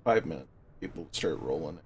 5 minutes, people start rolling it.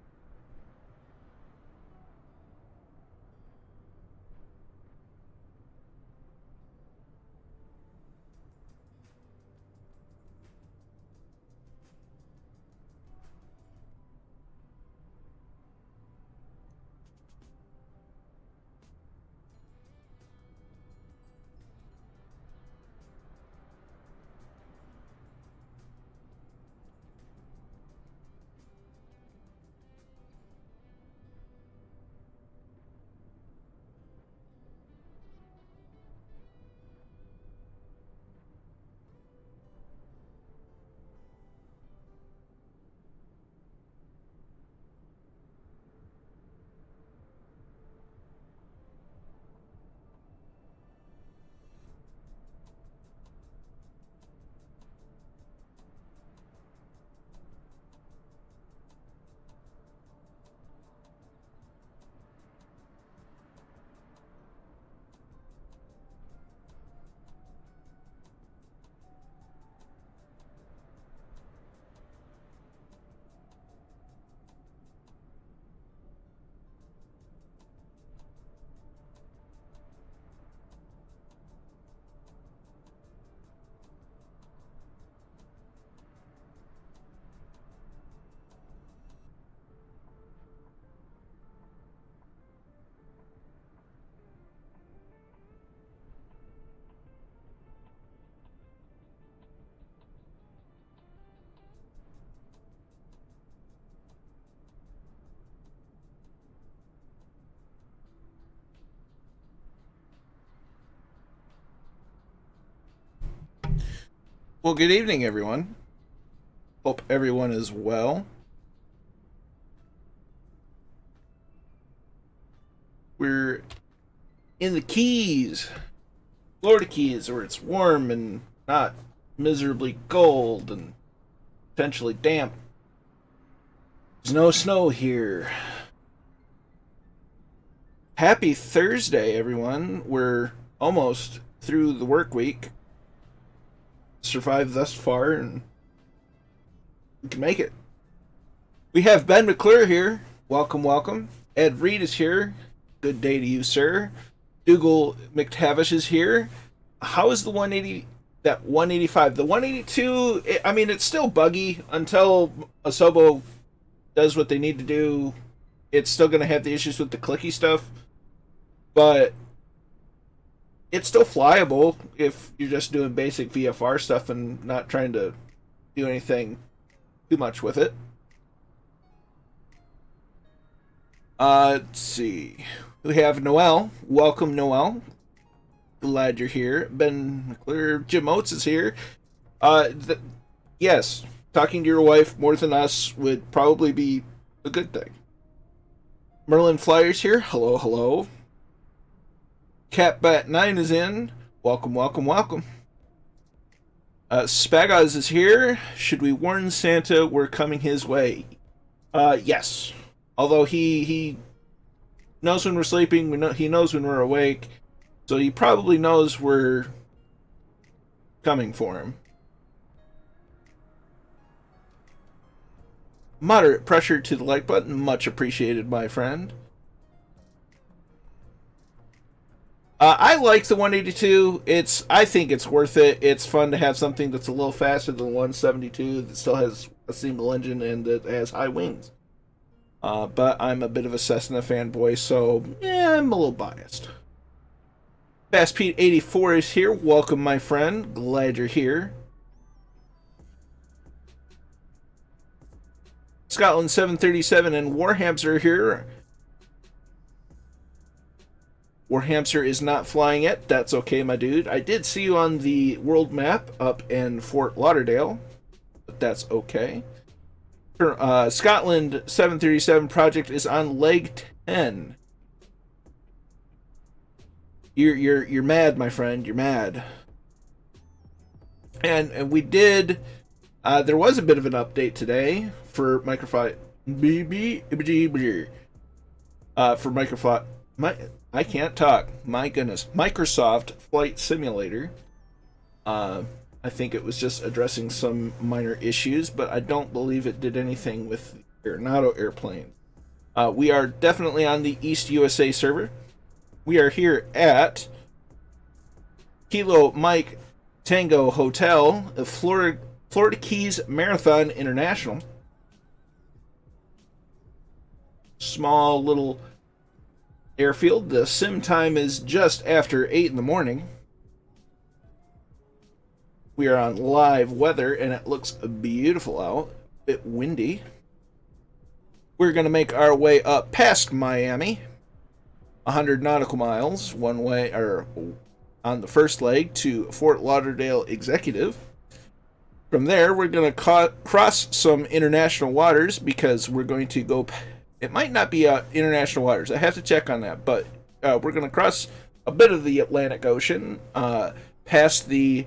Well, good evening, everyone. Hope everyone is well. We're in the Keys, Florida Keys, where it's warm and not miserably cold and potentially damp. There's no snow here. Happy Thursday, everyone. We're almost through the work week. Survived thus far, and we can make it. We have Ben McClure here. Welcome, welcome. Ed Reed is here. Good day to you, sir. Dougal McTavish is here. How is the 180? That 185, the 182. I mean, it's still buggy until Asobo does what they need to do. It's still going to have the issues with the clicky stuff, but it's still flyable if you're just doing basic VFR stuff and not trying to do anything too much with it. Let's see. We have Noel. Welcome, Noel. Glad you're here. Ben McClure. Jim Oates is here. Yes, talking to your wife more than us would probably be a good thing. Merlin Flyers here. Hello, hello. Catbat9 is in. Welcome, welcome, welcome. Spagaz is here. Should we warn Santa we're coming his way? Yes. Although he knows when we're sleeping, he knows when we're awake, so he probably knows we're coming for him. Moderate pressure to the like button. Much appreciated, my friend. I like the 182. I think it's worth it. It's fun to have something that's a little faster than the 172 that still has a single engine and that has high wings. But I'm a bit of a Cessna fanboy, so yeah, I'm a little biased. Fast Pete 84 is here. Welcome, my friend. Glad you're here. Scotland 737 and Warhamster are here. Warhamster is not flying yet. That's okay, my dude. I did see you on the world map up in Fort Lauderdale, but that's okay. Scotland 737 project is on leg 10. You're mad, my friend. You're mad. And we did. There was a bit of an update today for Microsoft. For Microsoft. I can't talk. My goodness. Microsoft Flight Simulator. I think it was just addressing some minor issues, but I don't believe it did anything with the Aeronauto airplane. We are definitely on the East USA server. We are here at Kilo Mike Tango Hotel of Florida Keys Marathon International. Small little airfield. The sim time is just after 8 in the morning. We are on live weather and it looks beautiful out. A bit windy. We're going to make our way up past Miami. 100 nautical miles one way, or on the first leg, to Fort Lauderdale Executive. From there, we're going to cross some international waters because we're going to go. It might not be international waters. I have to check on that, but we're going to cross a bit of the Atlantic Ocean past the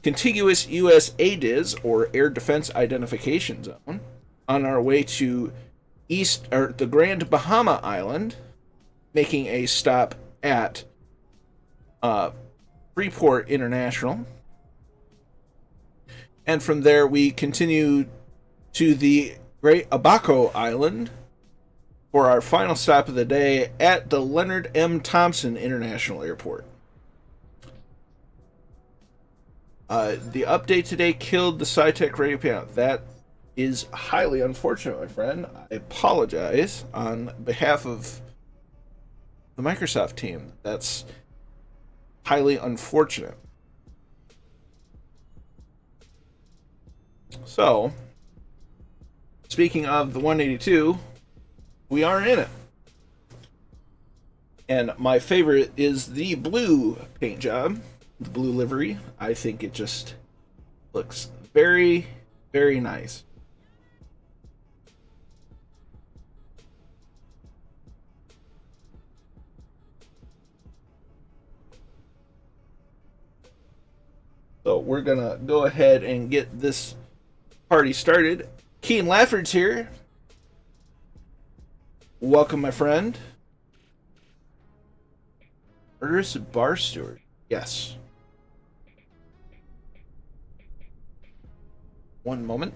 contiguous U.S. ADIZ, or Air Defense Identification Zone, on our way to the Grand Bahama Island, making a stop at Freeport International. And from there, we continue to the Great Abaco Island for our final stop of the day at the Leonard M. Thompson International Airport. The update today killed the SciTech radio panel. That is highly unfortunate, my friend. I apologize on behalf of the Microsoft team. That's highly unfortunate. So, speaking of the 182, we are in it. And my favorite is the blue paint job, the blue livery. I think it just looks very, very nice. So we're gonna go ahead and get this party started. Keen Lafford's here. Welcome, my friend. Murderous bar steward. Yes. One moment.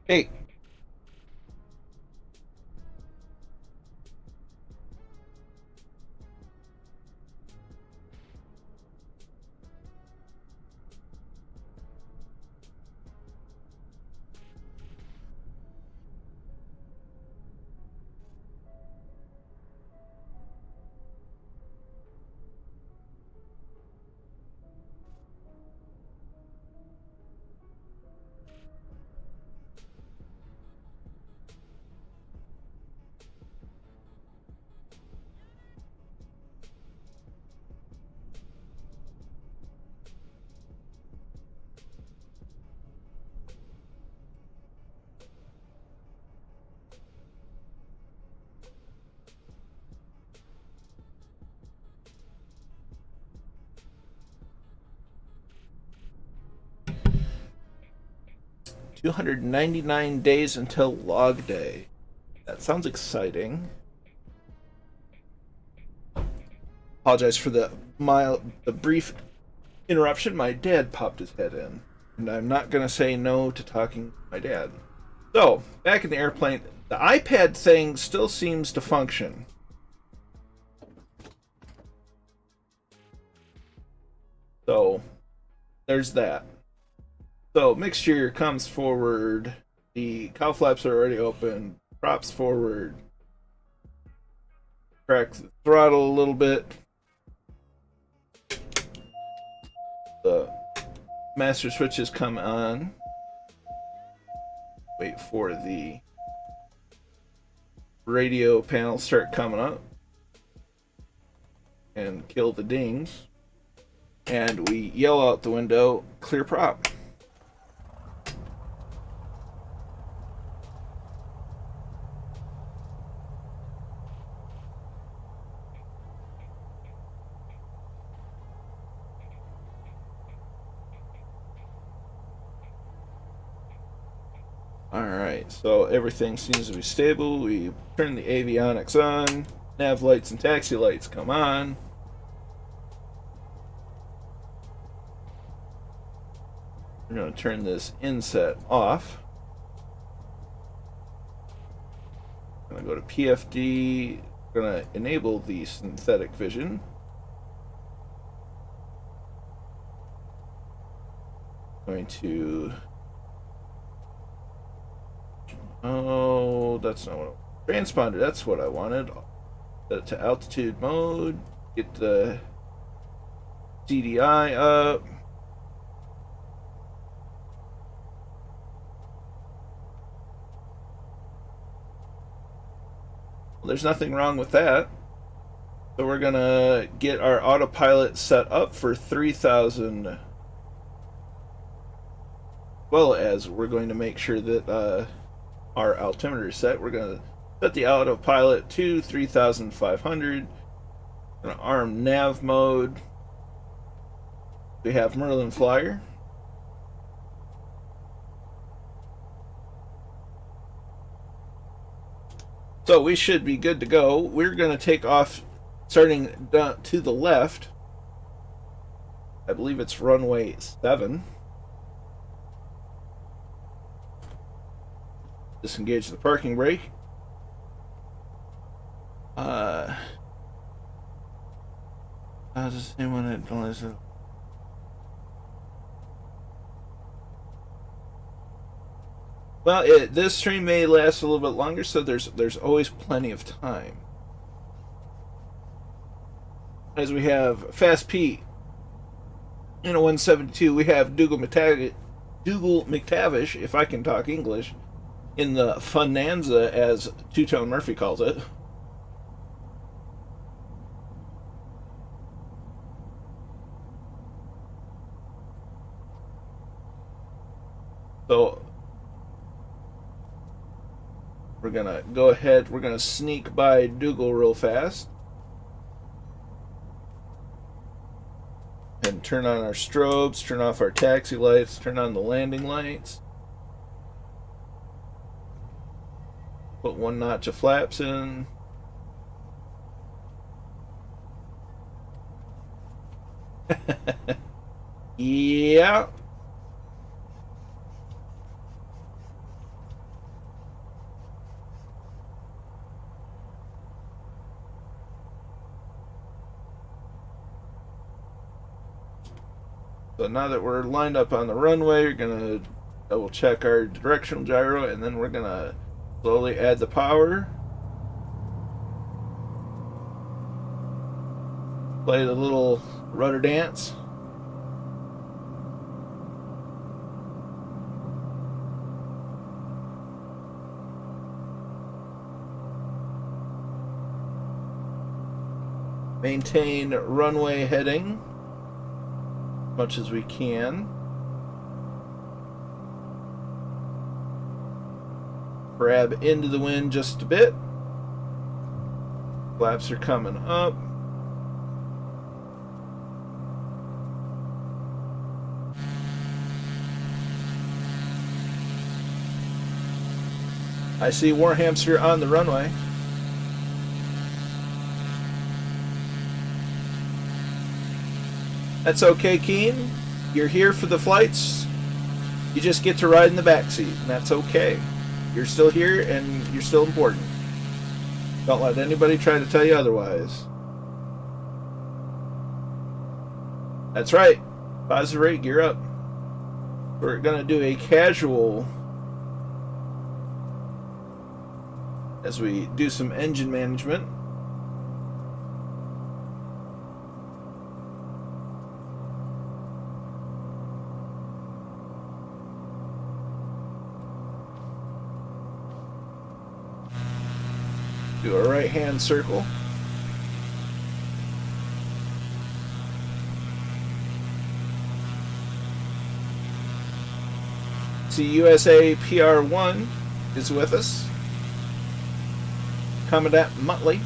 Hey. $299 days until log day. That sounds exciting. Apologize for the brief interruption. My dad popped his head in, and I'm not gonna say no to talking to my dad. So, back in the airplane, the iPad thing still seems to function. So, there's that. So, mixture comes forward. The cowl flaps are already open. Props forward. Crack the throttle a little bit. The master switches come on. Wait for the radio panel start coming up. And kill the dings. And we yell out the window, clear prop. Alright, so everything seems to be stable. We turn the avionics on. Nav lights and taxi lights come on. We're going to turn this inset off. I'm going to go to PFD. Going to enable the synthetic vision. Going to... Oh, that's not what I... Transponder, that's what I wanted. Set it to altitude mode. Get the CDI up. Well, there's nothing wrong with that. So we're gonna get our autopilot set up for 3,000. Well, as we're going to make sure that our altimeter is set. We're gonna set the autopilot to 3,500. Gonna arm nav mode. We have Merlin Flyer. So we should be good to go. We're going to take off starting to the left. I believe it's runway 7. Disengage the parking brake. How does anyone advise it? Well, this stream may last a little bit longer, so there's always plenty of time. As we have Fast Pete in a 172, we have Dougal McTavish, if I can talk English, in the Funanza, as Two-Tone Murphy calls it. So we're gonna go ahead, we're gonna sneak by Dougal real fast and turn on our strobes, turn off our taxi lights, turn on the landing lights, put 1 notch of flaps in. Yeah. So now that we're lined up on the runway, we're going to double check our directional gyro, and then we're going to slowly add the power. Play the little rudder dance. Maintain runway heading much as we can. Grab into the wind just a bit. Flaps are coming up. I see Warhamster on the runway. That's okay, Keen. You're here for the flights. You just get to ride in the back seat, and that's okay. You're still here, and you're still important. Don't let anybody try to tell you otherwise. That's right. Positive rate, gear up. We're going to do a casual as we do some engine management. Do a right-hand circle. See, USA PR1 is with us. Commandant Muttley.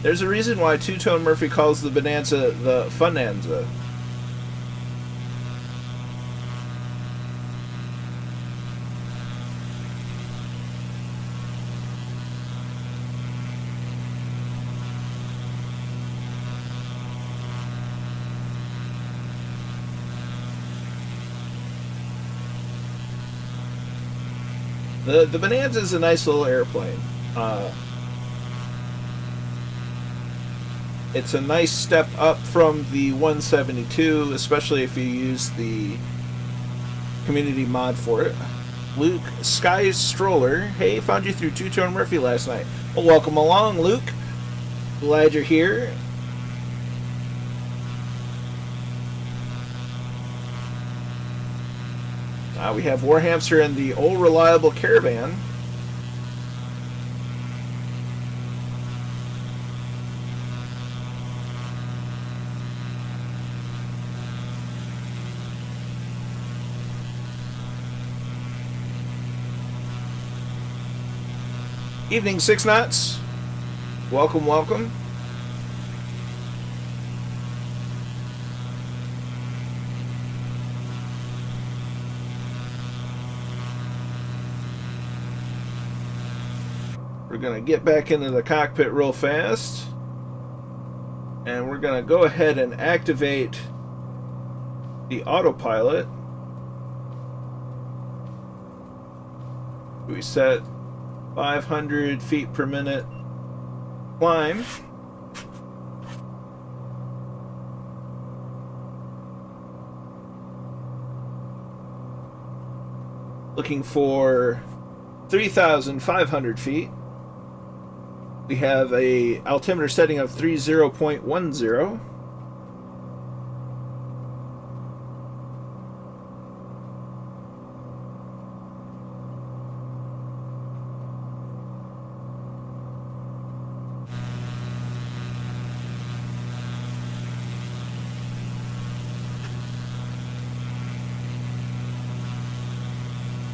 There's a reason why Two-Tone Murphy calls the Bonanza the Funanza. The Bonanza is a nice little airplane. It's a nice step up from the 172, especially if you use the community mod for it. Luke Sky Stroller, hey, found you through Two-Tone Murphy last night. Well, welcome along, Luke. Glad you're here. We have Warhamster and the old reliable Caravan. Evening, Six Knots. Welcome, welcome. We're going to get back into the cockpit real fast. And we're going to go ahead and activate the autopilot. We set 500 feet per minute climb. Looking for 3,500 feet. We have a altimeter setting of 30.10.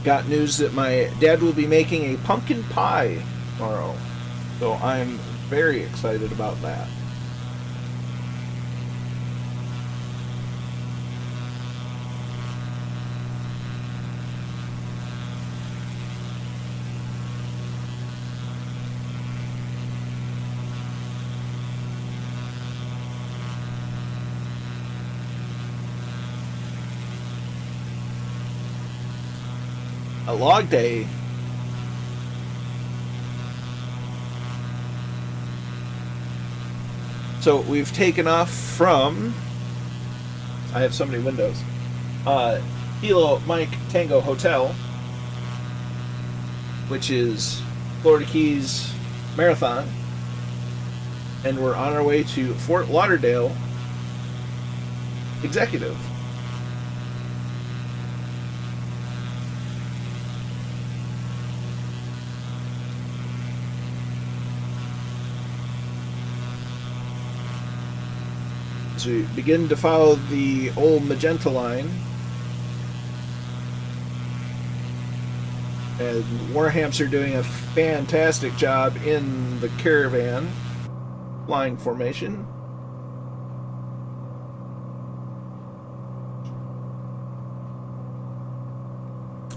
Got news that my dad will be making a pumpkin pie tomorrow. So I'm very excited about that. A log day. So we've taken off from, I have so many windows, Kilo Mike Tango Hotel, which is Florida Keys Marathon, and we're on our way to Fort Lauderdale Executive. As we begin to follow the old magenta line, and Warhamster doing a fantastic job in the Caravan flying formation.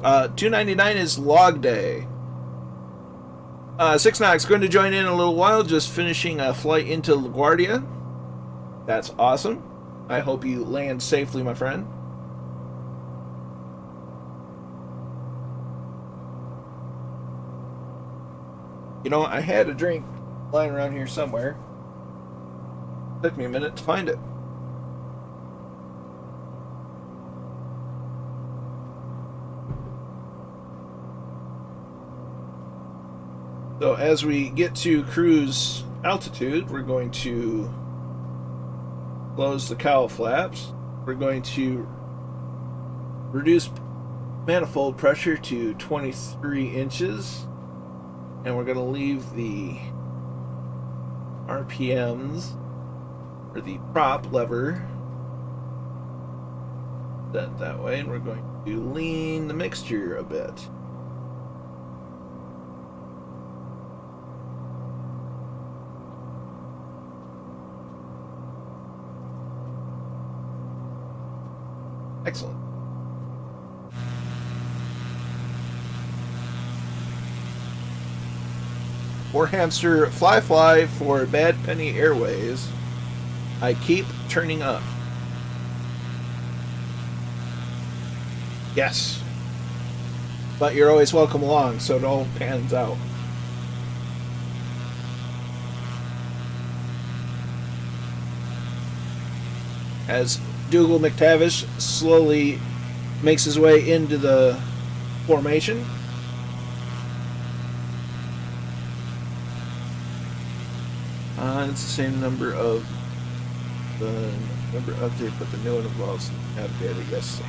$2.99 is log day. Six Knox going to join in a little while, just finishing a flight into LaGuardia. That's awesome. I hope you land safely, my friend. You know, I had a drink lying around here somewhere. Took me a minute to find it. So as we get to cruise altitude, we're going to close the cowl flaps. We're going to reduce manifold pressure to 23 inches. And we're going to leave the RPMs, or the prop lever, set that way, and we're going to lean the mixture a bit. Excellent. For Hamster Fly for Bad Penny Airways, I keep turning up. Yes. But you're always welcome along, so it all pans out. As Dougal McTavish slowly makes his way into the formation. It's the same number of the number update, but the new one involves navigator. Yes.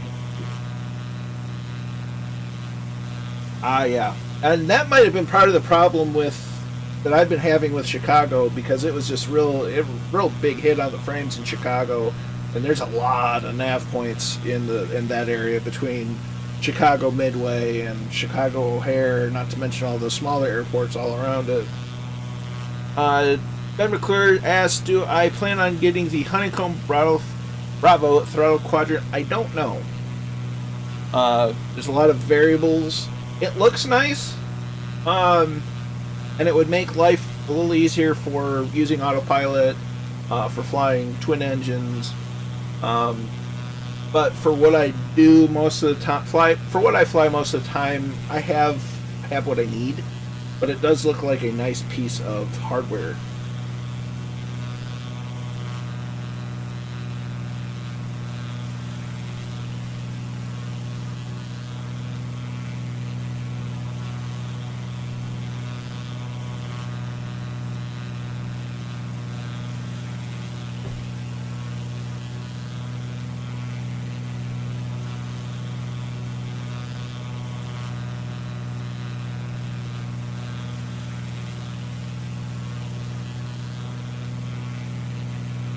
Yeah. And that might have been part of the problem that I've been having with Chicago, because it was just real big hit on the frames in Chicago, and there's a lot of nav points in that area between Chicago Midway and Chicago O'Hare, not to mention all the smaller airports all around it. Ben McClure asked, do I plan on getting the Honeycomb Bravo throttle quadrant? I don't know. There's a lot of variables. It looks nice, and it would make life a little easier for using autopilot, for flying twin engines. But for what I do most of the time, what I fly most of the time, I have what I need. But it does look like a nice piece of hardware.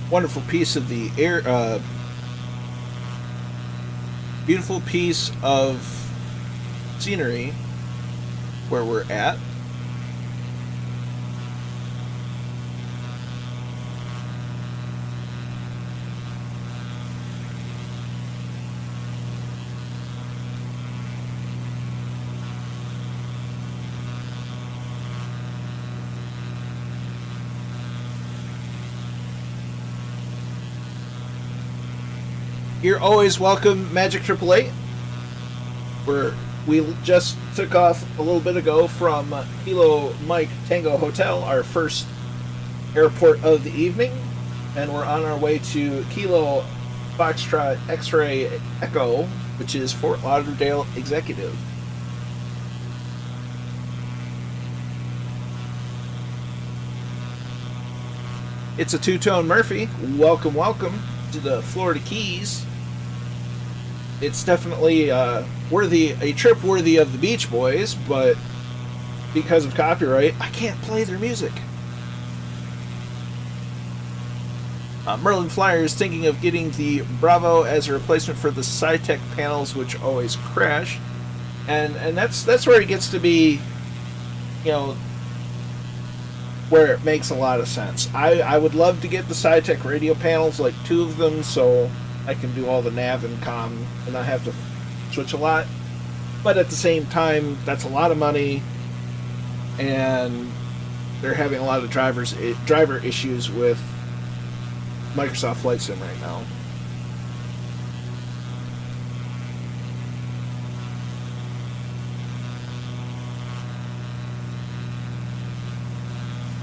Wonderful piece of the air, beautiful piece of scenery where we're at. You're always welcome, Magic 888. We just took off a little bit ago from Kilo Mike Tango Hotel, our first airport of the evening, and we're on our way to Kilo Foxtrot X-Ray Echo, which is Fort Lauderdale Executive. It's a two-tone Murphy. Welcome, welcome to the Florida Keys. It's definitely a trip worthy of the Beach Boys, but because of copyright, I can't play their music. Merlin Flyer is thinking of getting the Bravo as a replacement for the SciTech panels, which always crash, and that's where it gets to be, where it makes a lot of sense. I would love to get the SciTech radio panels, like 2 of them, so I can do all the nav and comm and not have to switch a lot. But at the same time, that's a lot of money, and they're having a lot of driver issues with Microsoft Flight Sim right now.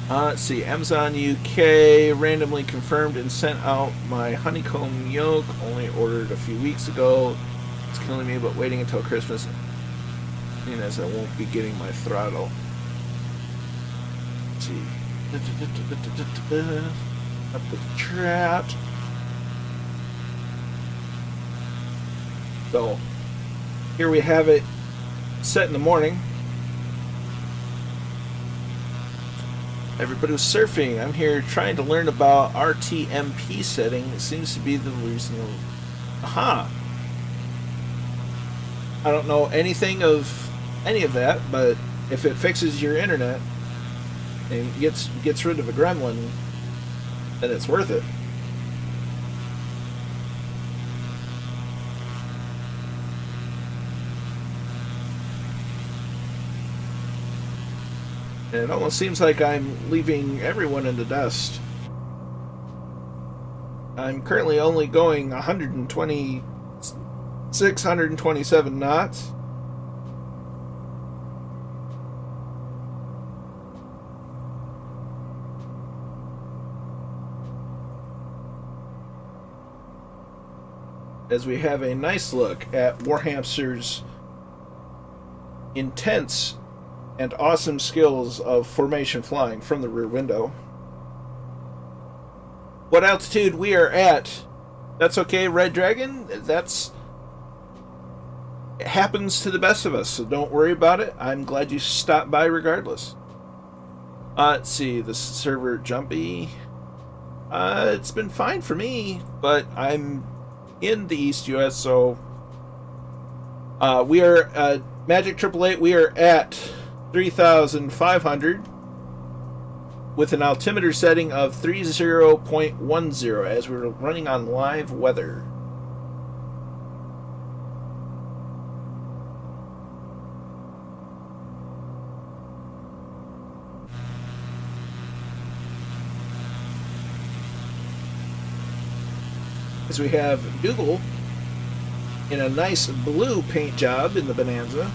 Let's see, Amazon UK randomly confirmed and sent out my honeycomb yoke, only ordered a few weeks ago. It's killing me, but waiting until Christmas, as I won't be getting my throttle. Let's see. Up with trapped. So, here we have it set in the morning. Everybody was surfing. I'm here trying to learn about RTMP setting. It seems to be the reason. Aha! I don't know anything of any of that, but if it fixes your internet and gets rid of a gremlin, then it's worth it. And it almost seems like I'm leaving everyone in the dust. I'm currently only going 126, 127 knots. As we have a nice look at Warhamster's intense and awesome skills of formation flying from the rear window. What altitude we are at? That's okay, Red Dragon. It happens to the best of us, so don't worry about it. I'm glad you stopped by regardless. Let's see, the server jumpy. It's been fine for me, but I'm in the East US, so we are Magic 888. We are at 3,500 with an altimeter setting of 30.10 as we're running on live weather. As we have Dougal in a nice blue paint job in the Bonanza.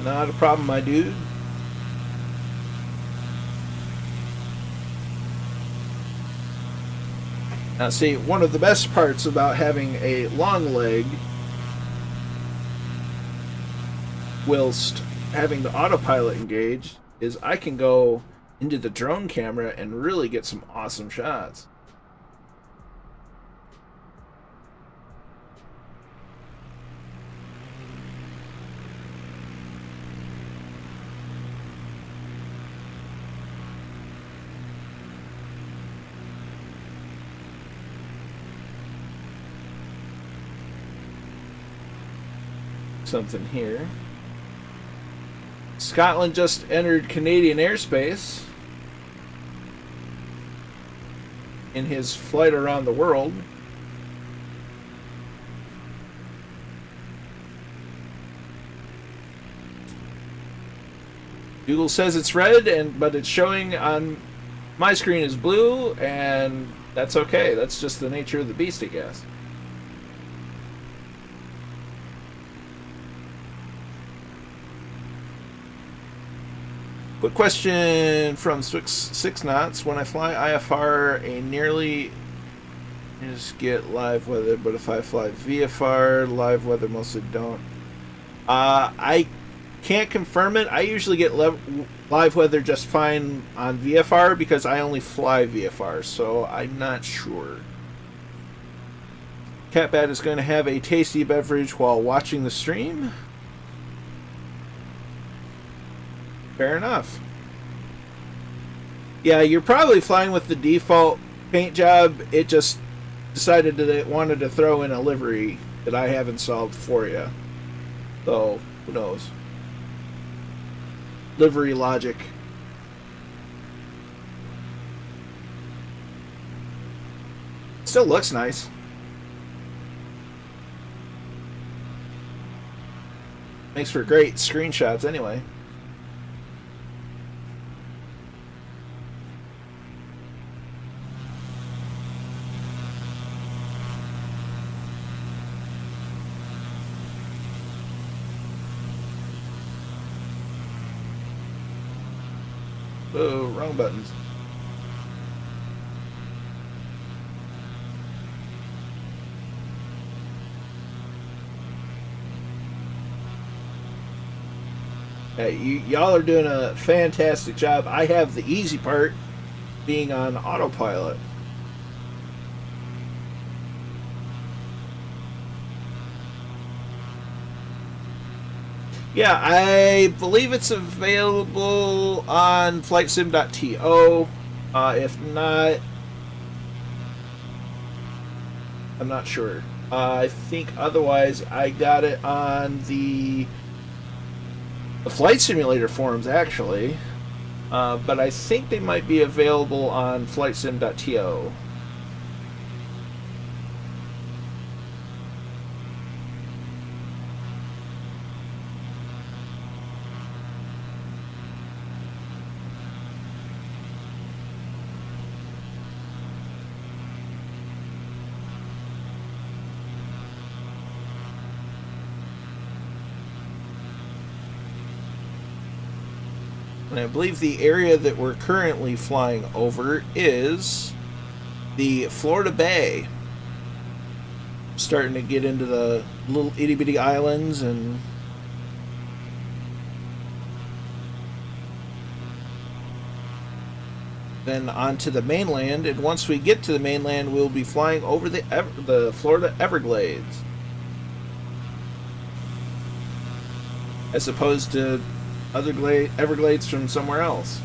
Not a problem, my dude. Now see, one of the best parts about having a long leg whilst having the autopilot engaged is I can go into the drone camera and really get some awesome shots. Something here. Scotland just entered Canadian airspace in his flight around the world. Google says it's red, but it's showing on my screen as blue, and that's okay. That's just the nature of the beast, I guess. Quick question from Six Knots. When I fly IFR, a nearly just get live weather, but if I fly VFR, live weather mostly don't. I can't confirm it. I usually get live weather just fine on VFR because I only fly VFR, so I'm not sure. Catbat is going to have a tasty beverage while watching the stream. Fair enough. Yeah, you're probably flying with the default paint job. It just decided that it wanted to throw in a livery that I have installed for you. So, who knows? Livery logic. Still looks nice. Makes for great screenshots anyway. Oh, wrong buttons. Hey, y'all are doing a fantastic job. I have the easy part, being on autopilot. Yeah, I believe it's available on flightsim.to. If not, I'm not sure. I think otherwise I got it on the flight simulator forums, actually. But I think they might be available on flightsim.to. And I believe the area that we're currently flying over is the Florida Bay. Starting to get into the little itty bitty islands and then onto the mainland. And once we get to the mainland, we'll be flying over the Florida Everglades, as opposed to other Everglades from somewhere else.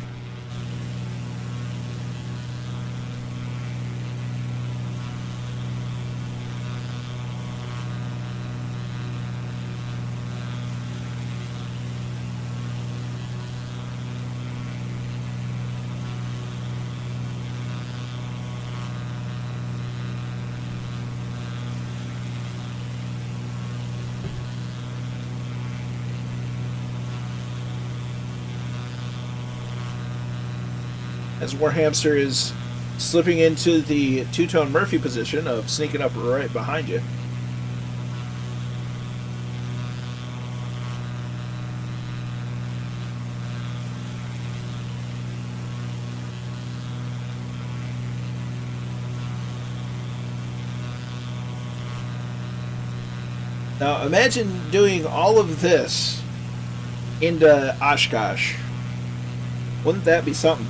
As Warhamster is slipping into the two-tone Murphy position of sneaking up right behind you. Now imagine doing all of this into Oshkosh. Wouldn't that be something?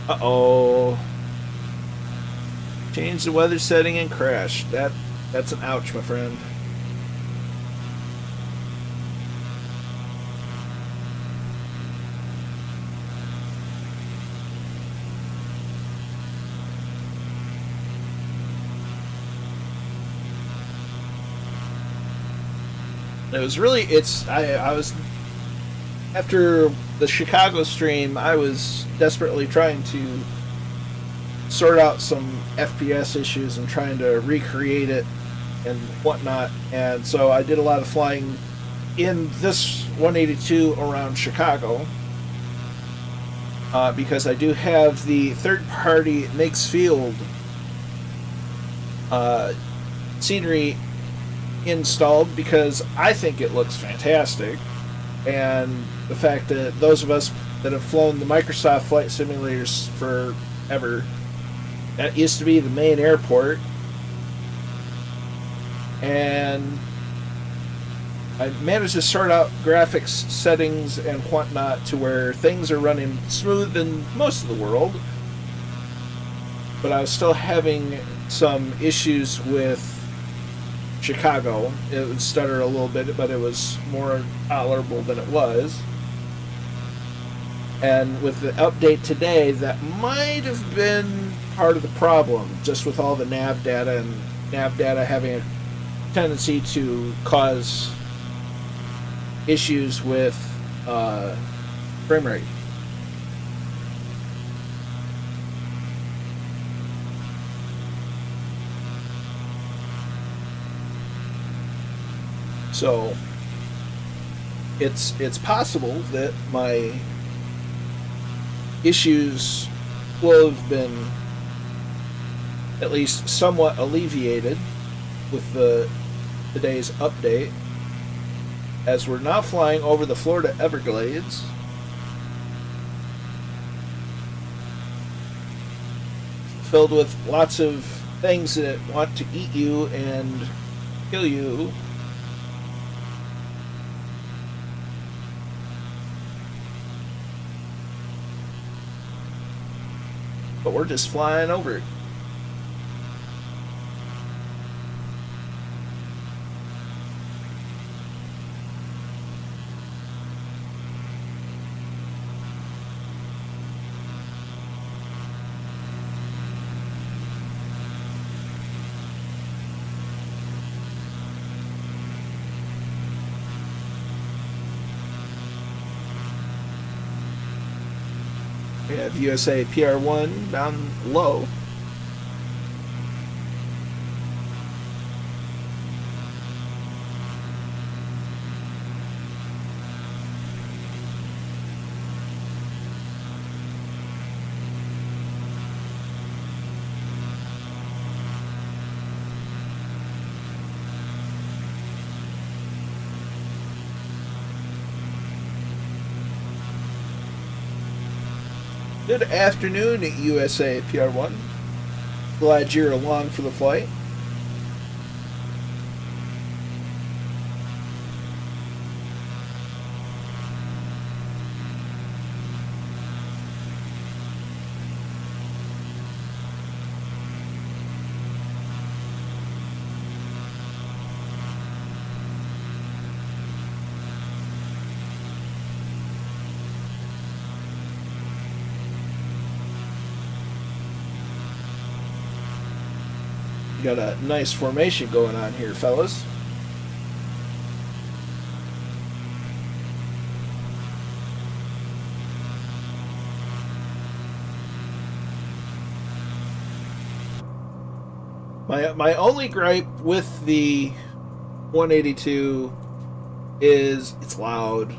Uh-oh. Change the weather setting and crash. That's an ouch, my friend. It was really, I was, after the Chicago stream, I was desperately trying to sort out some FPS issues and trying to recreate it and whatnot. And so I did a lot of flying in this 182 around Chicago, because I do have the third-party Meigs Field scenery installed because I think it looks fantastic. And the fact that those of us that have flown the Microsoft flight simulators forever, that used to be the main airport, and I managed to sort out graphics settings and whatnot to where things are running smooth in most of the world, but I was still having some issues with Chicago. It would stutter a little bit, but it was more tolerable than it was. And with the update today, that might have been part of the problem, just with all the nav data and nav data having a tendency to cause issues with frame rate. So it's possible that my issues will have been at least somewhat alleviated with today's update, as we're now flying over the Florida Everglades. Filled with lots of things that want to eat you and kill you. But we're just flying over it. have USA PR1 down low. Good afternoon, USA PR1. Glad you're along for the flight. Got a nice formation going on here, fellas. My only gripe with the 182 is it's loud.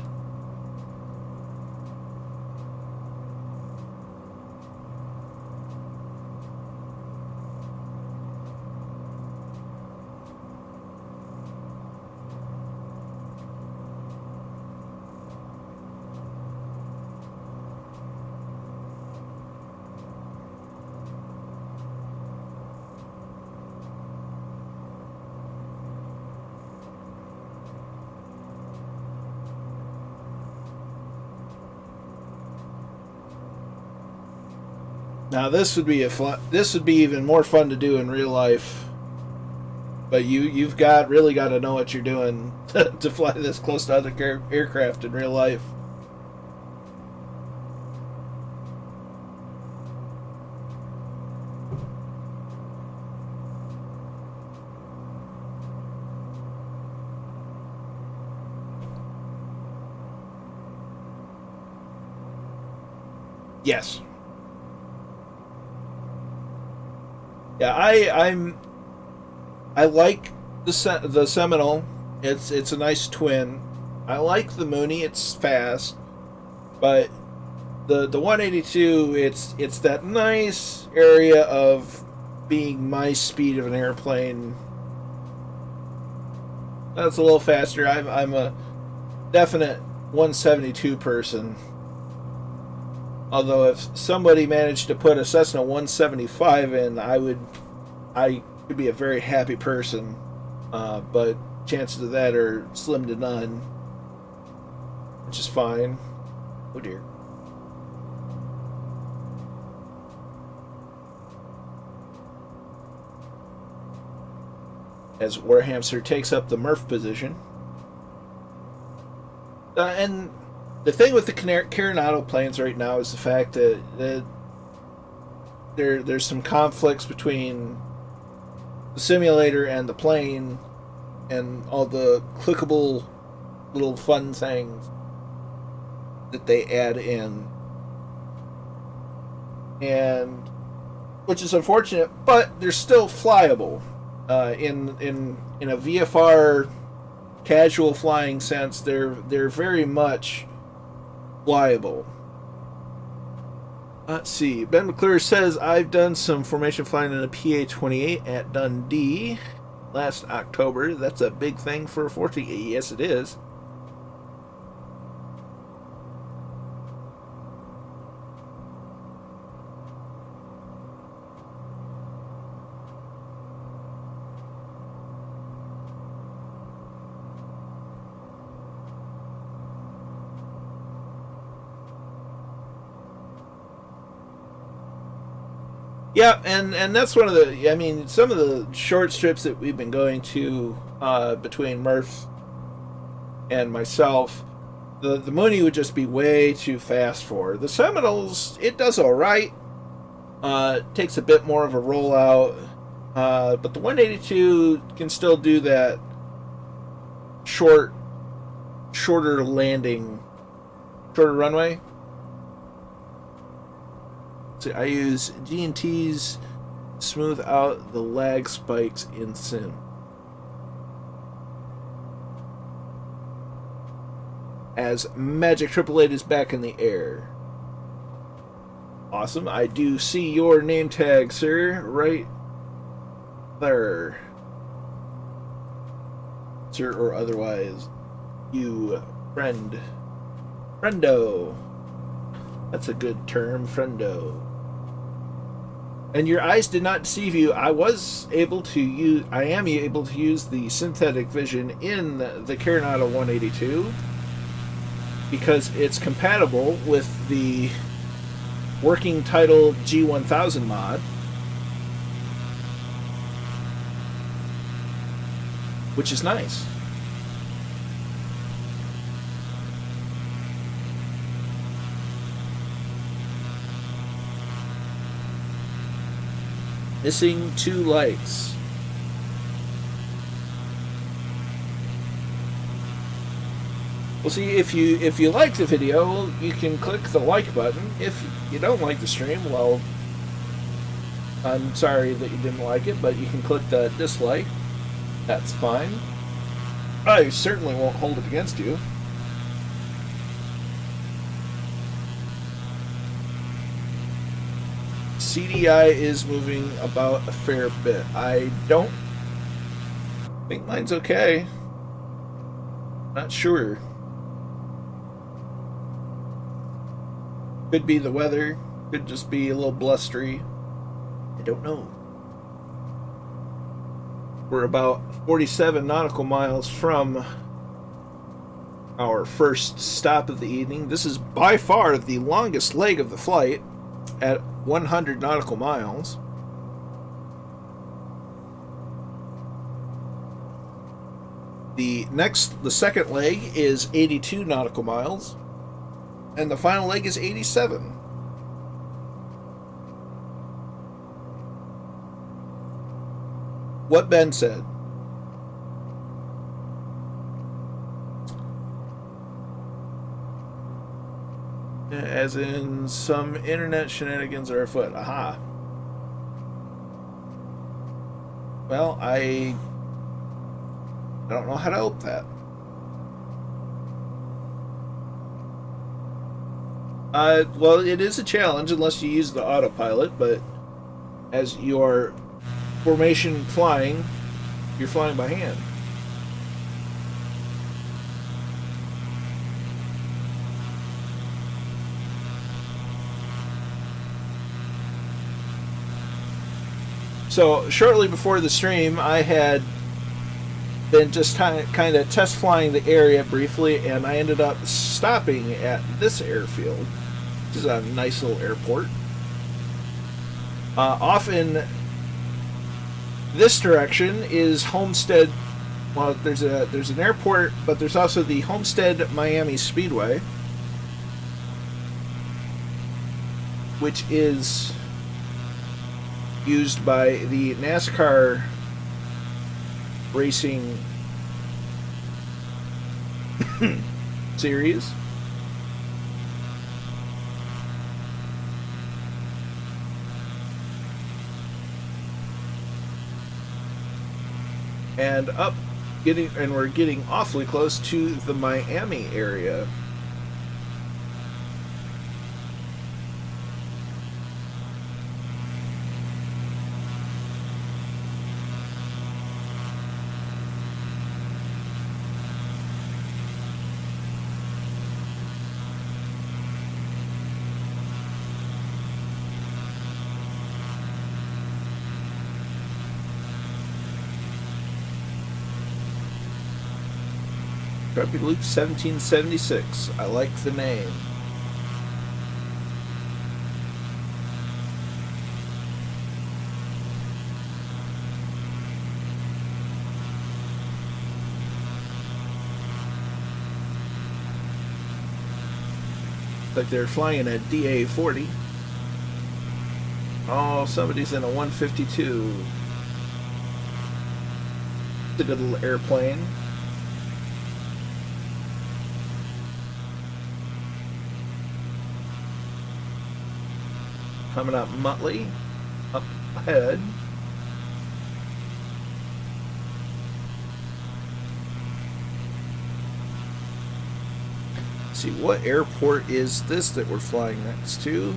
Now this would be even more fun to do in real life, but you've really got to know what you're doing to fly this close to other aircraft in real life. Yes. Yeah, I like the Seminole. It's a nice twin. I like the Mooney. It's fast, but the 182 it's that nice area of being my speed of an airplane. That's a little faster. I'm a definite 172 person. Although if somebody managed to put a Cessna 175 in, I could be a very happy person. But chances of that are slim to none, which is fine. Oh dear. As Warhamster takes up the Murph position. And the thing with the Coronado planes right now is the fact that there's some conflicts between the simulator and the plane and all the clickable little fun things that they add in. And which is unfortunate, but they're still flyable. In a VFR casual flying sense, they're very much flyable. Let's see. Ben McClure says, I've done some formation flying in a PA-28 at Dundee last October. That's a big thing for a 40. Yes, it is. Yeah, and that's one of the, I mean, some of the short strips that we've been going to between Murph and myself, the Mooney would just be way too fast for. The Seminoles, it does all right. Takes a bit more of a rollout, but the 182 can still do that shorter landing, shorter runway. So I use G&Ts to smooth out the lag spikes in sim. As Magic 888 is back in the air. Awesome. I do see your name tag, sir, right there. Sir or otherwise. You friend. Friendo. That's a good term, friendo. And your eyes did not deceive you. I am able to use the synthetic vision in the Carinata 182 because it's compatible with the working title G1000 mod, which is nice. Missing 2 likes. Well, see, if you like the video, you can click the like button. If you don't like the stream, well, I'm sorry that you didn't like it, but you can click the dislike. That's fine. I certainly won't hold it against you. CDI is moving about a fair bit. I don't think mine's okay. Not sure. Could be the weather. Could just be a little blustery. I don't know. We're about 47 nautical miles from our first stop of the evening. This is by far the longest leg of the flight at 100 nautical miles. The second leg is 82 nautical miles, and the final leg is 87. What Ben said. As in, some internet shenanigans are afoot. Aha. Well, I don't know how to help that. Well, it is a challenge unless you use the autopilot, but as you are formation flying, you're flying by hand. So shortly before the stream, I had been just kind of test flying the area briefly, and I ended up stopping at this airfield, which is a nice little airport. Off in this direction is Homestead. Well, there's an airport, but there's also the Homestead Miami Speedway, which is used by the NASCAR racing series. And we're getting awfully close to the Miami area. Trumpy Luke 1776. I like the name. Like they're flying a DA-40. Oh, somebody's in a 152. It's a good little airplane. coming up Muttley, up ahead. Let's see, what airport is this that we're flying next to?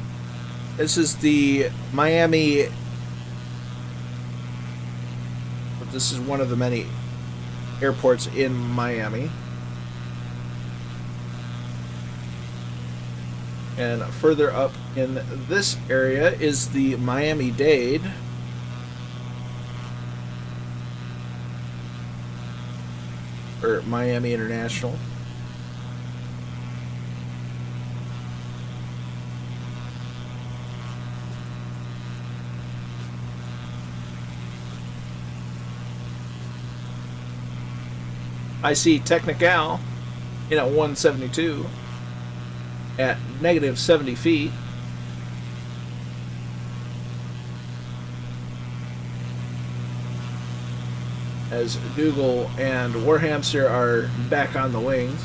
This is the Miami. This is one of the many airports in Miami. And further up in this area is the Miami-Dade. Or Miami International. I see Technical in at 172 at negative 70 feet. As Dougal and Warhamster are back on the wings.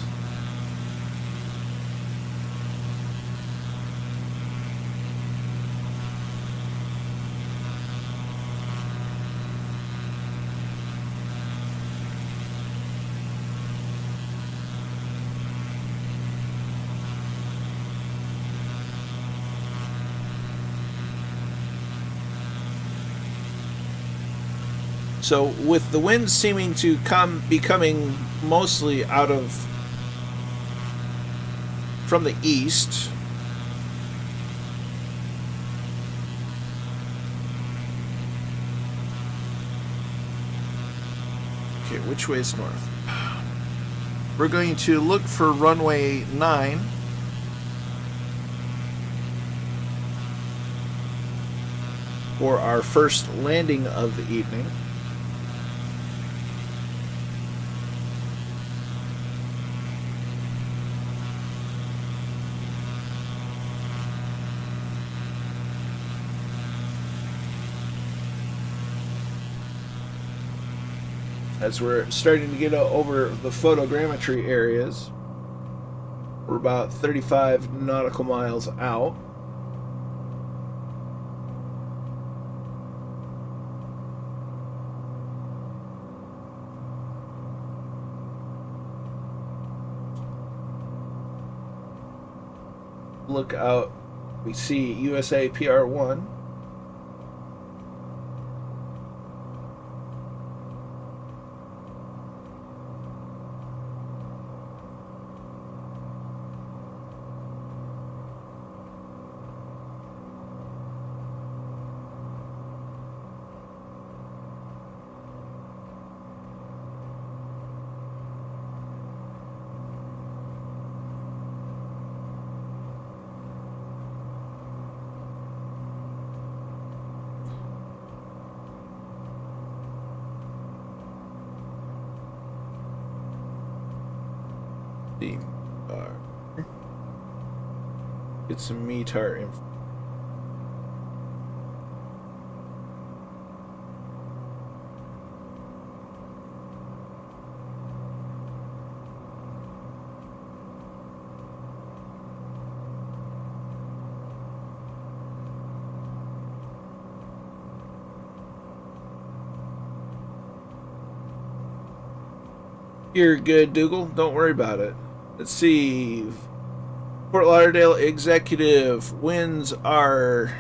So with the winds seeming to be coming mostly out of from the east, okay, which way is north? We're going to look for runway 9. For our first landing of the evening. As we're starting to get over the photogrammetry areas, we're about 35 nautical miles out. Look out, we see USA PR1. Get some METAR info. You're good, Dougal. Don't worry about it. Let's see. Fort Lauderdale Executive, winds are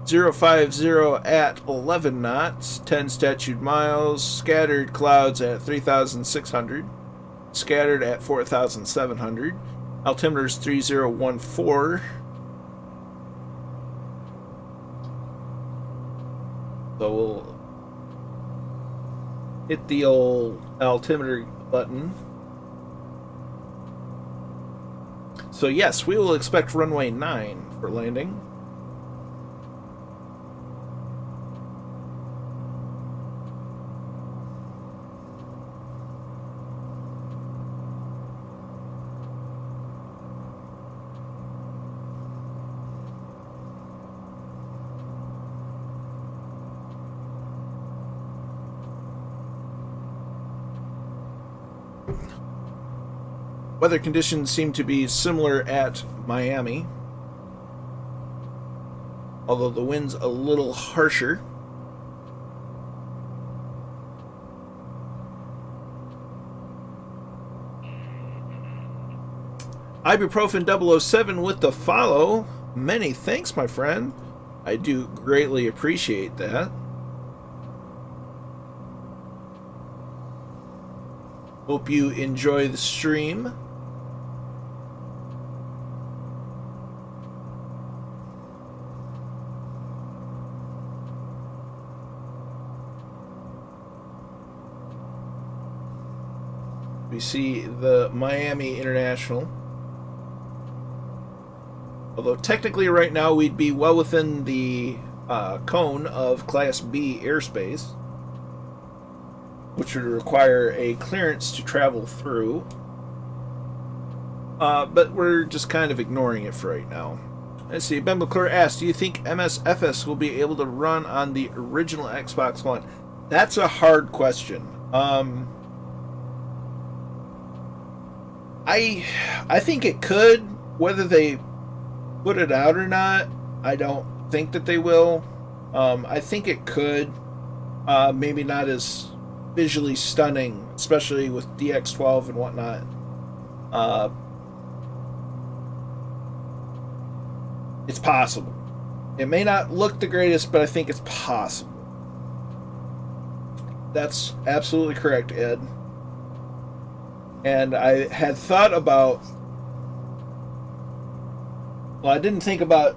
050 at 11 knots, 10 statute miles, scattered clouds at 3,600, scattered at 4,700, altimeter is 3014. So we'll hit the old altimeter button. So yes, we will expect runway 9 for landing. Weather conditions seem to be similar at Miami. although the wind's a little harsher. Ibuprofen 007 with the follow. Many thanks, my friend. I do greatly appreciate that. Hope you enjoy the stream. We see the Miami International. Although technically right now we'd be well within the cone of Class B airspace, which would require a clearance to travel through. But we're just kind of ignoring it for right now. Let's see, Ben McClure asked, do you think MSFS will be able to run on the original Xbox One? That's a hard question. I think it could. Whether they put it out or not, I don't think that they will. I think it could. Maybe not as visually stunning, especially with DX12 and whatnot. It's possible. It may not look the greatest, but I think it's possible. That's absolutely correct, Ed. And I had thought about... Well, I didn't think about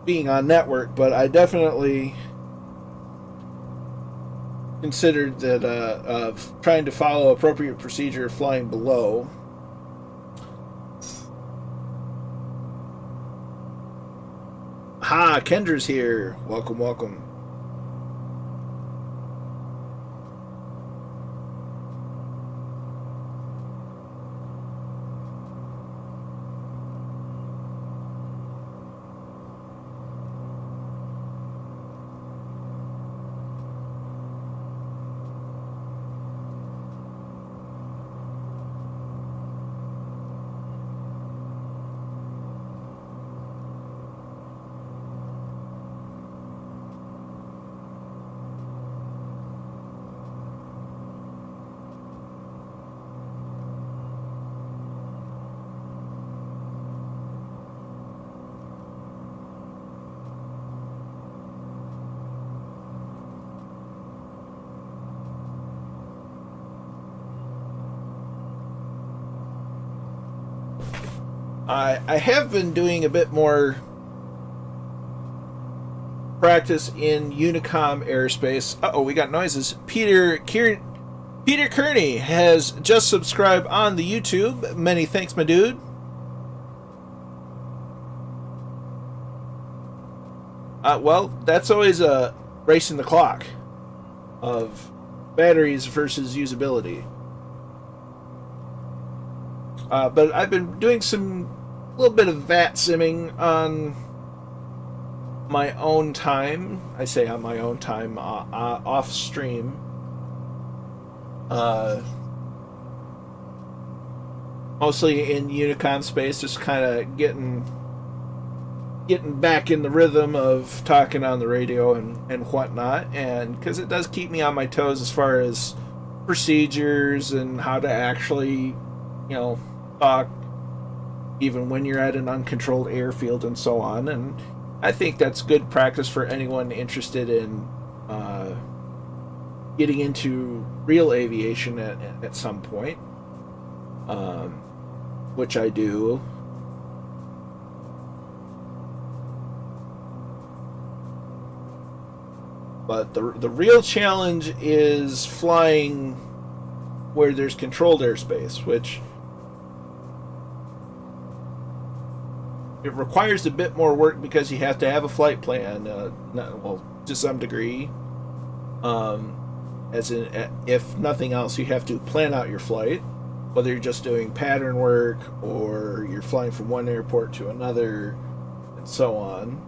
being on network, but I definitely considered that of trying to follow appropriate procedure flying below. Ha, Kendra's here. Welcome, welcome. I have been doing a bit more practice in Unicom airspace. Uh-oh, we got noises. Peter Kearney has just subscribed on the YouTube. Many thanks, my dude. Well, that's always a racing the clock of batteries versus usability. But I've been doing a little bit of VAT simming on my own time. I say on my own time, off stream. Mostly in Unicom space, just kind of getting back in the rhythm of talking on the radio and whatnot, and because it does keep me on my toes as far as procedures and how to actually, talk even when you're at an uncontrolled airfield and so on. And I think that's good practice for anyone interested in getting into real aviation at some point, which I do. But the real challenge is flying where there's controlled airspace, which it requires a bit more work because you have to have a flight plan, to some degree. As in, if nothing else, you have to plan out your flight, whether you're just doing pattern work or you're flying from one airport to another, and so on.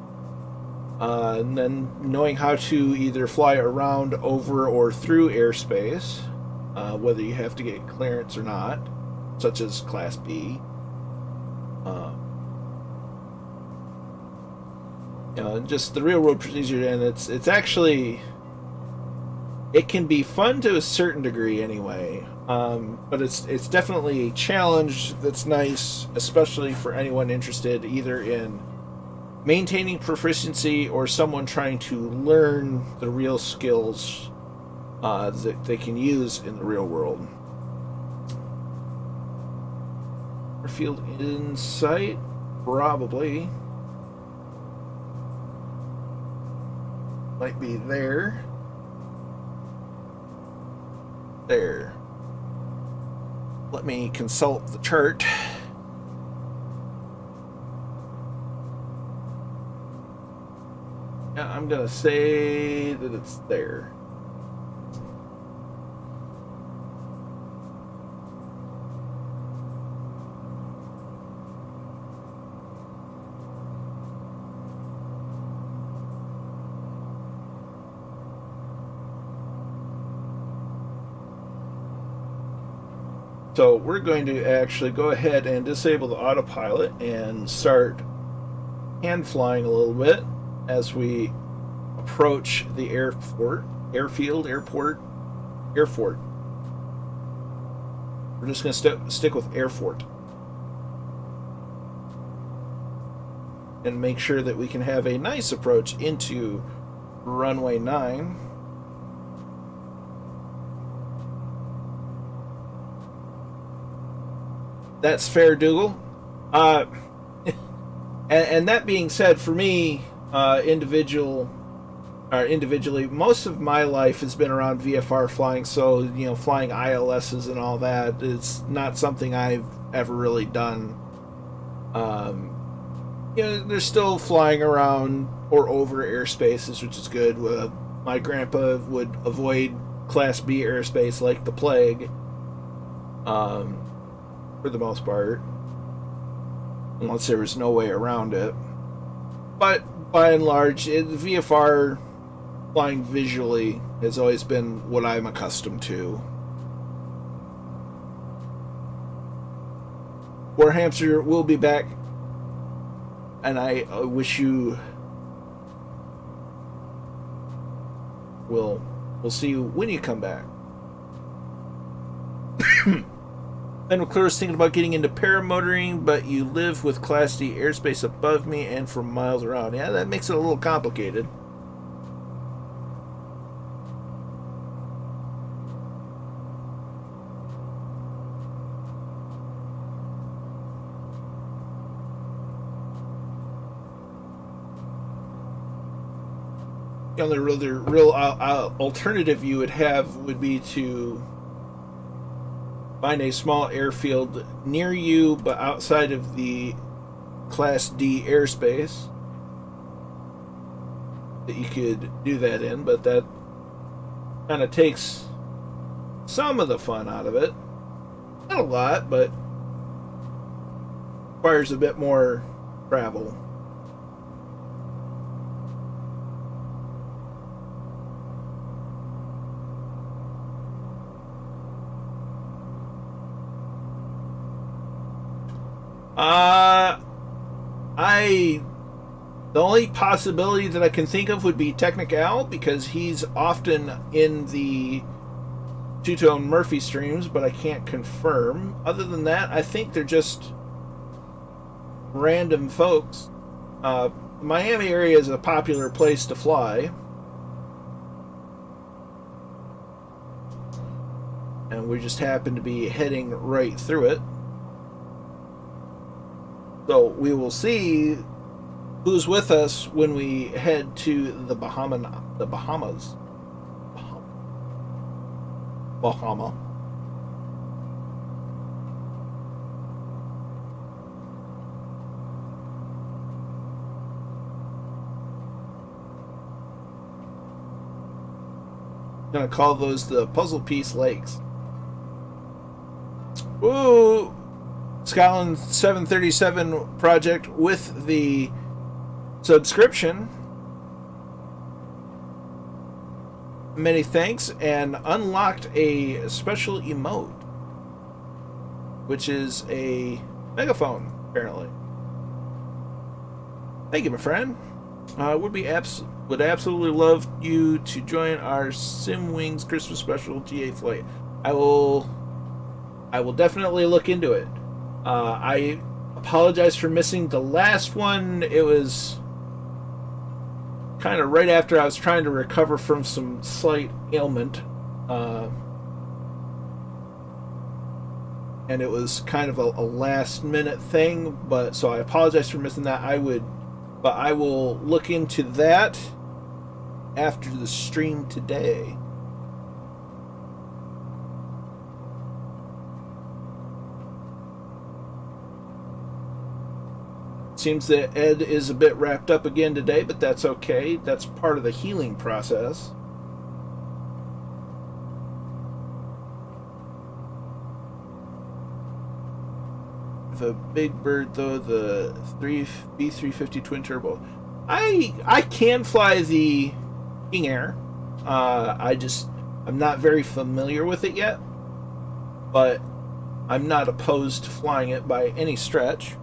And then knowing how to either fly around, over, or through airspace, whether you have to get clearance or not, such as Class B. You know, just the real world procedure, and it's actually, it can be fun to a certain degree anyway. But it's definitely a challenge that's nice, especially for anyone interested either in maintaining proficiency or someone trying to learn the real skills that they can use in the real world. Airfield in sight? Probably. Might be there. There. Let me consult the chart. Yeah, I'm gonna say that it's there. So we're going to actually go ahead and disable the autopilot and start hand flying a little bit as we approach the airport. We're just going to stick with airport and make sure that we can have a nice approach into runway 9. That's fair, Dougal. And that being said, for me, individually, most of my life has been around VFR flying. So, you know, flying ILSs and all that, it's not something I've ever really done. You know, they're still flying around or over airspaces, which is good. My grandpa would avoid Class B airspace like the plague. For the most part, unless there was no way around it. But by and large, VFR flying visually has always been what I'm accustomed to. Warhamster will be back, and I wish you we'll see you when you come back. Then McClure is thinking about getting into paramotoring, but you live with Class D airspace above me and for miles around. Yeah, that makes it a little complicated. The only real alternative you would have would be to find a small airfield near you, but outside of the Class D airspace that you could do that in, but that kind of takes some of the fun out of it. Not a lot, but requires a bit more travel. The only possibility that I can think of would be Technical, because he's often in the two-tone Murphy streams, but I can't confirm. Other than that, I think they're just random folks. Miami area is a popular place to fly. And we just happen to be heading right through it. So we will see who's with us when we head to the Bahamas. Bahama. I'm gonna call those the Puzzle Piece Lakes. Ooh! Skylane 737 project with the subscription. Many thanks, and unlocked a special emote, which is a megaphone, apparently. Thank you, my friend. Would absolutely love you to join our Sim Wings Christmas special GA flight. I will definitely look into it. I apologize for missing the last one. It was kind of right after I was trying to recover from some slight ailment. And it was kind of a last minute thing, but so I apologize for missing that. I will look into that after the stream today. Seems that Ed is a bit wrapped up again today, but that's okay. That's part of the healing process. The big bird though, the B350 twin turbo. I can fly the King Air. I'm not very familiar with it yet, but I'm not opposed to flying it by any stretch.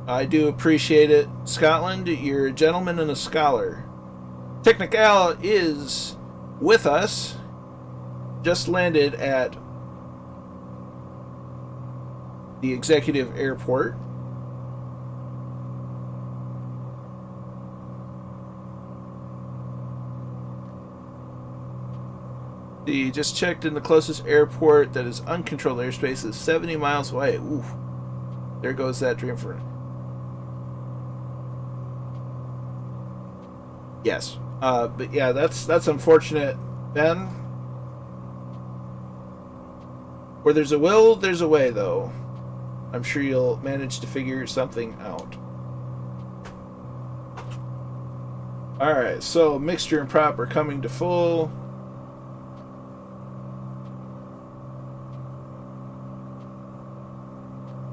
I do appreciate it, Scotland. You're a gentleman and a scholar. Technical is with us. Just landed at the Executive Airport. He just checked in the closest airport that is uncontrolled airspace is 70 miles away. Oof. There goes that dream for him. Yes. But yeah, that's unfortunate, Ben. Where there's a will, there's a way, though. I'm sure you'll manage to figure something out. Alright, so mixture and prop are coming to full.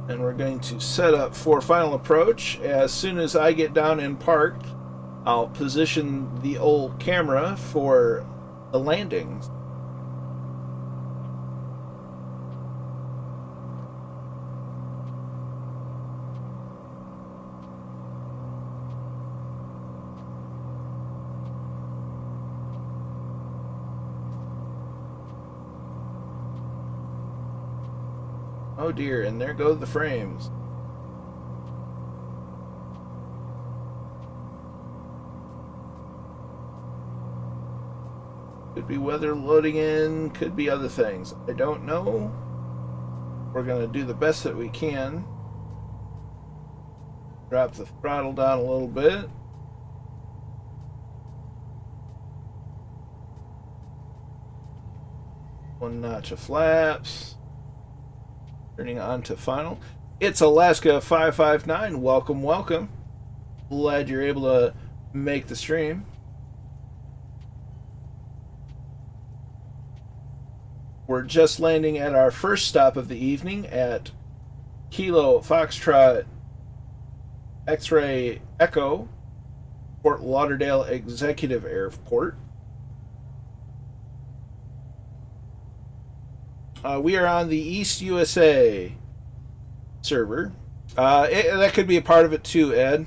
And we're going to set up for final approach. As soon as I get down and parked, I'll position the old camera for the landings. Oh dear, and there go the frames. Could be weather loading in, could be other things. I don't know. We're going to do the best that we can. Drop the throttle down a little bit. One notch of flaps. Turning on to final. It's Alaska 559. Welcome, welcome. Glad you're able to make the stream. We're just landing at our first stop of the evening at Kilo Foxtrot X-Ray Echo, Fort Lauderdale Executive Airport. We are on the East USA server. That could be a part of it too, Ed.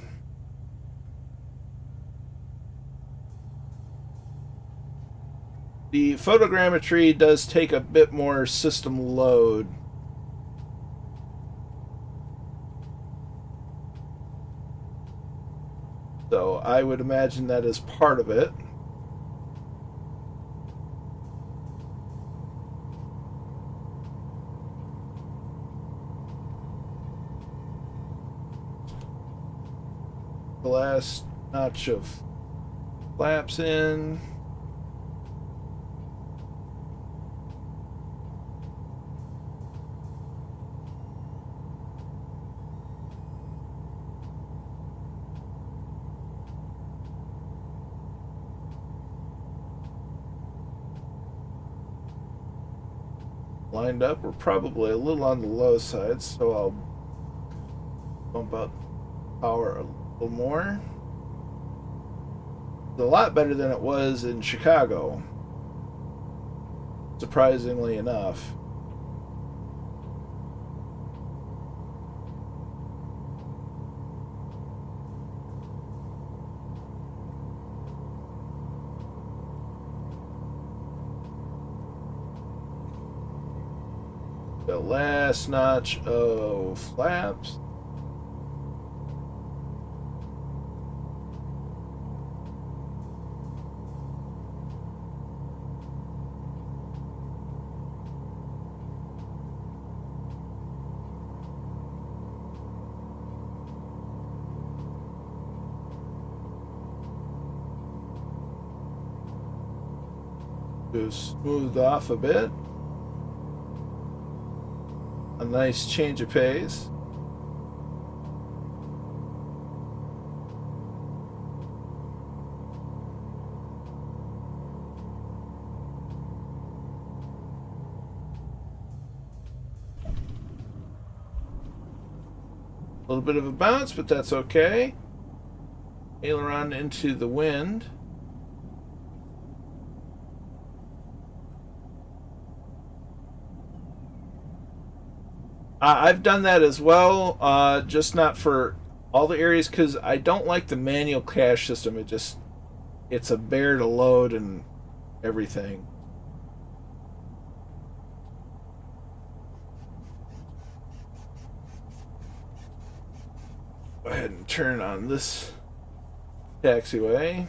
The photogrammetry does take a bit more system load. So I would imagine that is part of it. The last notch of flaps in. Lined up. We're probably a little on the low side, so I'll bump up power a little more. It's a lot better than it was in Chicago. surprisingly enough. The last notch of flaps. Just smoothed off a bit. A nice change of pace. A little bit of a bounce, but that's okay. Aileron into the wind. I've done that as well, just not for all the areas because I don't like the manual cache system. It's a bear to load and everything. Go ahead and turn on this taxiway.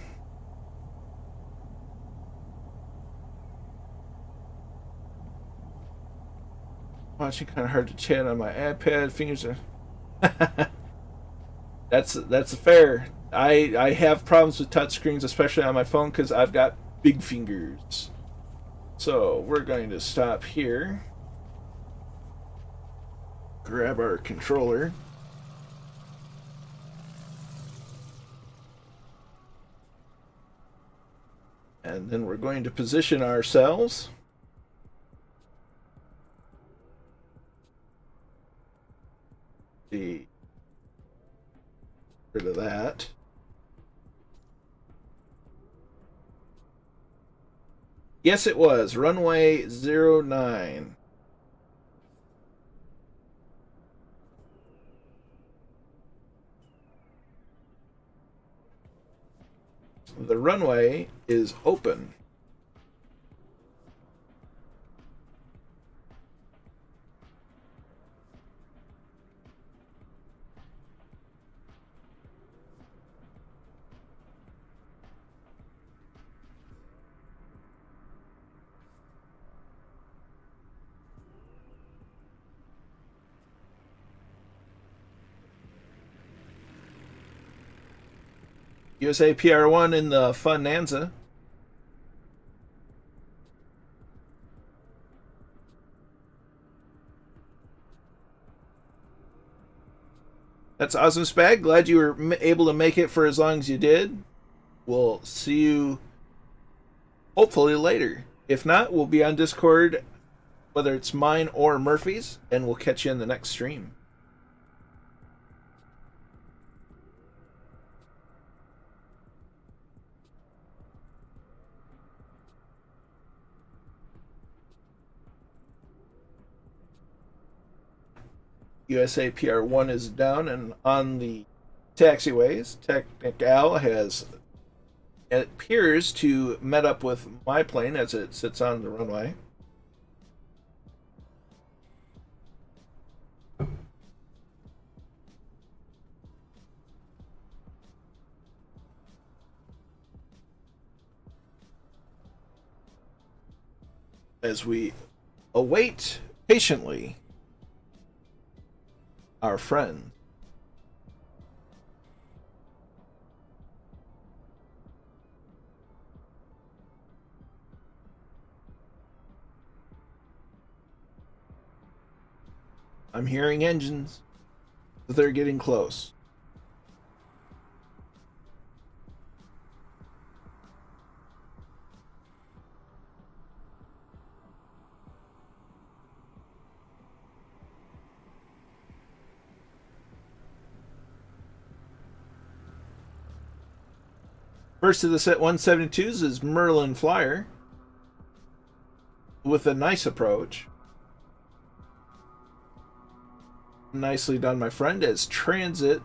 Watching kind of hard to chat on my iPad. Fingers are. That's fair. I have problems with touchscreens, especially on my phone, because I've got big fingers. So we're going to stop here. Grab our controller. And then we're going to position ourselves. Rid of that. Yes, it was runway 09. The runway is open. USA PR1 in the Funanza. That's awesome, Spag. Glad you were able to make it for as long as you did. We'll see you hopefully later. If not, we'll be on Discord, whether it's mine or Murphy's, and we'll catch you in the next stream. USA PR1 is down and on the taxiways. Technical has, it appears to met up with my plane as it sits on the runway. As we await patiently our friend. I'm hearing engines. They're getting close. First of the set 172s is Merlin Flyer. with a nice approach. Nicely done, my friend, as Transit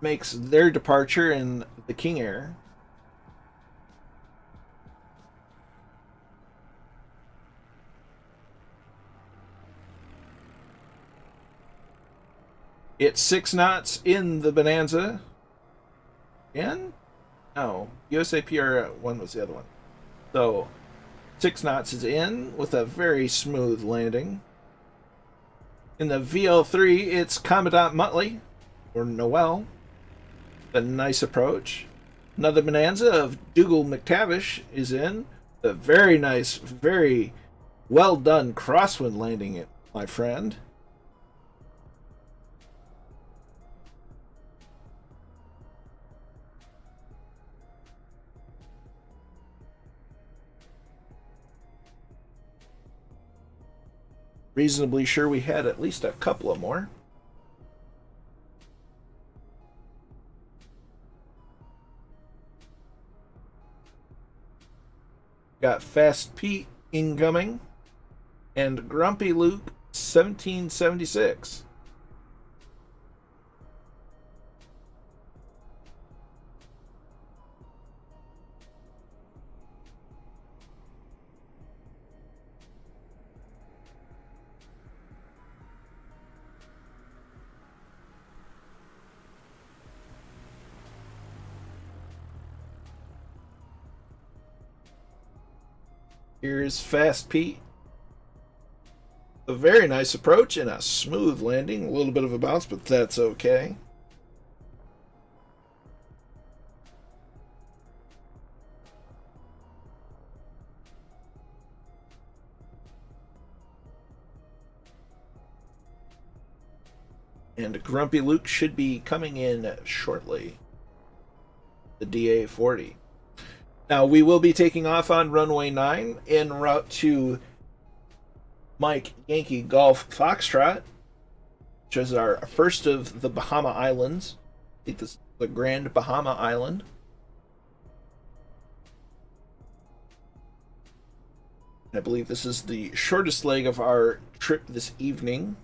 makes their departure in the King Air. It's 6 knots in the Bonanza. And? No. USAPR1 was the other one. So, 6 knots is in with a very smooth landing. In the VL3, it's Commandant Muttley, or Noel. A nice approach. Another Bonanza of Dougal McTavish is in. A very nice, very well done crosswind landing, my friend. Reasonably sure we had at least a couple of more. Got Fast Pete incoming and Grumpy Luke 1776. Here's Fast Pete. A very nice approach and a smooth landing. A little bit of a bounce, but that's okay. And Grumpy Luke should be coming in shortly. The DA-40. Now, we will be taking off on runway 9 en route to Mike Yankee Golf Foxtrot, which is our first of the Bahama Islands. I think this is the Grand Bahama Island. I believe this is the shortest leg of our trip this evening.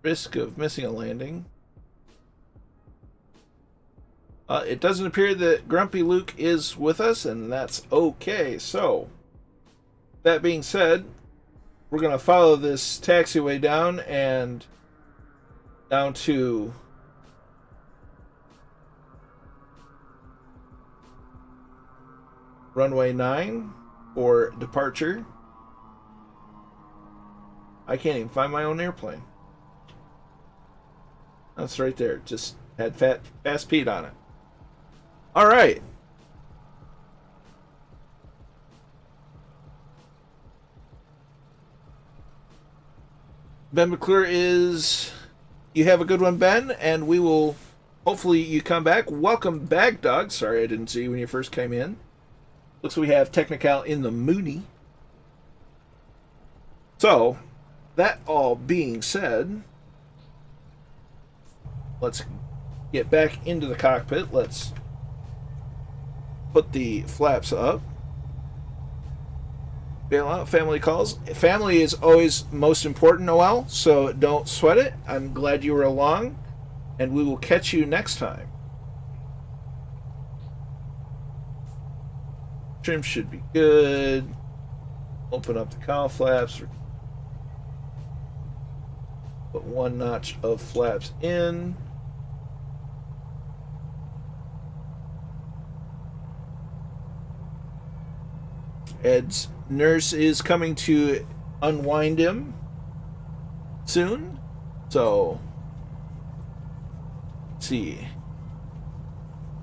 Risk of missing a landing. It doesn't appear that Grumpy Luke is with us, and that's okay. So, that being said, we're going to follow this taxiway down and down to runway 9 for departure. I can't even find my own airplane. That's right there. Just had Fast Pete on it. All right. Ben McClure is... You have a good one, Ben, and we will... Hopefully you come back. Welcome back, Doug. Sorry I didn't see you when you first came in. Looks like we have Technical in the Mooney. So, that all being said... Let's get back into the cockpit. Let's put the flaps up. Bail out. Family calls. Family is always most important, Noel, so don't sweat it. I'm glad you were along, and we will catch you next time. Trim should be good. Open up the cowl flaps. Put one notch of flaps in. Ed's nurse is coming to unwind him soon. So, let's see.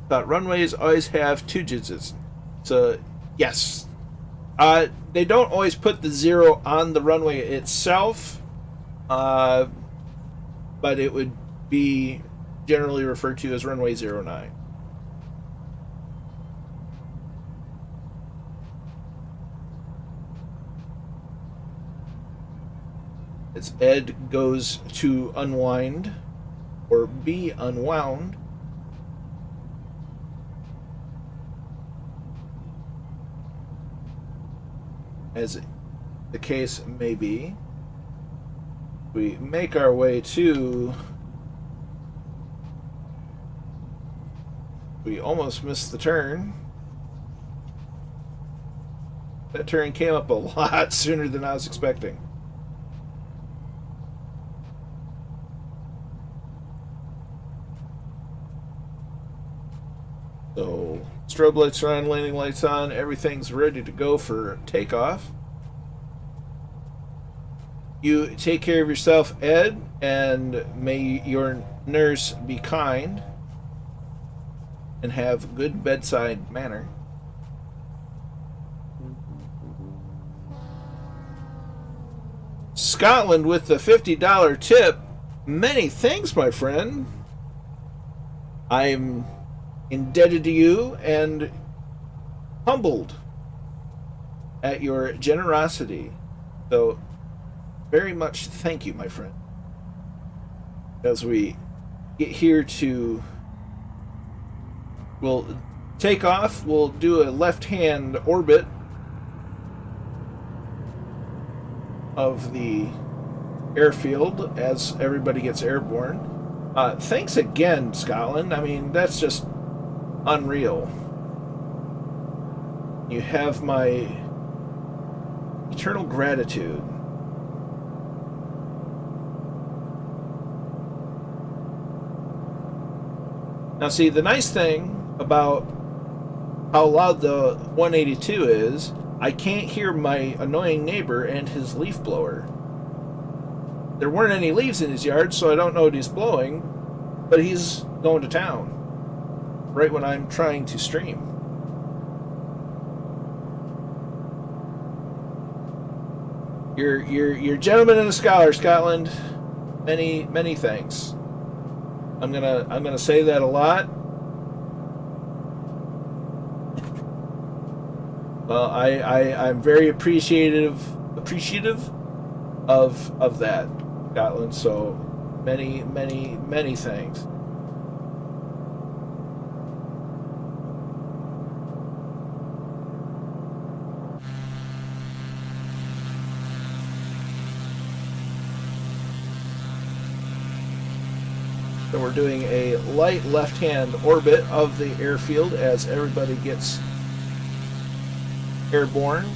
But runways always have 2 digits. So, yes. They don't always put the 0 on the runway itself. but it would be generally referred to as runway 09. As Ed goes to unwind or be unwound, as the case may be, we make our way to... We almost missed the turn. That turn came up a lot sooner than I was expecting. So, strobe lights are on, landing lights on, everything's ready to go for takeoff. You take care of yourself, Ed, and may your nurse be kind and have good bedside manner. Scotland with the $50 tip. Many thanks, my friend. I'm indebted to you and humbled at your generosity. So, very much thank you, my friend. As we get here to... We'll take off. We'll do a left-hand orbit of the airfield as everybody gets airborne. Thanks again, Scotland. I mean, that's just unreal. You have my eternal gratitude. Now, see, the nice thing about how loud the 182 is, I can't hear my annoying neighbor and his leaf blower. There weren't any leaves in his yard, so I don't know what he's blowing, but he's going to town right when I'm trying to stream. You're a gentleman and a scholar, Scotland. Many thanks. I'm gonna say that a lot. Well, I'm very appreciative of that, Scotland. So many thanks. So we're doing a light left-hand orbit of the airfield as everybody gets airborne.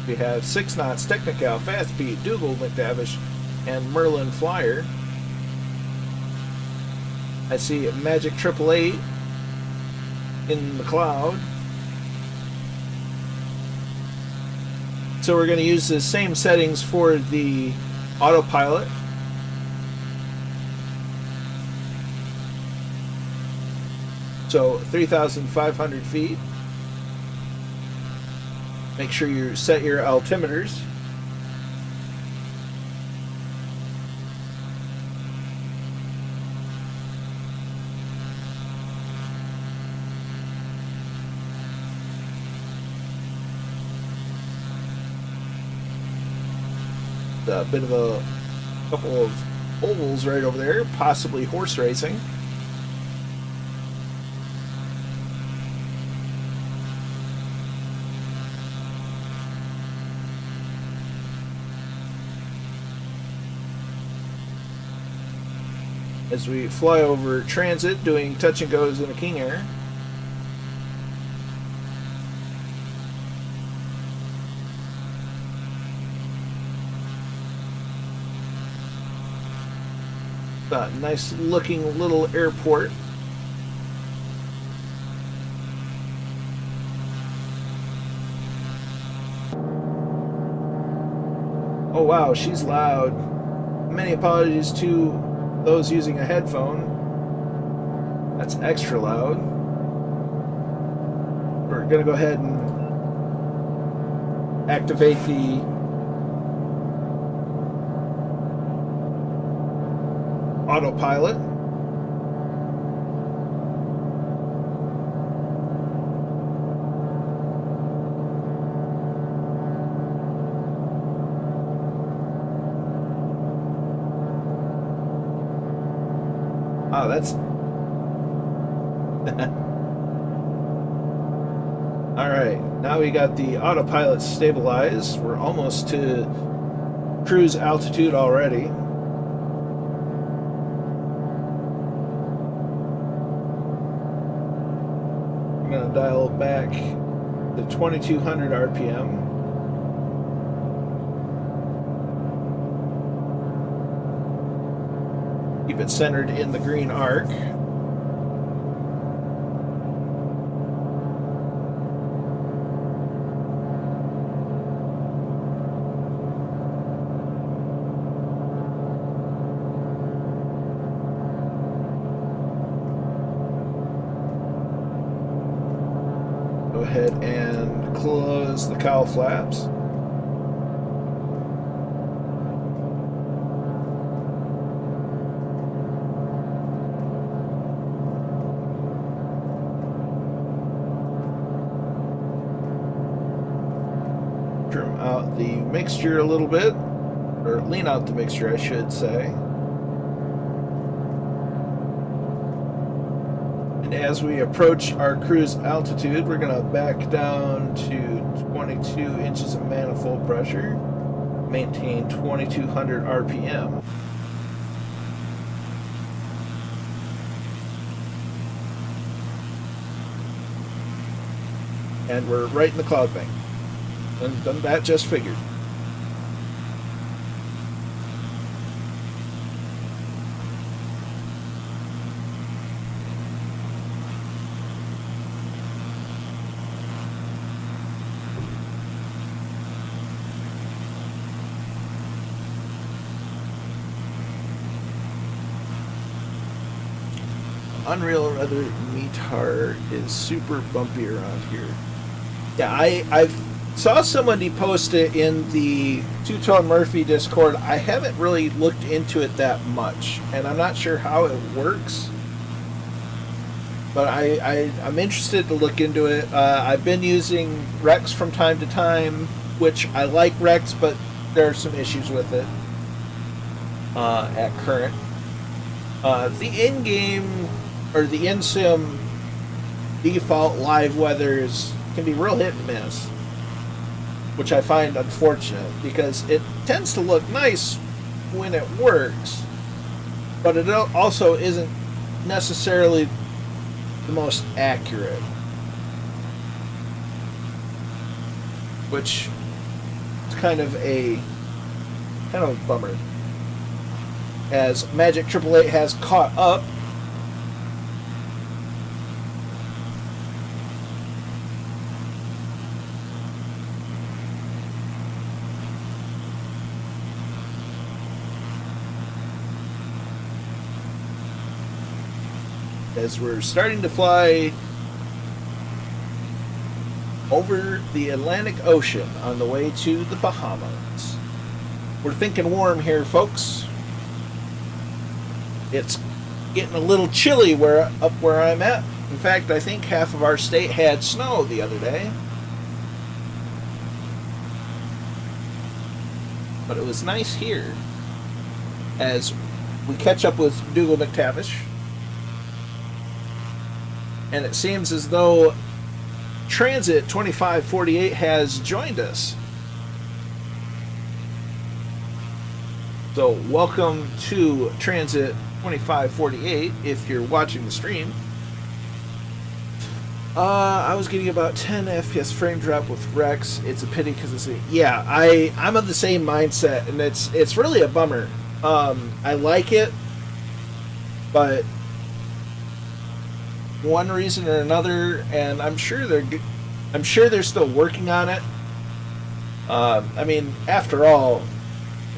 We have 6 knots Technical, Fast Speed, Dougal, McTavish, and Merlin Flyer. I see Magic 888 in the cloud. So we're going to use the same settings for the autopilot. So 3,500 feet. Make sure you set your altimeters. A bit of a couple of ovals right over there, possibly horse racing. As we fly over transit, doing touch and goes in a King Air. Nice looking little airport. Oh wow, she's loud. Many apologies to those using a headphone. That's extra loud. We're gonna go ahead and activate the autopilot. Oh, that's all right. Now we got the autopilot stabilized. We're almost to cruise altitude already. I'm gonna dial back to 2200 RPM. Keep it centered in the green arc. Go ahead and close the cowl flaps. Trim out the mixture a little bit, or lean out the mixture, I should say. And as we approach our cruise altitude, we're going to back down to 22 inches of manifold pressure, maintain 2200 RPM. And we're right in the cloud bank. Done that, just figured. Unreal Weather Meetar is super bumpy around here. Yeah, I've saw somebody post it in the Two-Tone Murphy Discord. I haven't really looked into it that much, and I'm not sure how it works. But I'm interested to look into it. I've been using Rex from time to time, which I like Rex, but there are some issues with it at current. The in-game or the in-sim default live weathers can be real hit and miss, which I find unfortunate because it tends to look nice when it works, but it also isn't necessarily the most accurate, which is kind of a bummer, as Magic 888 has caught up. As we're starting to fly over the Atlantic Ocean on the way to the Bahamas. We're thinking warm here, folks. It's getting a little chilly up where I'm at. In fact, I think half of our state had snow the other day. But it was nice here as we catch up with Dougal McTavish. And it seems as though Transit 2548 has joined us. So welcome to Transit 2548 if you're watching the stream. I was getting about 10 FPS frame drop with Rex. It's a pity because it's yeah, I'm of the same mindset, and it's really a bummer. I like it, but one reason or another, and I'm sure they're still working on it. I mean, after all,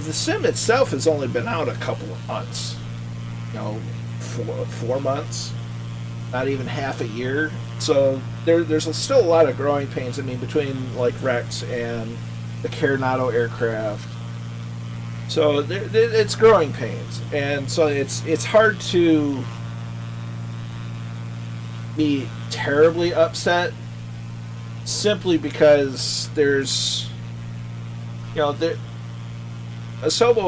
the sim itself has only been out a couple of months. You know, 4 months, not even half a year. So there's still a lot of growing pains. I mean, between like Rex and the Coronado aircraft. So it's growing pains, and so it's hard to be terribly upset simply because there's, Asobo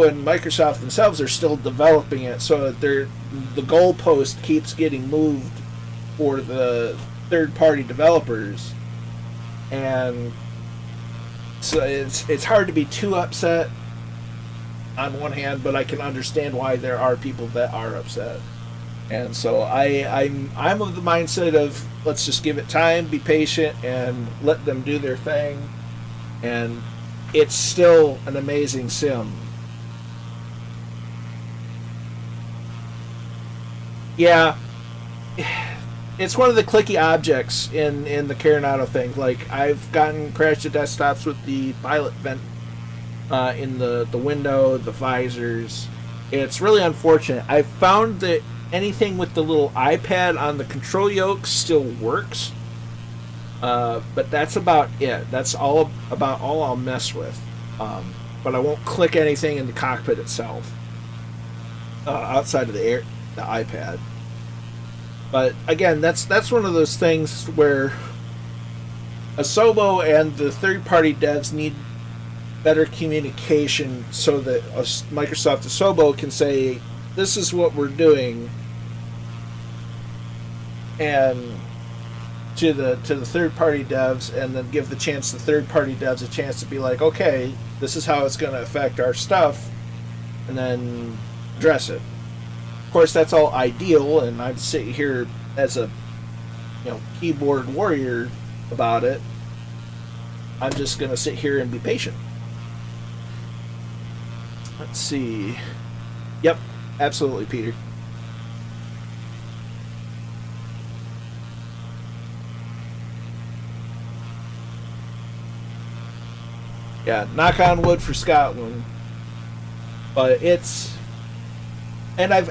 and Microsoft themselves are still developing it, so the goalpost keeps getting moved for the third-party developers, and so it's hard to be too upset on one hand, but I can understand why there are people that are upset. And so I'm of the mindset of, let's just give it time, be patient, and let them do their thing. And it's still an amazing sim. Yeah, it's one of the clicky objects in the Coronado thing. Like, I've gotten crash to desktops with the pilot vent in the window, the visors. It's really unfortunate. I found that anything with the little iPad on the control yoke still works, but that's about it. That's all I'll mess with. But I won't click anything in the cockpit itself outside of the iPad. But again, that's one of those things where Asobo and the third-party devs need better communication so that Microsoft Asobo can say, this is what we're doing, and to the third-party devs, and then give the third-party devs a chance to be like, okay, this is how it's going to affect our stuff, and then address it. Of course, that's all ideal, and I'd sit here as a keyboard warrior about it. I'm just going to sit here and be patient. Let's see. Yep, absolutely, Peter. Yeah, knock on wood for Scotland. But it's, and I've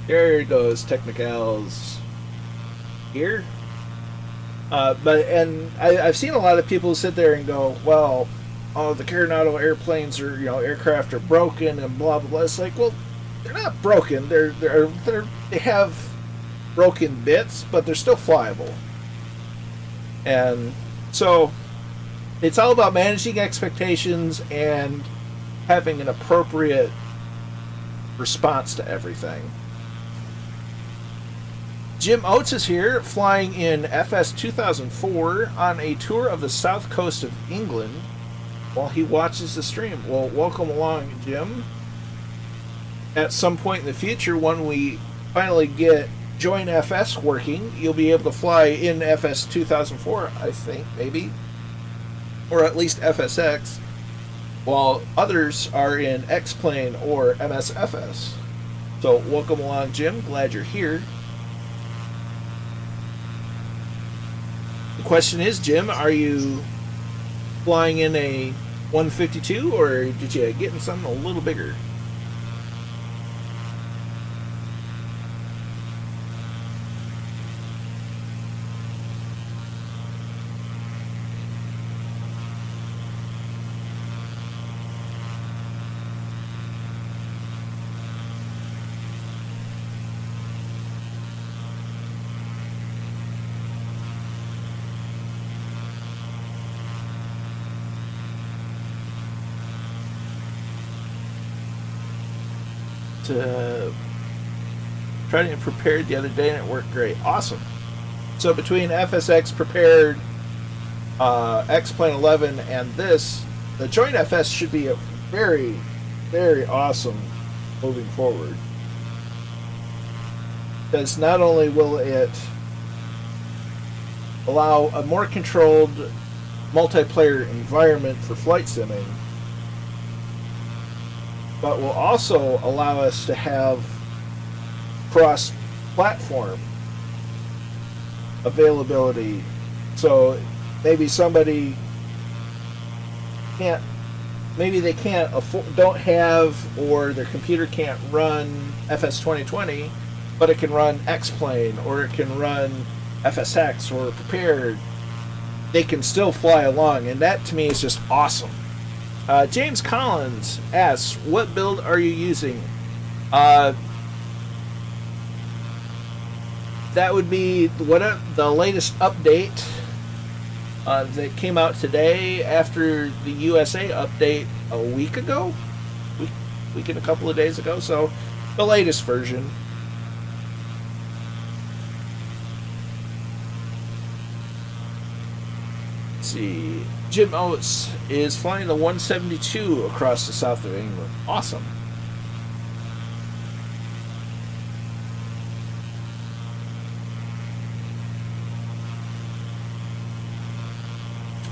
there goes Technicals here. I've seen a lot of people sit there and go, well, the Coronado airplanes are, aircraft are broken and blah blah blah. It's like, well, they're not broken. They have broken bits, but they're still flyable. And so it's all about managing expectations and having an appropriate response to everything. Jim Oates is here, flying in FS 2004 on a tour of the south coast of England while he watches the stream. Well, welcome along, Jim. At some point in the future, when we finally get Join FS working, you'll be able to fly in FS 2004, I think, maybe. Or at least FSX, while others are in X-Plane or MSFS. So, welcome along, Jim. Glad you're here. The question is, Jim, are you flying in a 152, or did you get in something a little bigger? Tried it prepared the other day and it worked great. Awesome. So between FSX prepared, X-Plane 11, and this, the Joint FS should be a very, very awesome moving forward. Because not only will it allow a more controlled multiplayer environment for flight simming, but will also allow us to have cross-platform availability. So maybe somebody don't have, or their computer can't run FS 2020, but it can run X-Plane, or it can run FSX or prepared. they can still fly along, and that to me is just awesome. James Collins asks, what build are you using? That would be the latest update that came out today after the USA update a week ago, week and a couple of days ago. So the latest version. Let's see. Jim Oates is flying the 172 across the south of England. Awesome.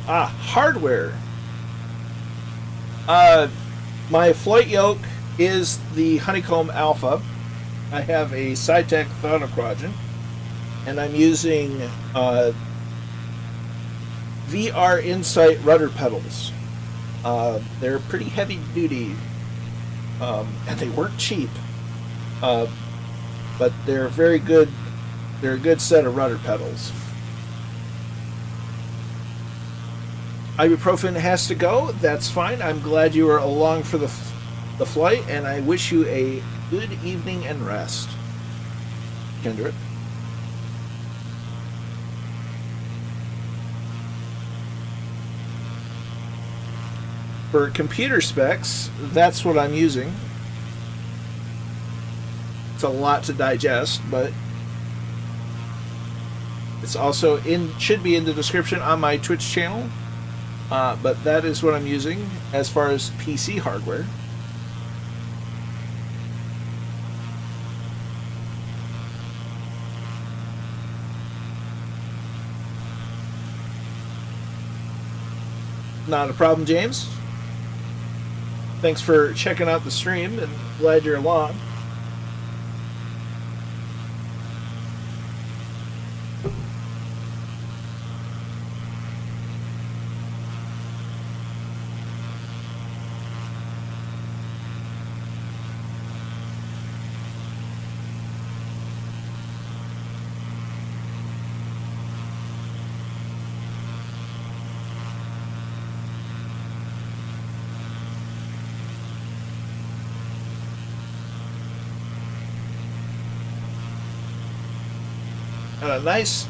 Hardware. My flight yoke is the Honeycomb Alpha. I have a SciTech Thronoquadrant, and I'm using VR Insight rudder pedals. They're pretty heavy duty, and they weren't cheap, but they're very good. They're a good set of rudder pedals. Ibuprofen has to go. That's fine. I'm glad you were along for the flight, and I wish you a good evening and rest. Kendra. For computer specs, that's what I'm using. It's a lot to digest, but it's also should be in the description on my Twitch channel. But that is what I'm using as far as PC hardware. Not a problem, James. Thanks for checking out the stream, and glad you're along. A nice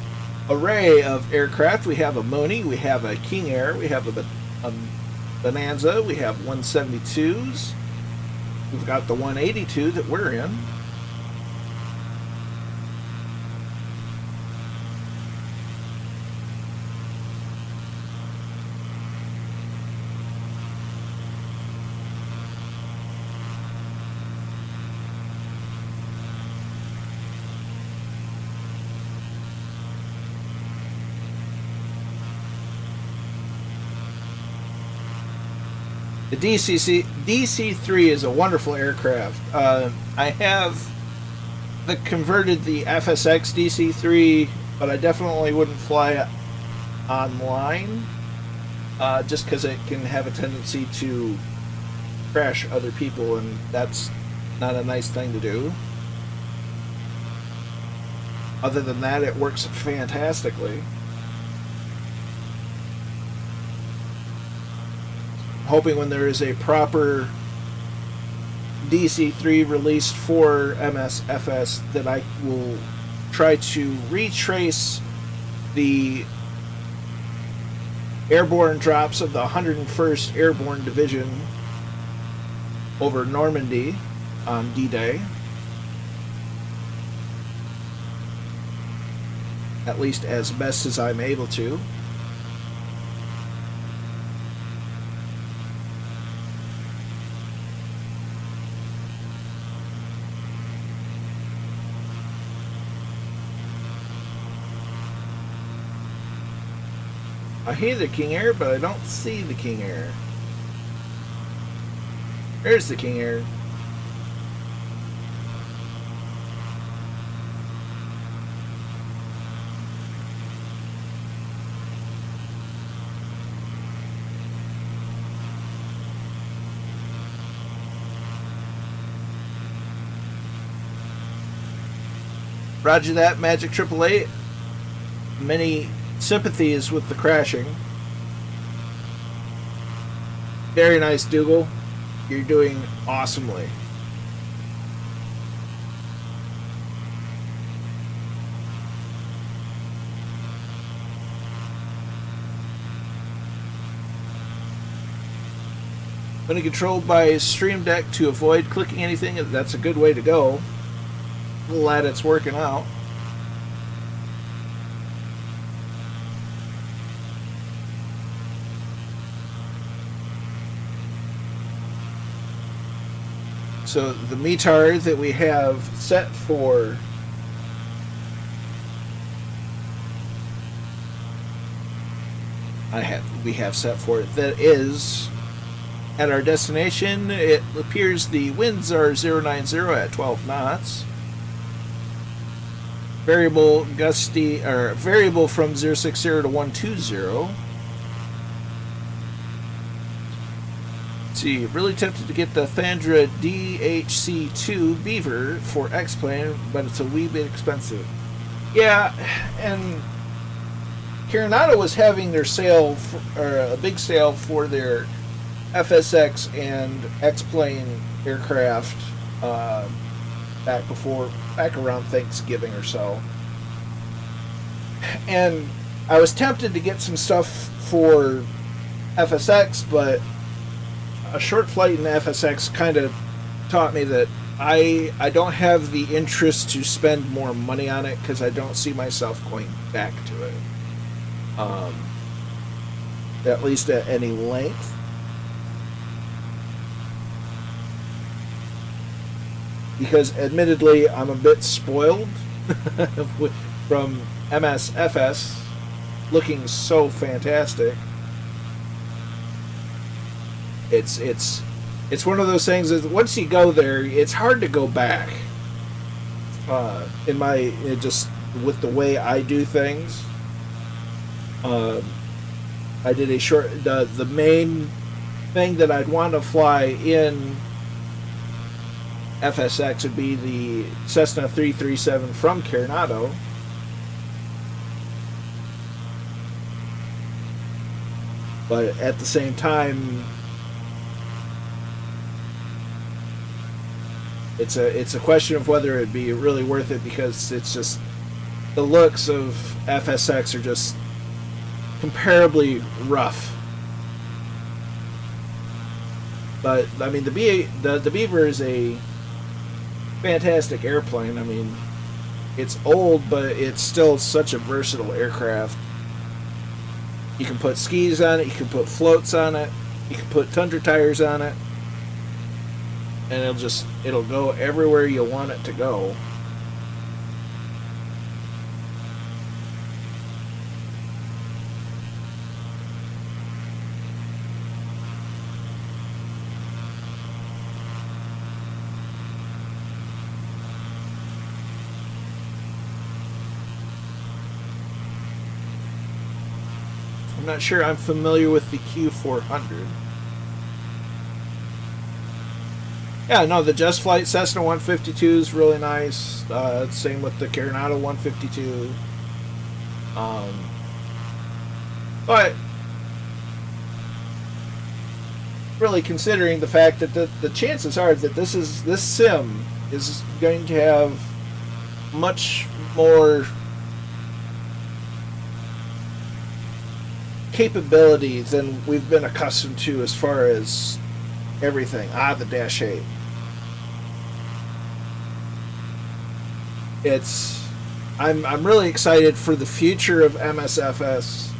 array of aircraft. We have a Mooney, we have a King Air, we have a Bonanza, we have 172s, we've got the 182 that we're in. The DC-3 is a wonderful aircraft. I have converted the FSX DC-3, but I definitely wouldn't fly it online, just because it can have a tendency to crash other people, and that's not a nice thing to do. Other than that, it works fantastically. Hoping when there is a proper DC-3 released for MSFS that I will try to retrace the airborne drops of the 101st Airborne Division over Normandy on D-Day. At least as best as I'm able to. I hear the King Air, but I don't see the King Air. There's the King Air. Roger that, Magic 888. Many sympathies with the crashing. Very nice, Dougal. You're doing awesomely. When controlled by Stream Deck to avoid clicking anything, that's a good way to go. Glad it's working out. So the METAR that we have set for we have set for it that is at our destination. It appears the winds are 090 at 12 knots. Variable gusty or variable from 060 to 120. Let's see, really tempted to get the Thandra DHC2 Beaver for X-Plane, but it's a wee bit expensive. Yeah, and Coronado was having their sale, or a big sale for their FSX and X-Plane aircraft back around Thanksgiving or so. And I was tempted to get some stuff for FSX, but a short flight in FSX kind of taught me that I don't have the interest to spend more money on it because I don't see myself going back to it. At least at any length. Because admittedly, I'm a bit spoiled from MSFS looking so fantastic. It's one of those things that once you go there, it's hard to go back. Just with the way I do things. I did a short. The main thing that I'd want to fly in FSX would be the Cessna 337 from Coronado. But at the same time, it's a question of whether it'd be really worth it, because it's just the looks of FSX are just comparably rough. But I mean, the Beaver is a fantastic airplane. I mean, it's old, but it's still such a versatile aircraft. You can put skis on it, you can put floats on it, you can put tundra tires on it, and it'll go everywhere you want it to go. I'm not sure I'm familiar with the Q400. Yeah, no, the Just Flight Cessna 152 is really nice. Same with the Coronado 152. But really considering the fact that the chances are that this sim is going to have much more capability than we've been accustomed to as far as everything. The Dash 8. I'm really excited for the future of MSFS.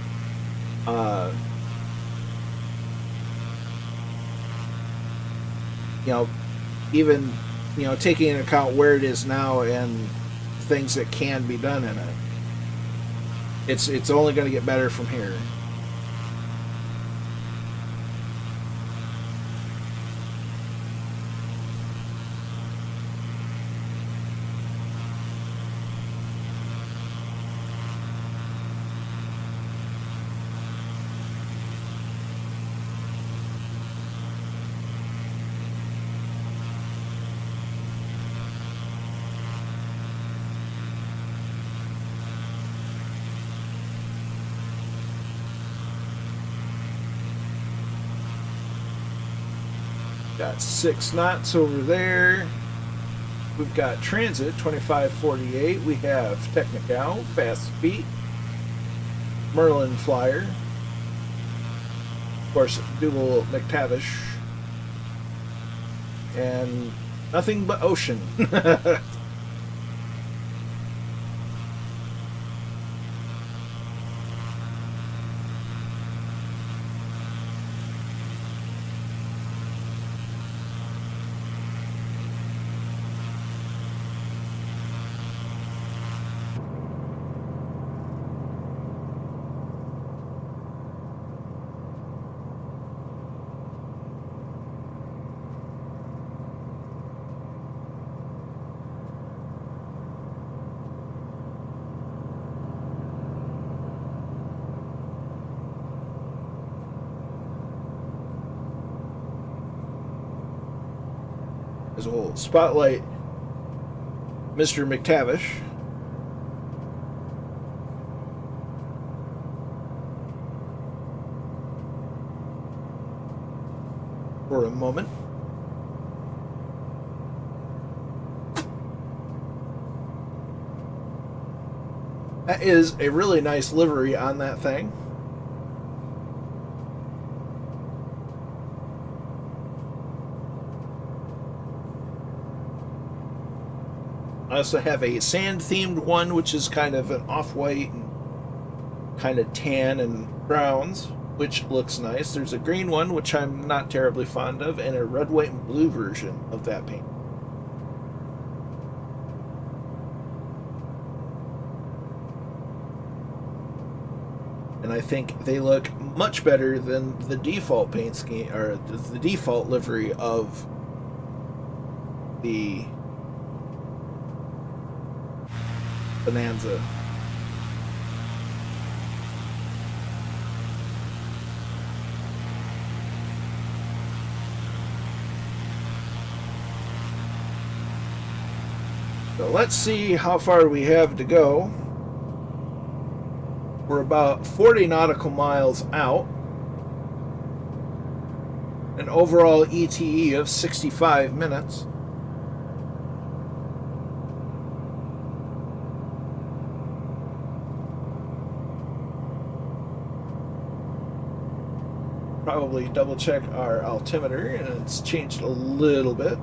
Even taking into account where it is now and things that can be done in it. It's only going to get better from here. Got 6 knots over there. We've got transit 2548. We have Technical, fast feet, Merlin Flyer, of course, Dougal McTavish, and nothing but ocean. As we'll spotlight Mr. McTavish. For a moment. That is a really nice livery on that thing. I also have a sand-themed one, which is kind of an off-white and kind of tan and browns, which looks nice. There's a green one, which I'm not terribly fond of, and a red, white, and blue version of that paint. And I think they look much better than the default paint scheme, or the default livery of the Bonanza. So let's see how far we have to go. We're about 40 nautical miles out. An overall ETE of 65 minutes. Probably double check our altimeter, and it's changed a little bit.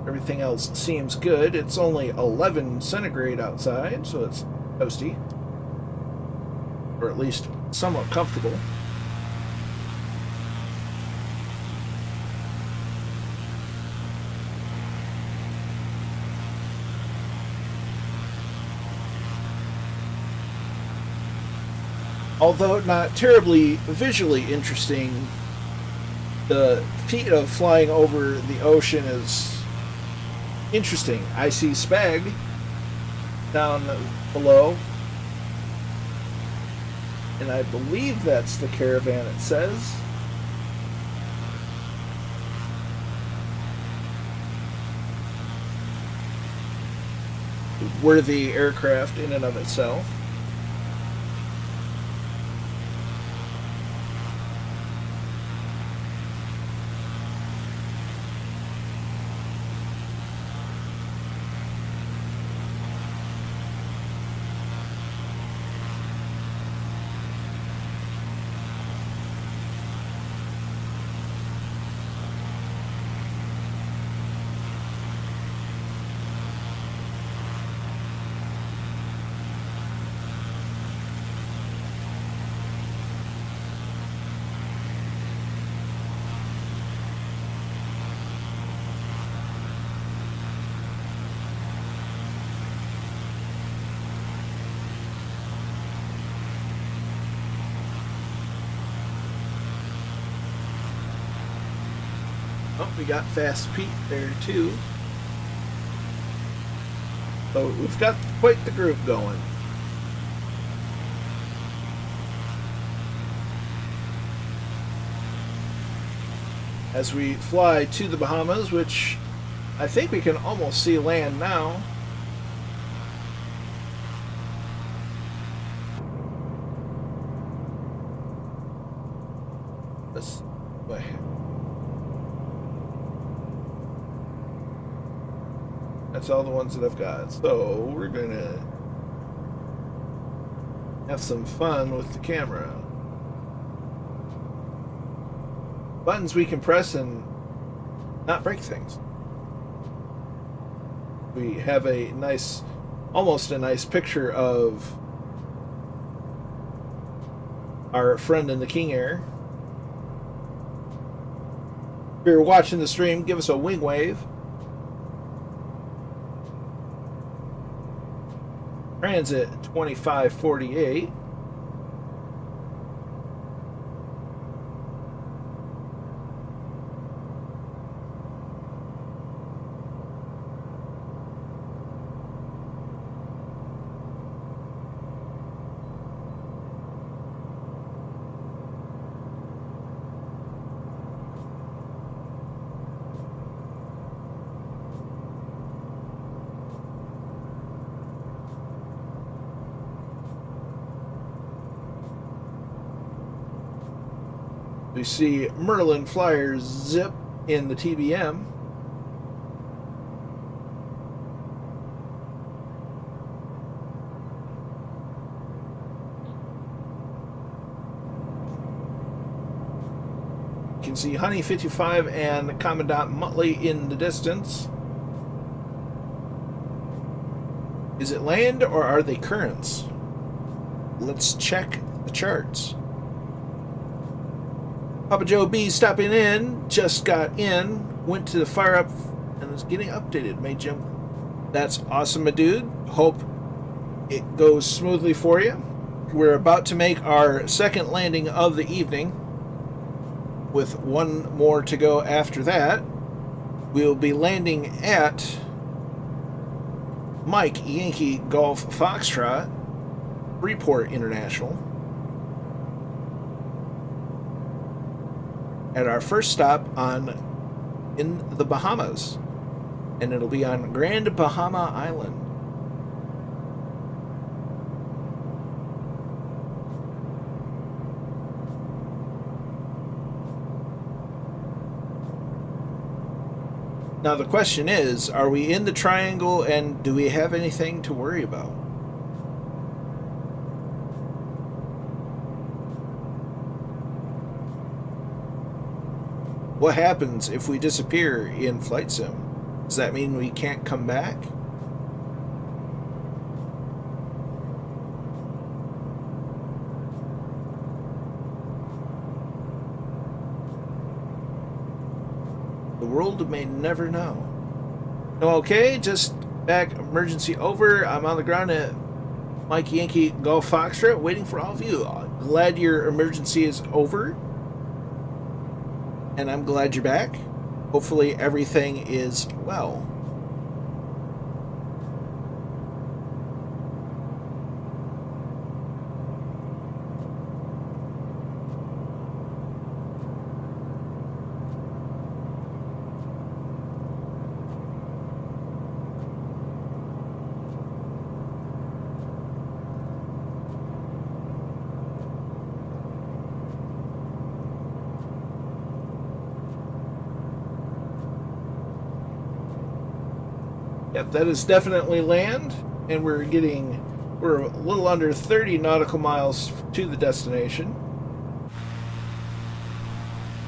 Everything else seems good. It's only 11 centigrade outside, so it's toasty, or at least somewhat comfortable. Although not terribly visually interesting, the feat of flying over the ocean is interesting. I see Spag down below, and I believe that's the caravan it says. Worthy aircraft in and of itself. Oh, we got Fast Pete there too. So we've got quite the group going. As we fly to the Bahamas, which I think we can almost see land now. Let's go ahead. That's all the ones that I've got. So we're gonna have some fun with the camera. Buttons we can press and not break things. We have a nice, almost a nice picture of our friend in the King Air. If you're watching the stream, give us a wing wave. Transit 2548. We see Merlin Flyers zip in the TBM. You can see Honey 55 and Commandant Muttley in the distance. Is it land or are they currents? Let's check the charts. Papa Joe B stopping in, just got in, went to the fire up and is getting updated. May jump. That's awesome, my dude. Hope it goes smoothly for you. We're about to make our second landing of the evening, with one more to go after that. We'll be landing at Mike Yankee Golf Foxtrot, Freeport International. At our first stop in the Bahamas, and it'll be on Grand Bahama Island. Now the question is, are we in the triangle and do we have anything to worry about? What happens if we disappear in Flight Sim? Does that mean we can't come back? The world may never know. Okay, just back, emergency over. I'm on the ground at Mike Yankee Golf Foxtrot, waiting for all of you. Glad your emergency is over. And I'm glad you're back. Hopefully everything is well. Yep, that is definitely land, and we're a little under 30 nautical miles to the destination.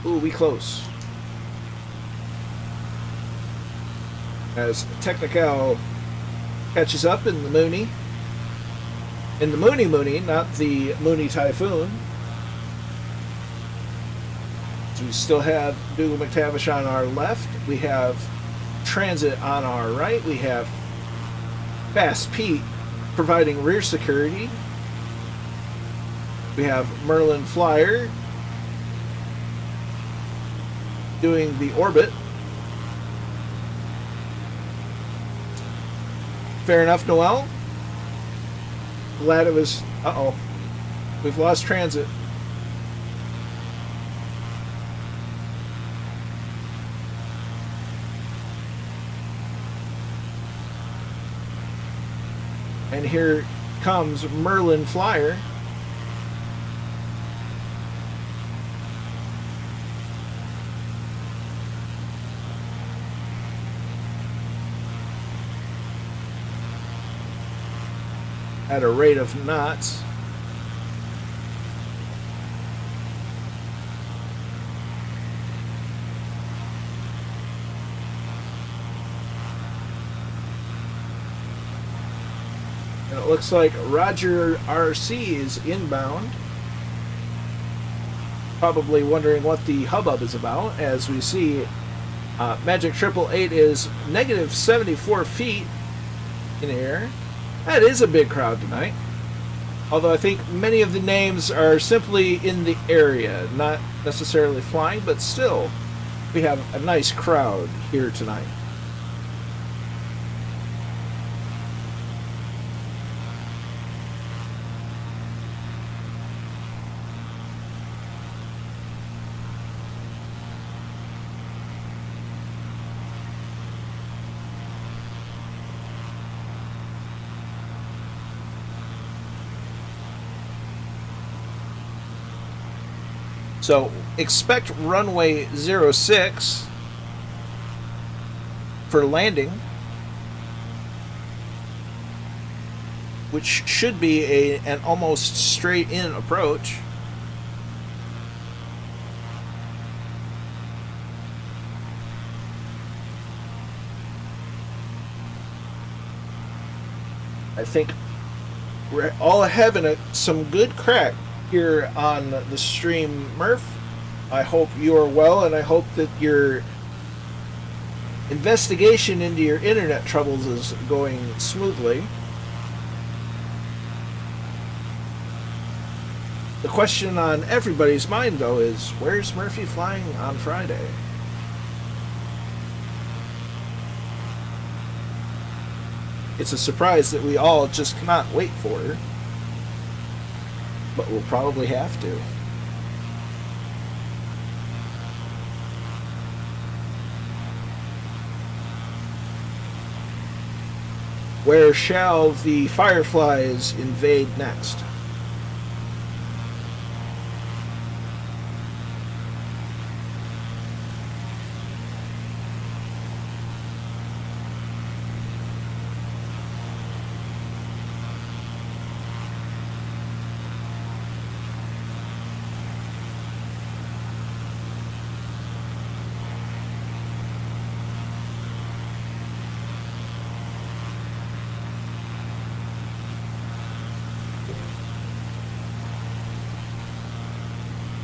Ooh, we close. As Technical catches up in the Mooney. In the Mooney, not the Mooney Typhoon. So we still have Dougal McTavish on our left. We have Transit on our right. We have Fast Pete providing rear security. We have Merlin Flyer doing the orbit. Fair enough, Noel. Glad it was... Uh-oh. We've lost Transit. And here comes Merlin Flyer. at a rate of knots. And it looks like Roger RC is inbound. Probably wondering what the hubbub is about, as we see Magic 888 is negative 74 feet in the air. That is a big crowd tonight. Although I think many of the names are simply in the area, not necessarily flying, but still, we have a nice crowd here tonight. So expect runway 06 for landing, which should be an almost straight in approach. I think we're all having some good crack here on the stream, Murph. I hope you are well, and I hope that your investigation into your internet troubles is going smoothly. The question on everybody's mind, though, is where's Murphy flying on Friday? It's a surprise that we all just cannot wait for, but we'll probably have to. Where shall the Fireflies invade next?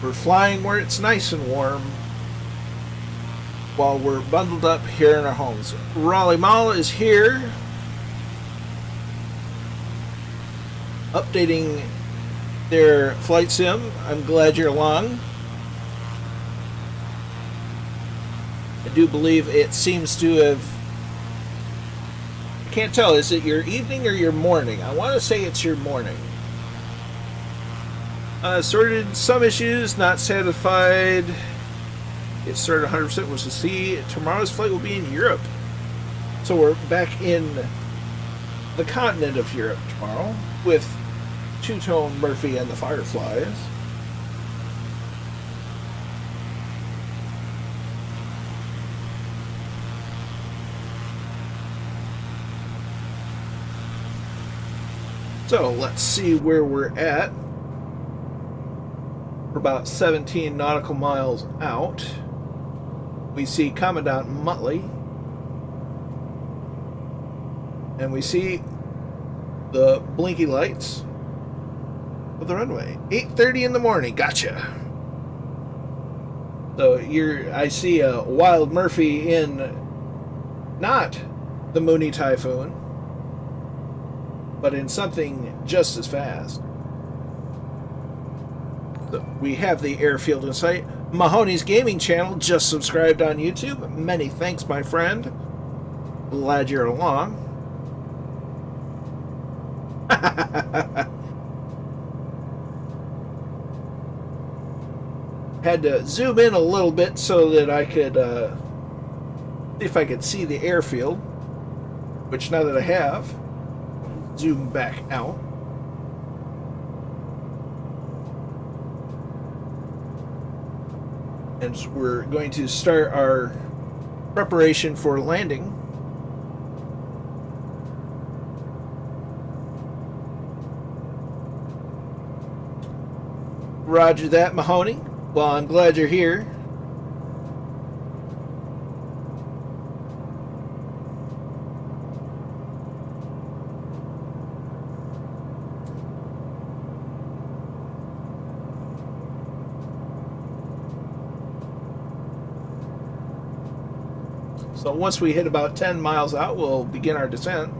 We're flying where it's nice and warm while we're bundled up here in our homes. Raleigh Mall is here, updating their flight sim. I'm glad you're along. I do believe it seems to have... I can't tell, is it your evening or your morning? I want to say it's your morning. Sorted some issues, not satisfied. It started 100%, was to see. Tomorrow's flight will be in Europe. So we're back in the continent of Europe tomorrow with Two-Tone, Murphy, and the Fireflies. So let's see where we're at. We're about 17 nautical miles out. We see Commandant Muttley. And we see the blinky lights of the runway. 8:30 in the morning. Gotcha. So I see a Wild Murphy in not the Mooney Typhoon, but in something just as fast. We have the airfield in sight. Mahoney's Gaming Channel just subscribed on YouTube. Many thanks, my friend. Glad you're along. Had to zoom in a little bit so that I could see if I could see the airfield, which now that I have, zoom back out. And we're going to start our preparation for landing. Roger that, Mahoney. Well, I'm glad you're here. So once we hit about 10 miles out, we'll begin our descent.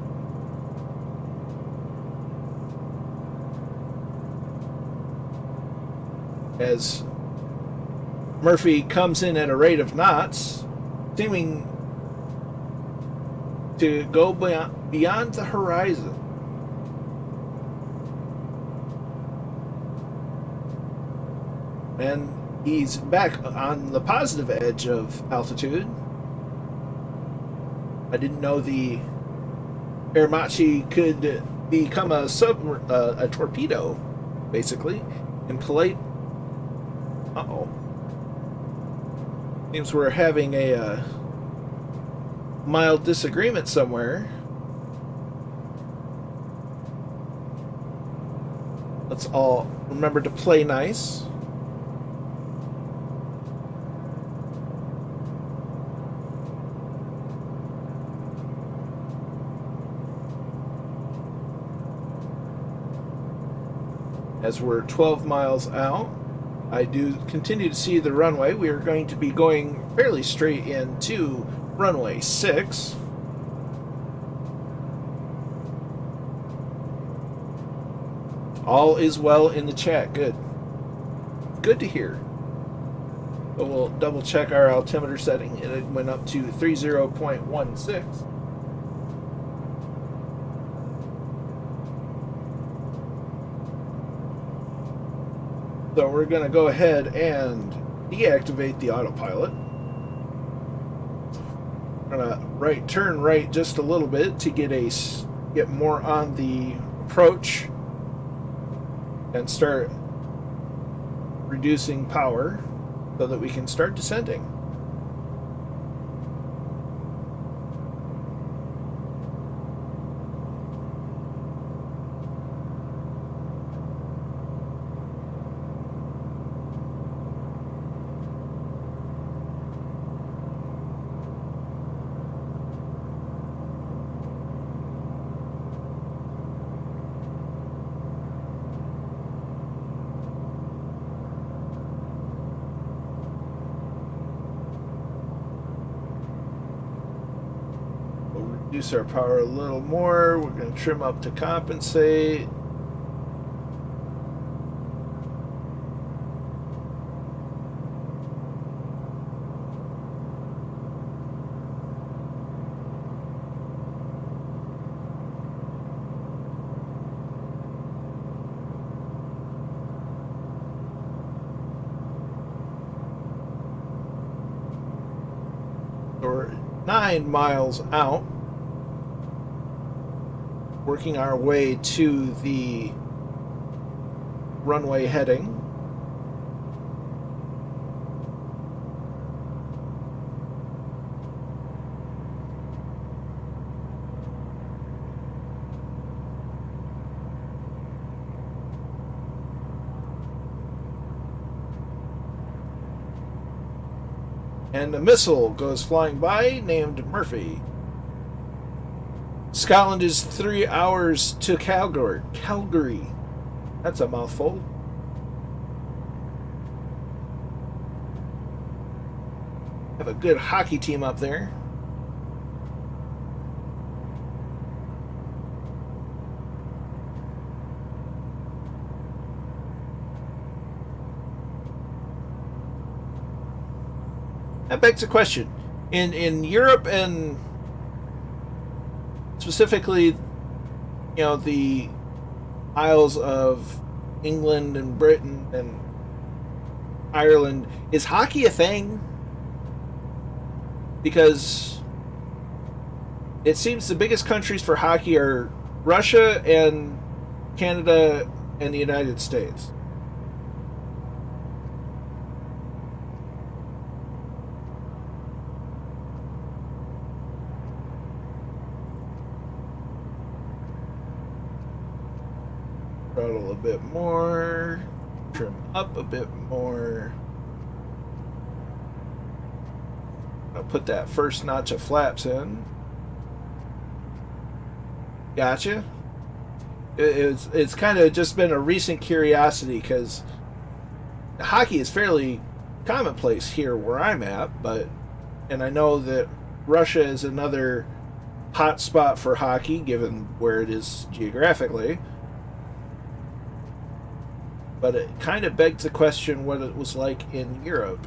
As Murphy comes in at a rate of knots, seeming to go beyond the horizon. And he's back on the positive edge of altitude. I didn't know the Eramachi could become a torpedo, basically, in polite. Uh-oh. Seems we're having a mild disagreement somewhere. Let's all remember to play nice. As we're 12 miles out, I do continue to see the runway. We are going to be going fairly straight into runway 6. All is well in the chat. Good. Good to hear. But we'll double check our altimeter setting. It went up to 30.16. So we're going to go ahead and deactivate the autopilot. We're going to turn right just a little bit to get more on the approach and start reducing power so that we can start descending. Reduce our power a little more. We're going to trim up to compensate. We're 9 miles out. Working our way to the runway heading. And a missile goes flying by named Murphy. Scotland is 3 hours to Calgary. Calgary. That's a mouthful. Have a good hockey team up there. That begs a question. In Europe and specifically, you know, the Isles of England and Britain and Ireland, is hockey a thing? Because it seems the biggest countries for hockey are Russia and Canada and the United States. Throttle a bit more. trim up a bit more. I'll put that first notch of flaps in. Gotcha. It's kind of just been a recent curiosity because hockey is fairly commonplace here where I'm at, and I know that Russia is another hot spot for hockey given where it is geographically. But it kind of begs the question what it was like in Europe.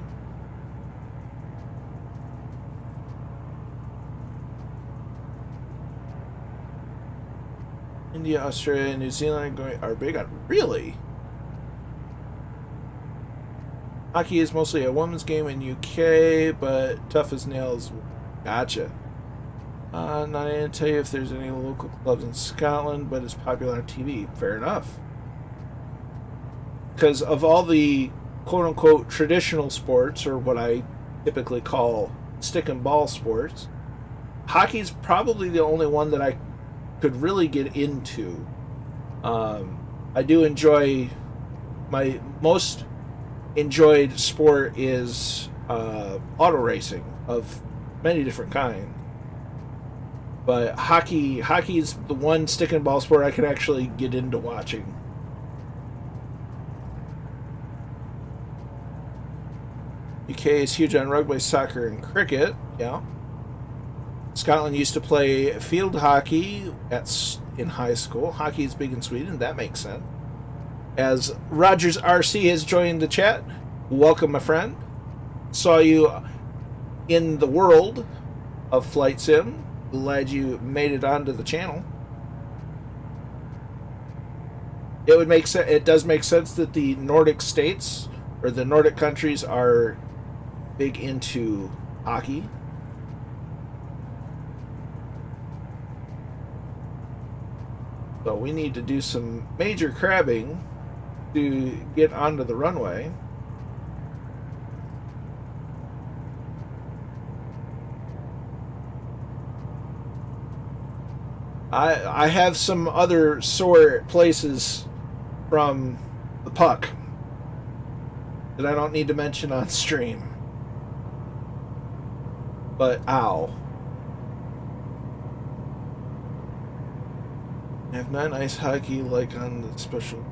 India, Australia, and New Zealand are big on. Really? Hockey is mostly a women's game in UK, but tough as nails. Gotcha. Not going to tell you if there's any local clubs in Scotland, but it's popular on TV. Fair enough. Because of all the quote-unquote traditional sports, or what I typically call stick and ball sports, hockey's probably the only one that I could really get into. I do enjoy, my most enjoyed sport is auto racing of many different kinds. But hockey is the one stick and ball sport I can actually get into watching. UK is huge on rugby, soccer, and cricket. Yeah. Scotland used to play field hockey in high school. Hockey is big in Sweden. That makes sense. As Rogers RC has joined the chat, welcome, my friend. Saw you in the world of Flight Sim. Glad you made it onto the channel. It would make sense. It does make sense that the Nordic states or the Nordic countries are big into hockey. So we need to do some major crabbing to get onto the runway. I have some other sore places from the puck that I don't need to mention on stream. But ow. I have not ice hockey like on the special.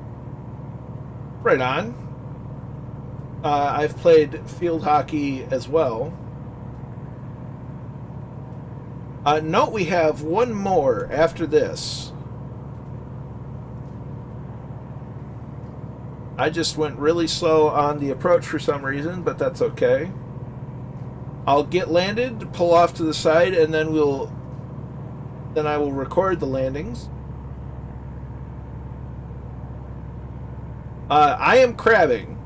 Right on. I've played field hockey as well. Note we have one more after this. I just went really slow on the approach for some reason, but that's okay. I'll get landed, pull off to the side, and then I will record the landings. I am crabbing,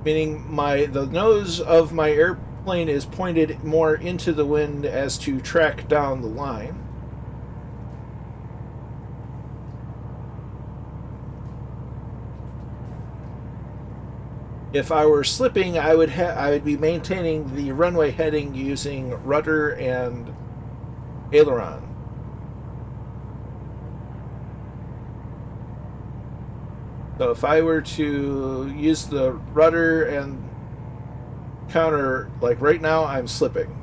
meaning the nose of my airplane is pointed more into the wind as to track down the line. If I were slipping, I would be maintaining the runway heading using rudder and aileron. So if I were to use the rudder and counter, like right now, I'm slipping.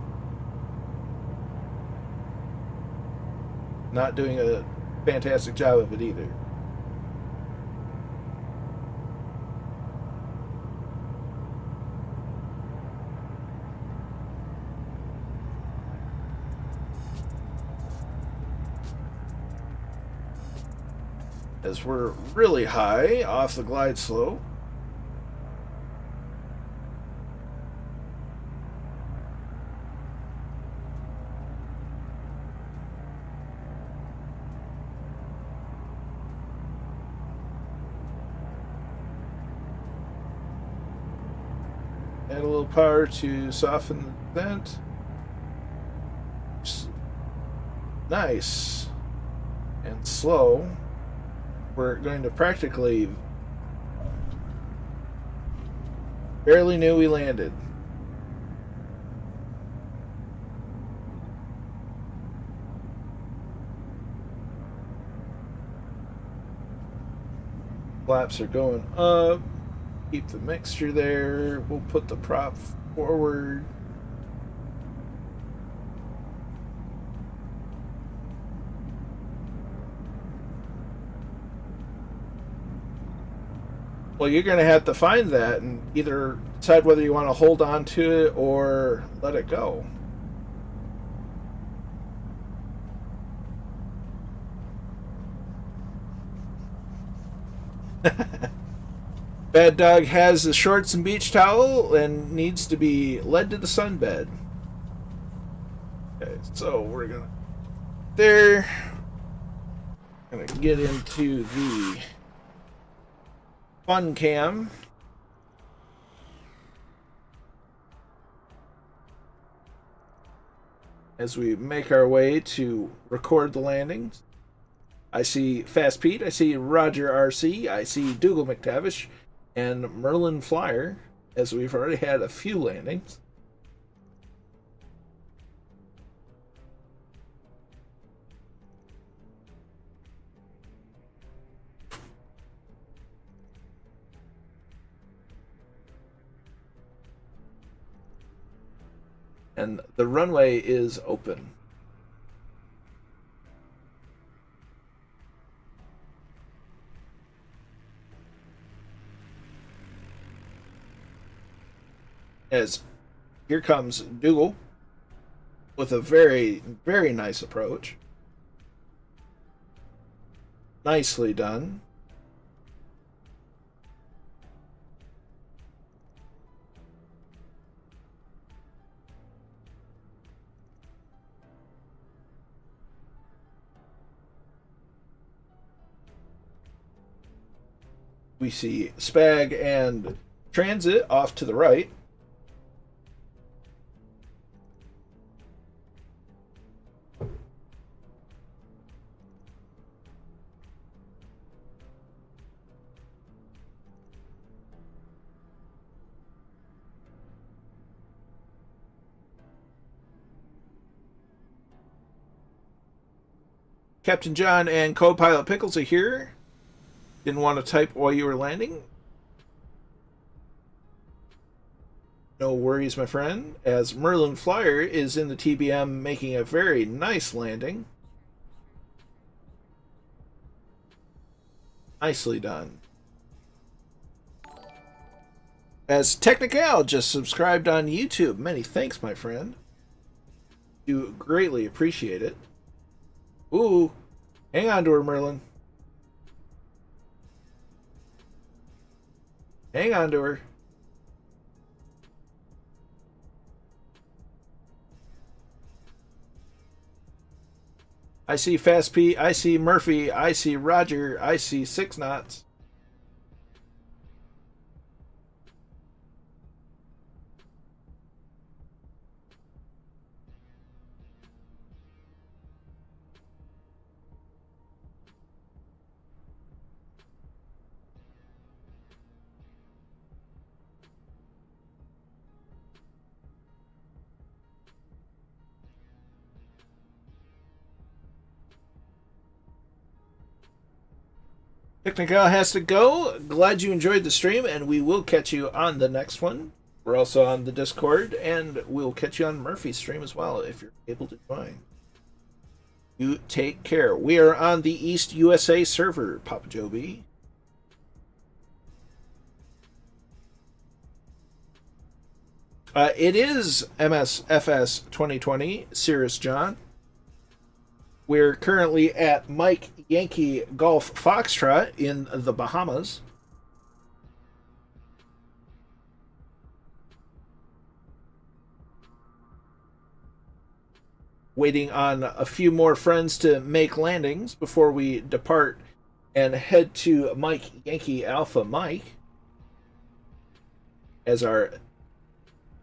Not doing a fantastic job of it either. As we're really high off the glide slope. Add a little power to soften the vent. Nice and slow. We're going to practically barely knew we landed. Flaps are going up. Keep the mixture there. We'll put the prop forward. Well, you're going to have to find that and either decide whether you want to hold on to it or let it go. Bad Dog has the shorts and beach towel and needs to be led to the sunbed. Okay, so we're going to... There. Going to get into the fun cam. As we make our way to record the landings. I see Fast Pete, I see Roger RC, I see Dougal McTavish, and Merlin Flyer, as we've already had a few landings. And the runway is open. As here comes Dougal with a very, very nice approach. Nicely done. We see Spag and Transit off to the right. Captain John and co-pilot Pickles are here. Didn't want to type while you were landing. No worries, my friend. As Merlin Flyer is in the TBM making a very nice landing. Nicely done. As Technical just subscribed on YouTube. Many thanks, my friend. Do greatly appreciate it. Ooh, hang on to her, Merlin. Hang on to her. I see Fast Pete, I see Murphy, I see Roger, I see 6 knots. Technical has to go. Glad you enjoyed the stream, and we will catch you on the next one. We're also on the Discord, and we'll catch you on Murphy's stream as well, if you're able to join. You take care. We are on the East USA server, Papa Joby. It is MSFS 2020, Cirrus John. We're currently at Mike Yankee Golf Foxtrot in the Bahamas. Waiting on a few more friends to make landings before we depart and head to Mike Yankee Alpha Mike as our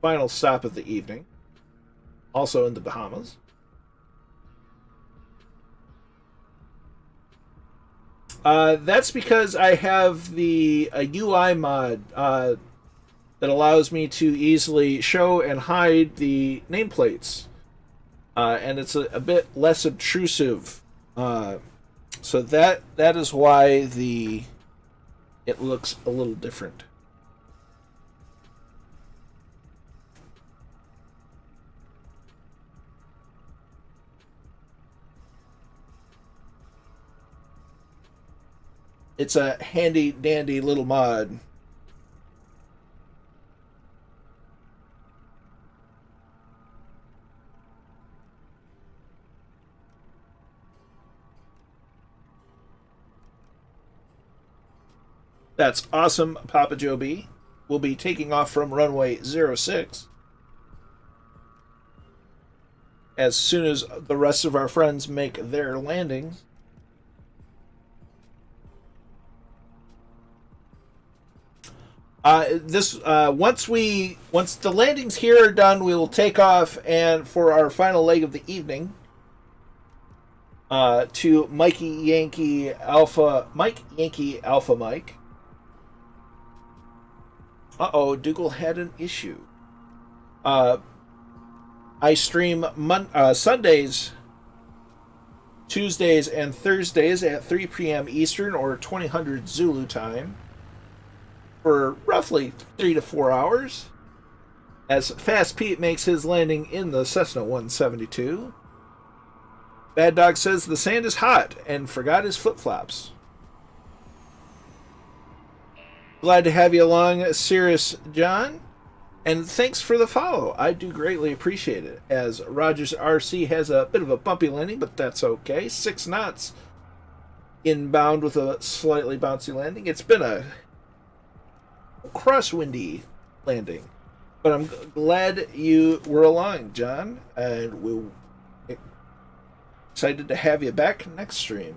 final stop of the evening, also in the Bahamas. That's because I have the UI mod that allows me to easily show and hide the nameplates. And it's a bit less obtrusive. So that is why the it looks a little different. It's a handy dandy little mod. That's awesome, Papa Joe B. We'll be taking off from runway 06 as soon as the rest of our friends make their landings. Once the landings here are done, we will take off, and for our final leg of the evening, to Mike Yankee Alpha Mike. Dougal had an issue. I stream Sundays, Tuesdays, and Thursdays at 3 p.m. Eastern or 2000 Zulu time for roughly 3 to 4 hours, as Fast Pete makes his landing in the Cessna 172. Bad Dog says the sand is hot and forgot his flip-flops. Glad to have you along, Cirrus John, and thanks for the follow. I do greatly appreciate it, as Rogers RC has a bit of a bumpy landing, but that's okay. 6 knots inbound with a slightly bouncy landing. It's been a crosswindy landing, but I'm glad you were along, John, and we're excited to have you back next stream.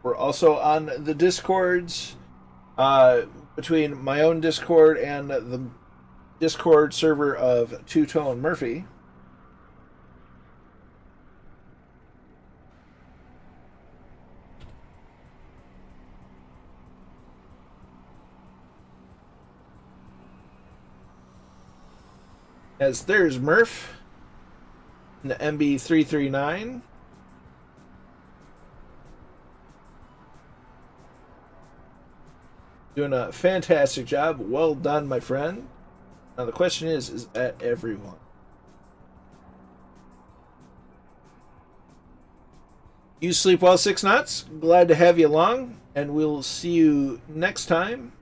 We're also on the Discords, between my own Discord and the Discord server of Two Tone Murphy. As there's Murph in the MB339. Doing a fantastic job. Well done, my friend. Now the question is that everyone? You sleep well, 6 knots. Glad to have you along, and we'll see you next time.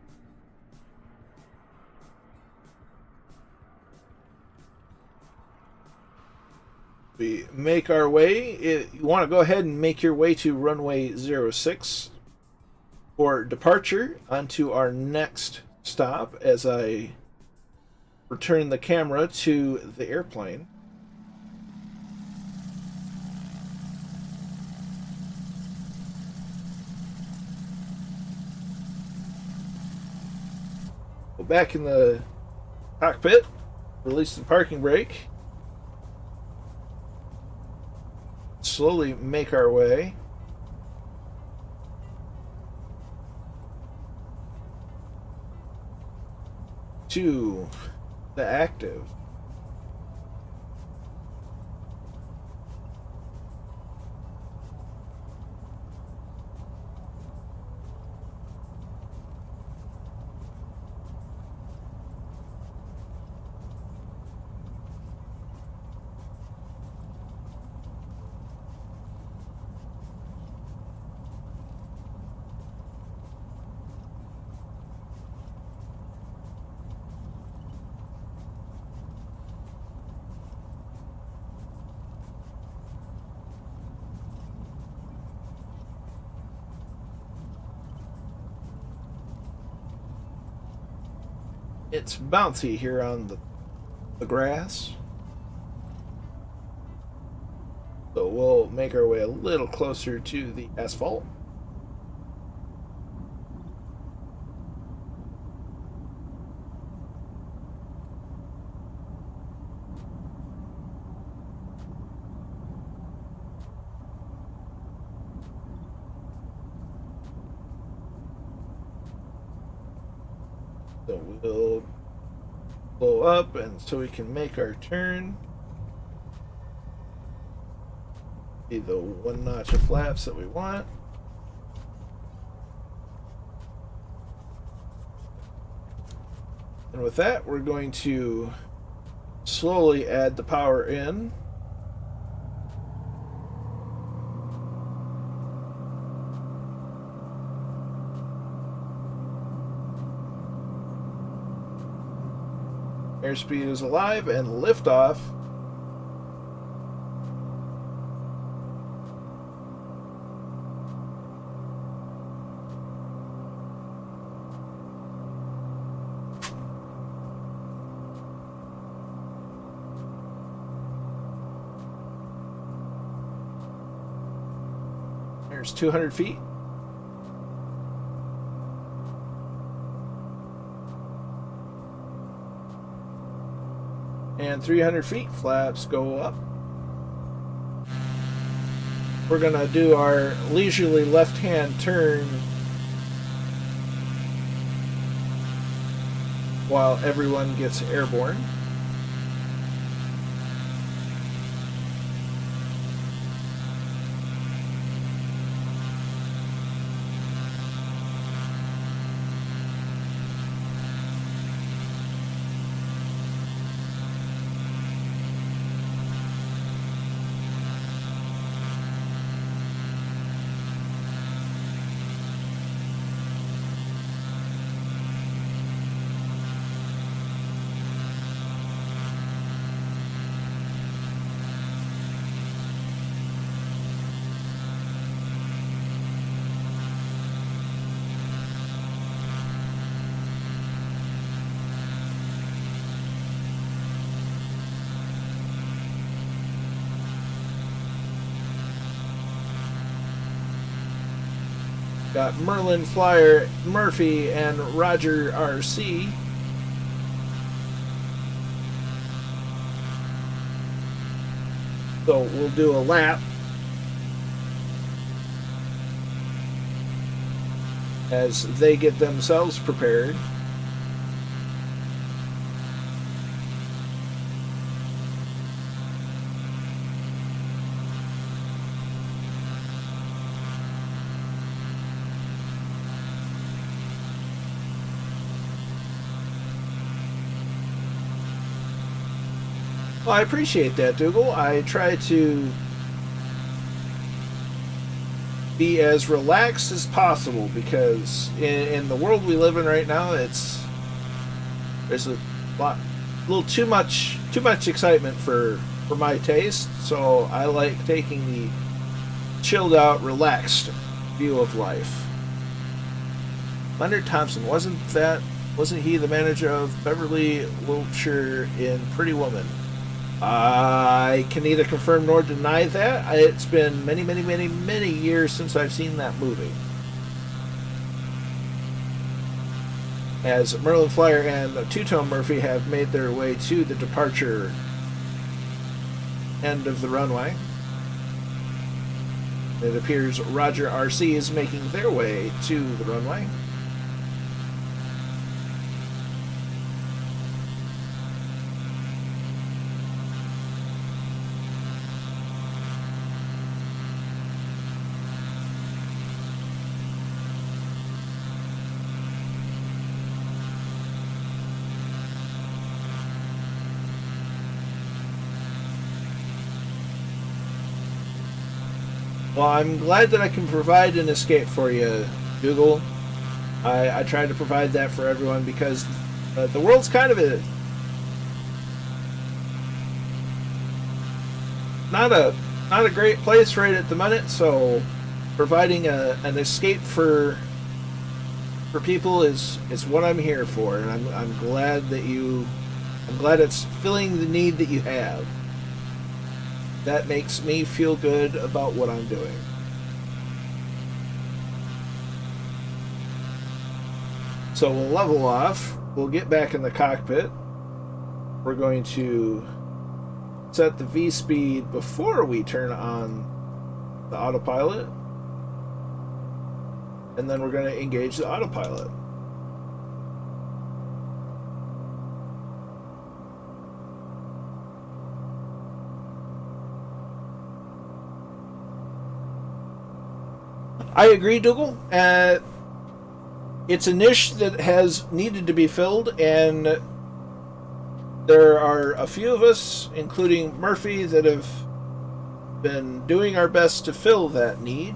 We make our way. If you want to go ahead and make your way to runway 06 for departure onto our next stop, as I return the camera to the airplane. Go back in the cockpit, release the parking brake, slowly make our way to the active. It's bouncy here on the grass, so we'll make our way a little closer to the asphalt. So we'll blow up, and so we can make our turn. See the 1 notch of flaps that we want. And with that, we're going to slowly add the power in. Airspeed is alive and liftoff. There's 200 feet. And 300 feet, flaps go up. We're gonna do our leisurely left-hand turn while everyone gets airborne. Got Merlin Flyer Murphy and Roger RC. So we'll do a lap as they get themselves prepared. Well, I appreciate that, Dougal. I try to be as relaxed as possible because in the world we live in right now, there's a little too much excitement for my taste. So I like taking the chilled out, relaxed view of life. Leonard Thompson, wasn't he the manager of Beverly Wiltshire in Pretty Woman? I can neither confirm nor deny that. It's been many years since I've seen that movie. As Merlin Flyer and Two-Tone Murphy have made their way to the departure end of the runway. It appears Roger RC is making their way to the runway. Well, I'm glad that I can provide an escape for you, Dougal. I try to provide that for everyone because the world's kind of not a great place right at the minute. So, providing an escape for people is what I'm here for, and I'm glad it's filling the need that you have. That makes me feel good about what I'm doing. So we'll level off. We'll get back in the cockpit. We're going to set the V speed before we turn on the autopilot. And then we're going to engage the autopilot. I agree, Dougal. It's a niche that has needed to be filled, and there are a few of us, including Murphy, that have been doing our best to fill that need.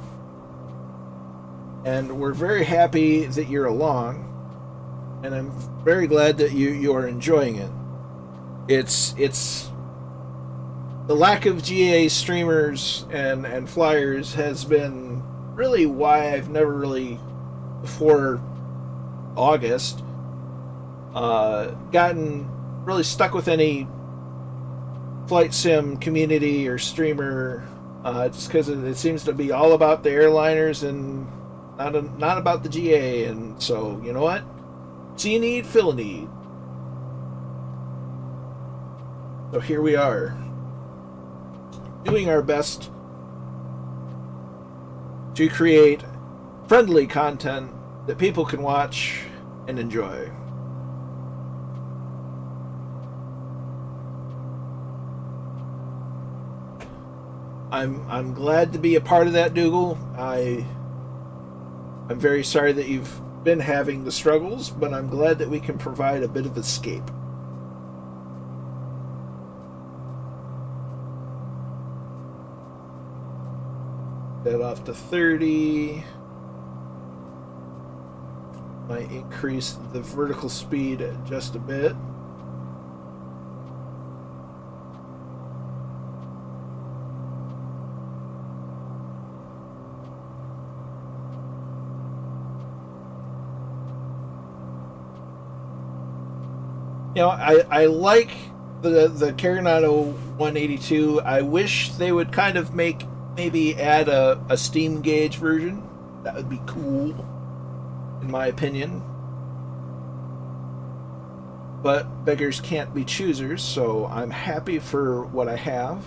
And we're very happy that you're along, and I'm very glad that you are enjoying it. It's the lack of GA streamers and flyers has been really why I've never really, before August, gotten really stuck with any flight sim community or streamer, just because it seems to be all about the airliners and not about the GA. And so, you know what? See a need, fill a need. So here we are, doing our best to create friendly content that people can watch and enjoy. I'm glad to be a part of that, Dougal. I'm very sorry that you've been having the struggles, but I'm glad that we can provide a bit of escape. That off to 30. Might increase the vertical speed just a bit. You know, I like the Carronado 182. I wish they would kind of maybe add a steam gauge version. That would be cool, in my opinion. But beggars can't be choosers, so I'm happy for what I have.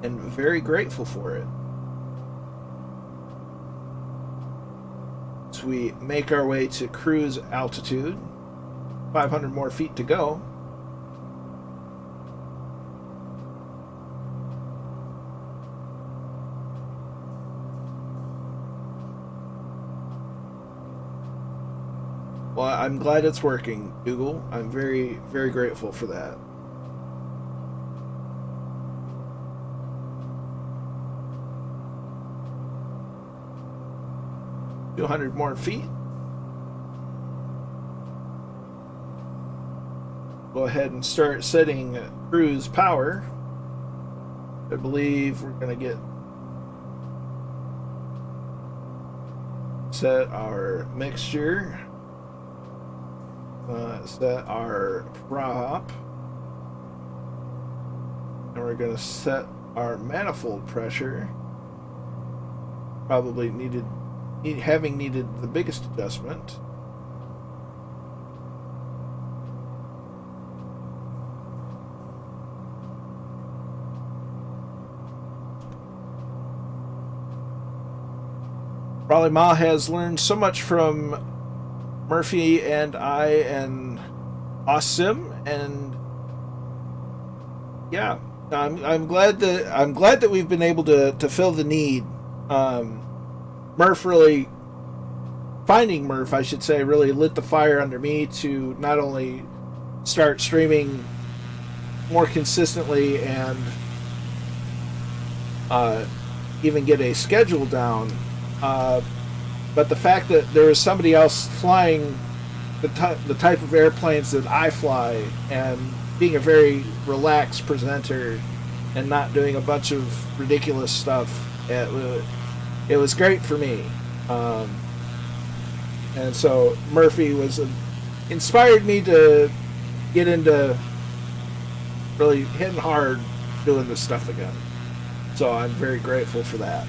And very grateful for it. As we make our way to cruise altitude, 500 more feet to go. Well, I'm glad it's working, Dougal. I'm very, very grateful for that. A 200 more feet. Go ahead and start setting cruise power. I believe we're going to get set our mixture. Set our prop, and we're going to set our manifold pressure. Probably having needed the biggest adjustment. Probably Ma has learned so much from Murphy and I and Awesome, and yeah, I'm glad that we've been able to fill the need. Murph really finding Murph, I should say, really lit the fire under me to not only start streaming more consistently and even get a schedule down. But the fact that there is somebody else flying the type of airplanes that I fly and being a very relaxed presenter and not doing a bunch of ridiculous stuff, it was great for me. And so Murphy inspired me to get into really hitting hard doing this stuff again. So I'm very grateful for that.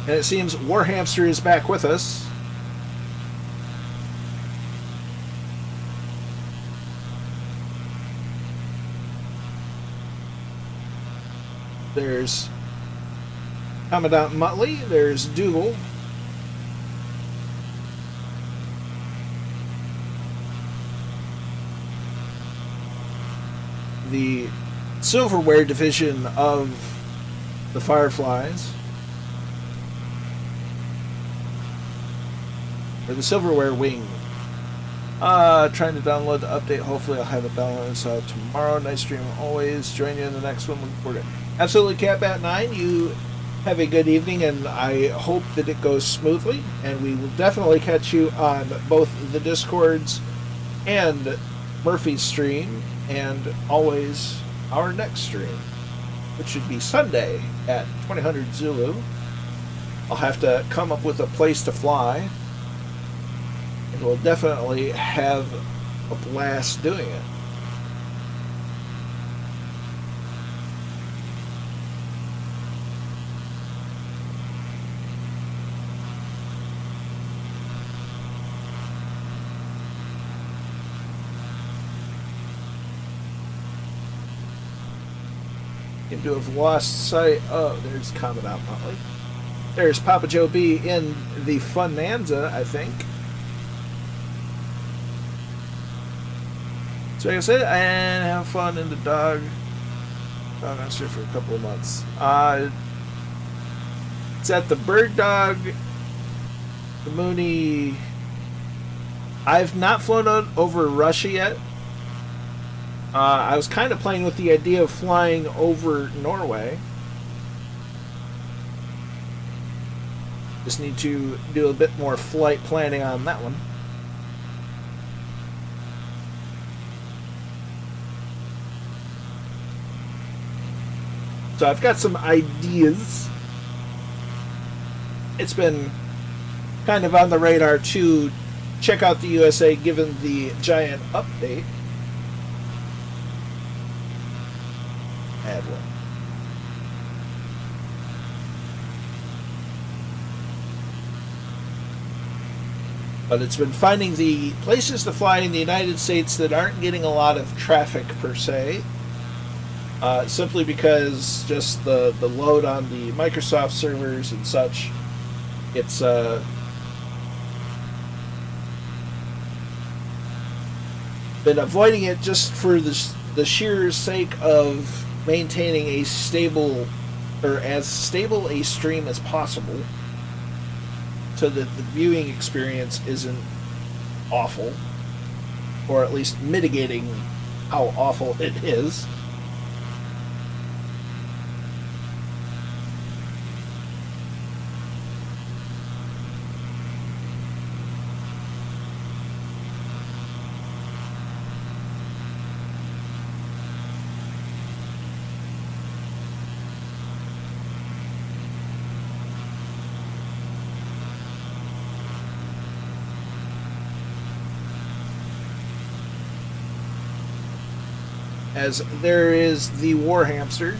And it seems Warhamster is back with us. There's Commandant Muttley. There's Dougal. the silverware division of the Fireflies. Or the silverware wing. Trying to download the update. Hopefully I'll have it downloaded tomorrow. Nice stream always. Join you in the next one. Looking forward to it. Absolutely, Cat9. You have a good evening, and I hope that it goes smoothly. And we will definitely catch you on both the Discords and Murphy's stream, and always our next stream, which should be Sunday at 2000 Zulu. I'll have to come up with a place to fly. And we'll definitely have a blast doing it. Seem to have lost sight. Oh, there's Commandant Motley. There's Papa Joe B in the Funanza, I think. So like I said, and have fun in the dog answer for a couple of months. It's at the Bird Dog, the Mooney. I've not flown over Russia yet. I was kind of playing with the idea of flying over Norway. Just need to do a bit more flight planning on that one. So I've got some ideas. It's been kind of on the radar to check out the USA given the giant update. Add one. But it's been finding the places to fly in the United States that aren't getting a lot of traffic per se. Simply because just the load on the Microsoft servers and such, it's been avoiding it just for the sheer sake of maintaining a stable, or as stable a stream as possible, so that the viewing experience isn't awful, or at least mitigating how awful it is. As there is the war hamster.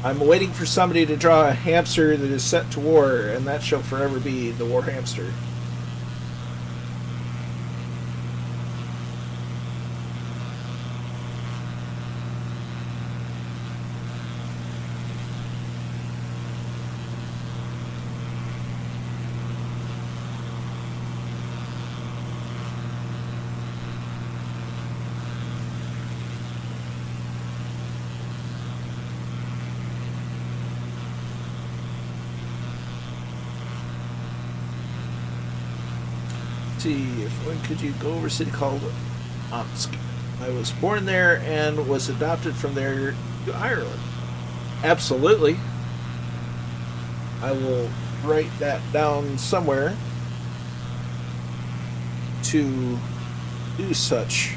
I'm waiting for somebody to draw a hamster that is set to war, and that shall forever be the war hamster. When could you go over a city called Omsk? I was born there and was adopted from there to Ireland. Absolutely. I will write that down somewhere to do such.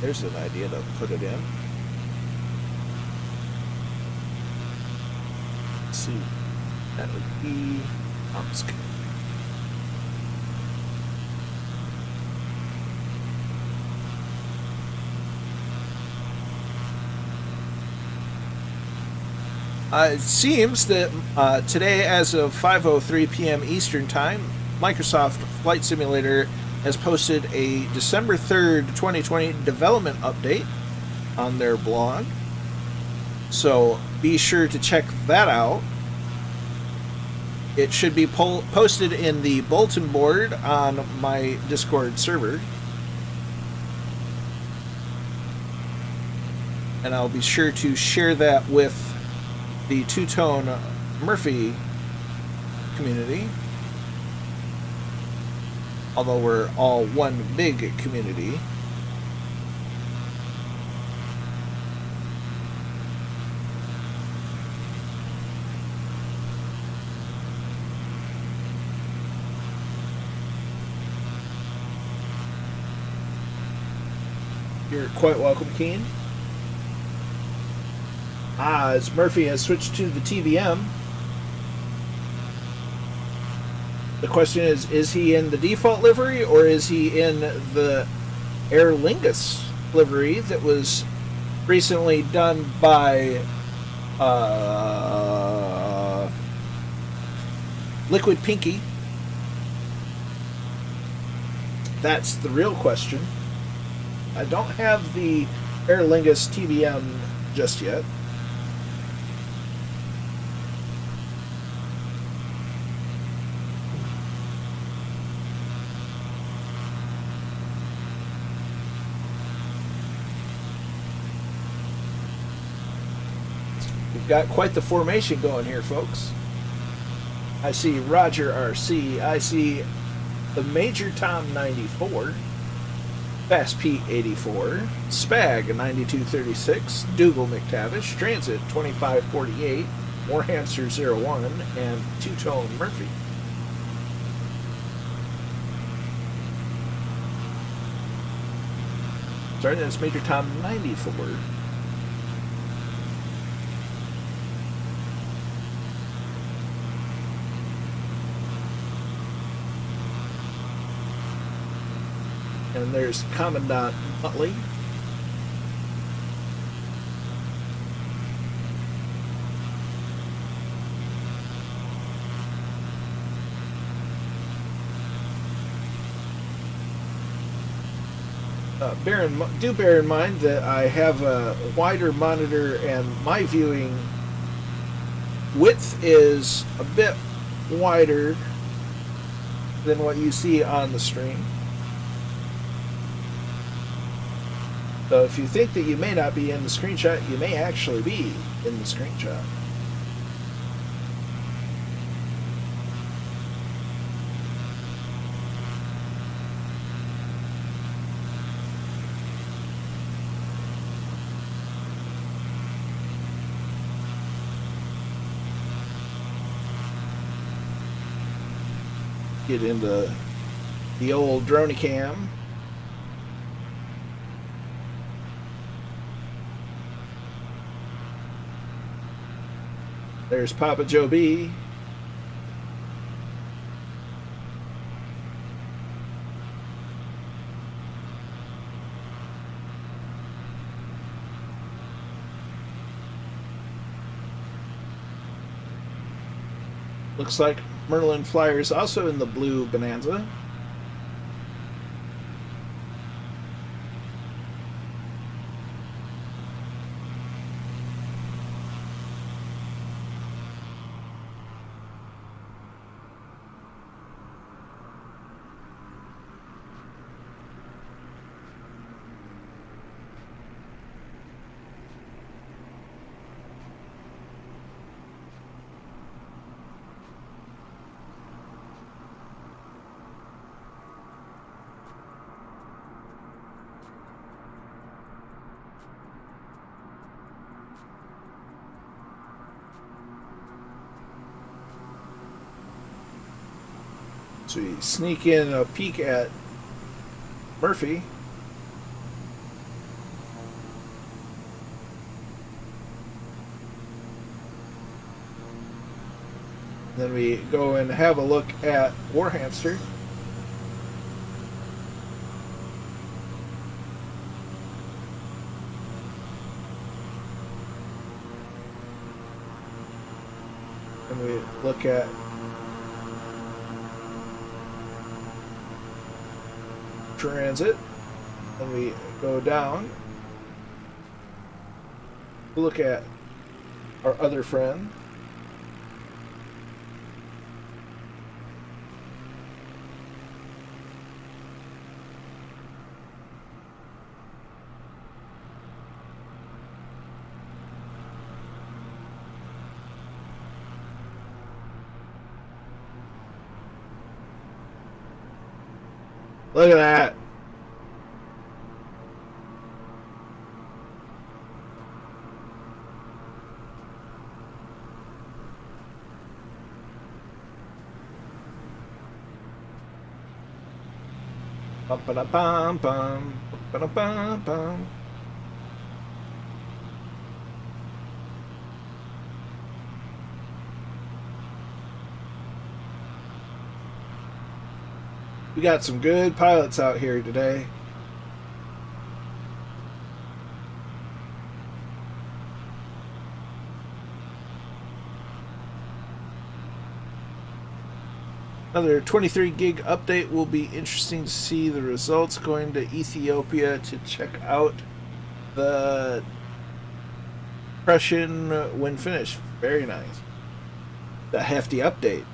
There's an idea to put it in. See, that would be Omsk. It seems that today, as of 5:03 p.m. Eastern Time, Microsoft Flight Simulator has posted a December 3rd, 2020 development update on their blog. So be sure to check that out. It should be posted in the bulletin board on my Discord server. And I'll be sure to share that with the Two-Tone Murphy community. Although we're all one big community. You're quite welcome, Keen. As Murphy has switched to the TBM. The question is he in the default livery or is he in the Aer Lingus livery that was recently done by Liquid Pinky? That's the real question. I don't have the Aer Lingus TBM just yet. We've got quite the formation going here, folks. I see Roger RC. I see the Major Tom 94. Fast Pete 84, Spag 9236, Dougal McTavish, Transit 2548, Warhamster 01, and Two-Tone Murphy. Sorry, that's Major Tom 94. And there's Commandant Utley. Do bear in mind that I have a wider monitor and my viewing width is a bit wider than what you see on the stream. So if you think that you may not be in the screenshot, you may actually be in the screenshot. Get into the old droney cam. There's Papa Joe B. Looks like Merlin Flyer is also in the blue Bonanza. So we sneak in a peek at Murphy. Then we go and have a look at Warhamster. And we look at Transit, and we go down. We look at our other friend. Look at that. Bum-ba-da-bum-bum, bum-ba-da-bum-bum. We got some good pilots out here today. Another 23 gig update will be interesting to see the results. Going to Ethiopia to check out the depression when finished. Very nice. A hefty update.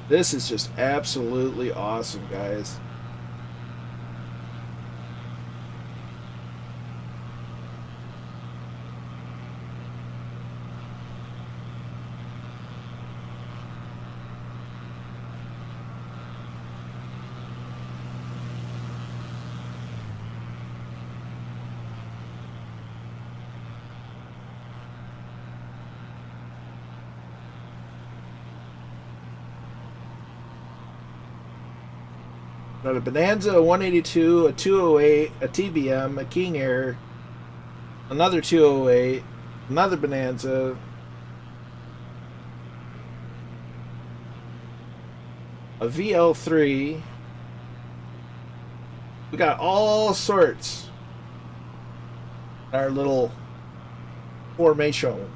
This is just absolutely awesome, guys. Got a Bonanza, a 182, a 208, a TBM, a King Air, another 208, another Bonanza, a VL3. We got all sorts in our little formation.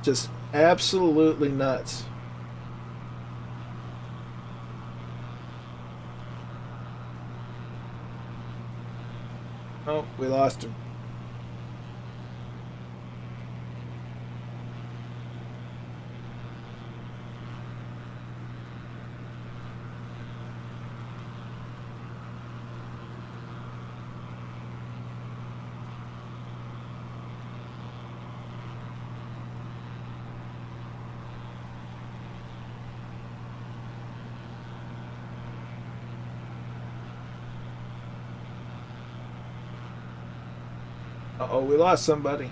Just absolutely nuts. Oh, we lost him. Uh-oh, we lost somebody.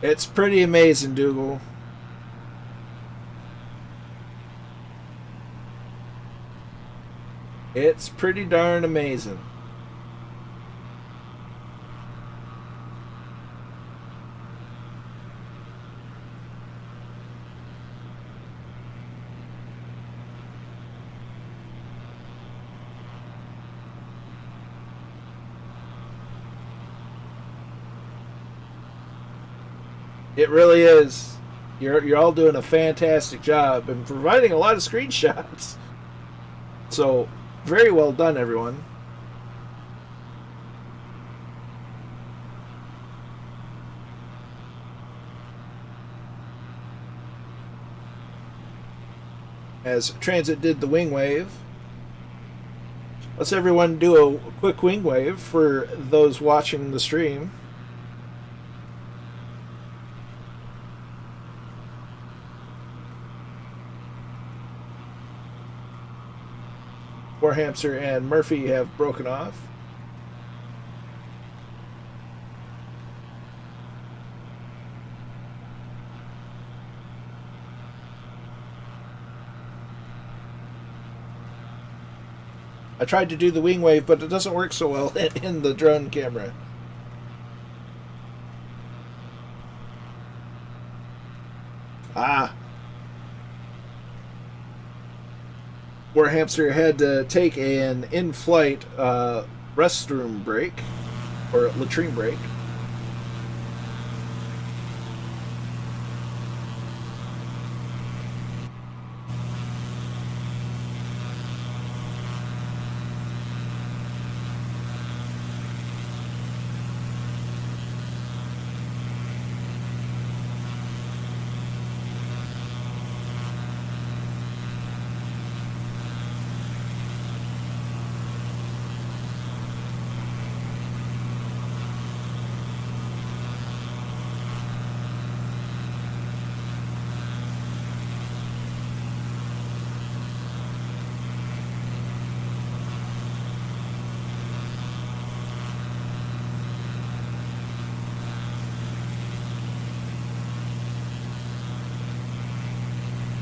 It's pretty amazing, Dougal. It's pretty darn amazing. It really is. You're all doing a fantastic job and providing a lot of screenshots. So, very well done, everyone. As Transit did the wing wave. Let's everyone do a quick wing wave for those watching the stream. Hamster and Murphy have broken off. I tried to do the wing wave, but it doesn't work so well in the drone camera. Ah. Where Hamster had to take an in-flight restroom break, or latrine break.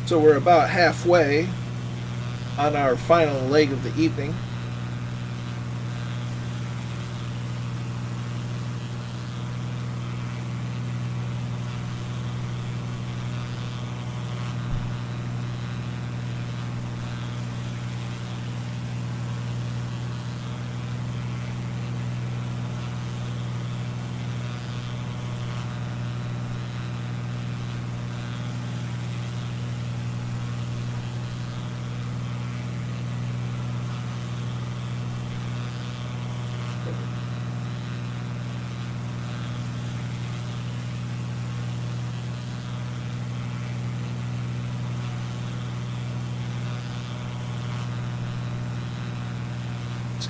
So we're about halfway on our final leg of the evening.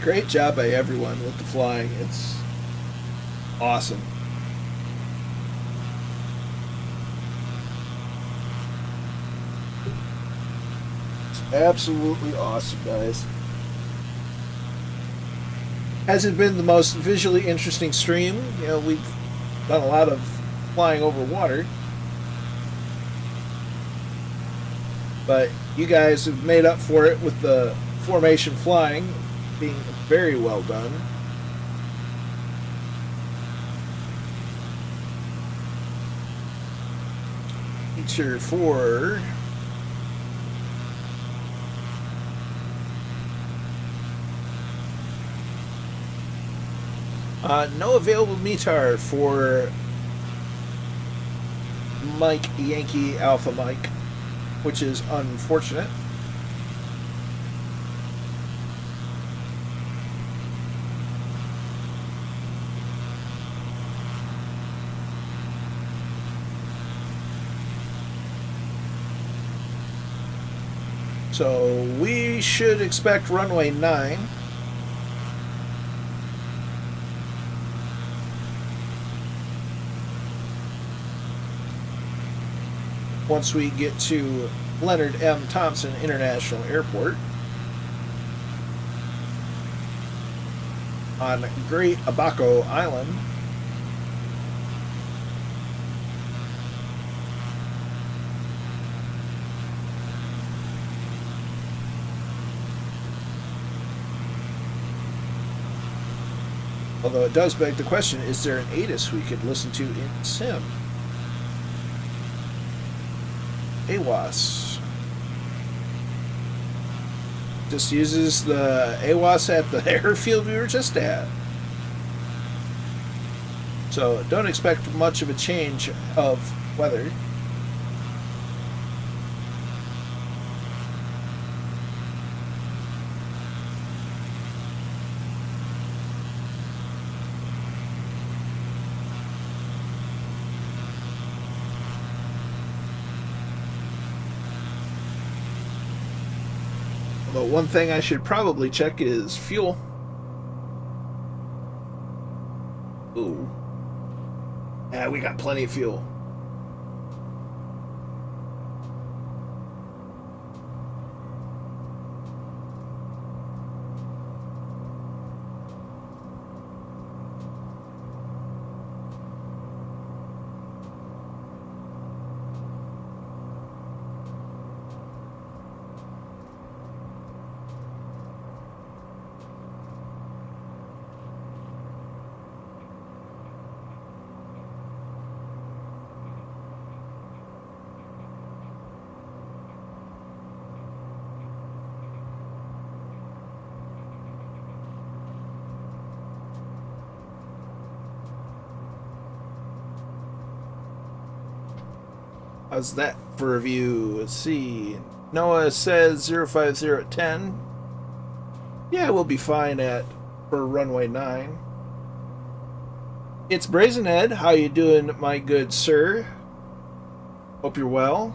Great job by everyone with the flying. It's awesome. It's absolutely awesome, guys. Hasn't been the most visually interesting stream. You know, we've done a lot of flying over water. But you guys have made up for it with the formation flying being very well done. Feature 4. No available METAR for Mike Yankee Alpha Mike, which is unfortunate. So we should expect runway 9. Once we get to Leonard M. Thompson International Airport on Great Abaco Island. Although it does beg the question, is there an ATIS we could listen to in Sim? AWAS. Just uses the AWAS at the airfield we were just at. So don't expect much of a change of weather. But one thing I should probably check is fuel. Ooh. Yeah, we got plenty of fuel. How's that for review? Let's see. Noah says 050 at 10. Yeah, we'll be fine at for runway 9. It's Brazen Ed. How you doing, my good sir? Hope you're well.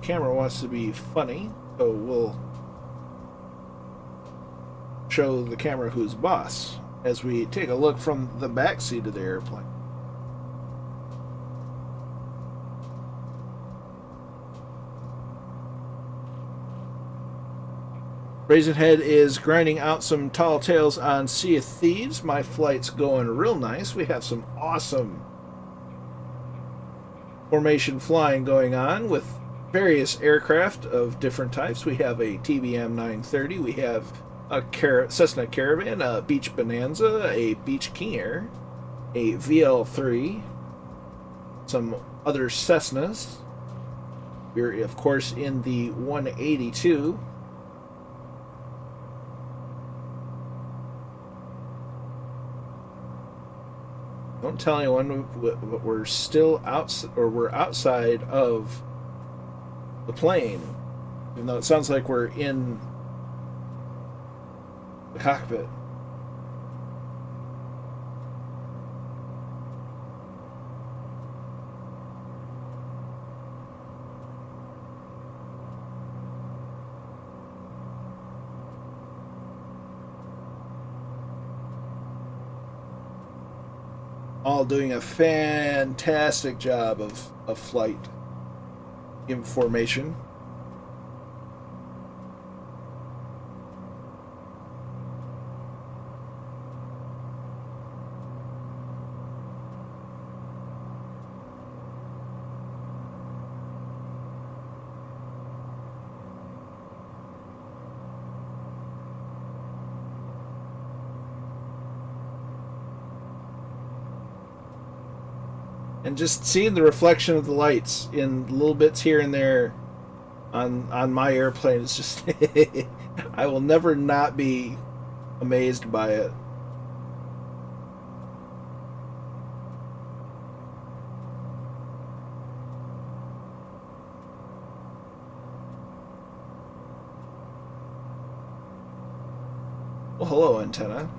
Camera wants to be funny, so we'll show the camera who's boss as we take a look from the back seat of the airplane. Brazen Head is grinding out some tall tales on Sea of Thieves. My flight's going real nice. We have some awesome formation flying going on with various aircraft of different types. We have a TBM 930. We have a Cessna Caravan, a Beach Bonanza, a Beach King Air, a VL3, some other Cessnas. We're, of course, in the 182. Don't tell anyone, but we're still we're outside of the plane, even though it sounds like we're in the cockpit. All doing a fantastic job of flight information. And just seeing the reflection of the lights in little bits here and there on my airplane is just I will never not be amazed by it. Well, hello, antenna.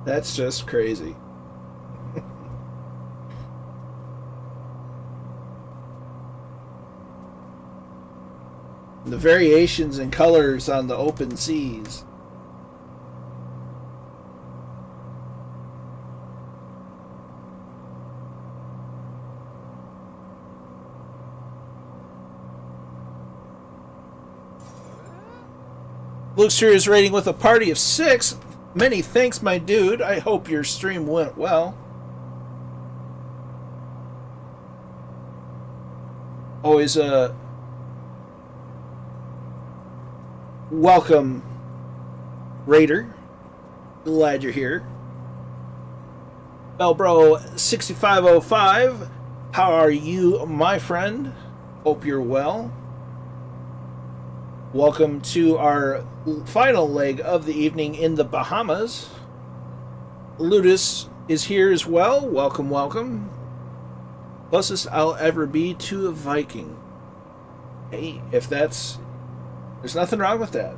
That's just crazy. The variations in colors on the open seas. Luke's is rating with a party of 6. Many thanks, my dude. I hope your stream went well. Always a welcome, Raider. Glad you're here. Bellbro 6505. How are you, my friend? Hope you're well. Welcome to our final leg of the evening in the Bahamas. Ludus is here as well. Welcome, welcome. Closest I'll ever be to a Viking. Hey, if that's... There's nothing wrong with that.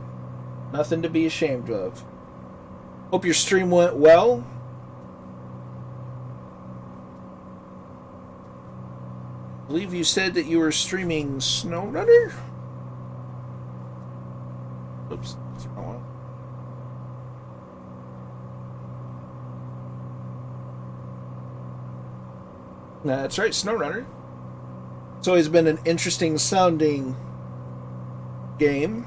Nothing to be ashamed of. Hope your stream went well. I believe you said that you were streaming SnowRunner? Oops, that's the wrong one. That's right, SnowRunner. It's always been an interesting sounding game.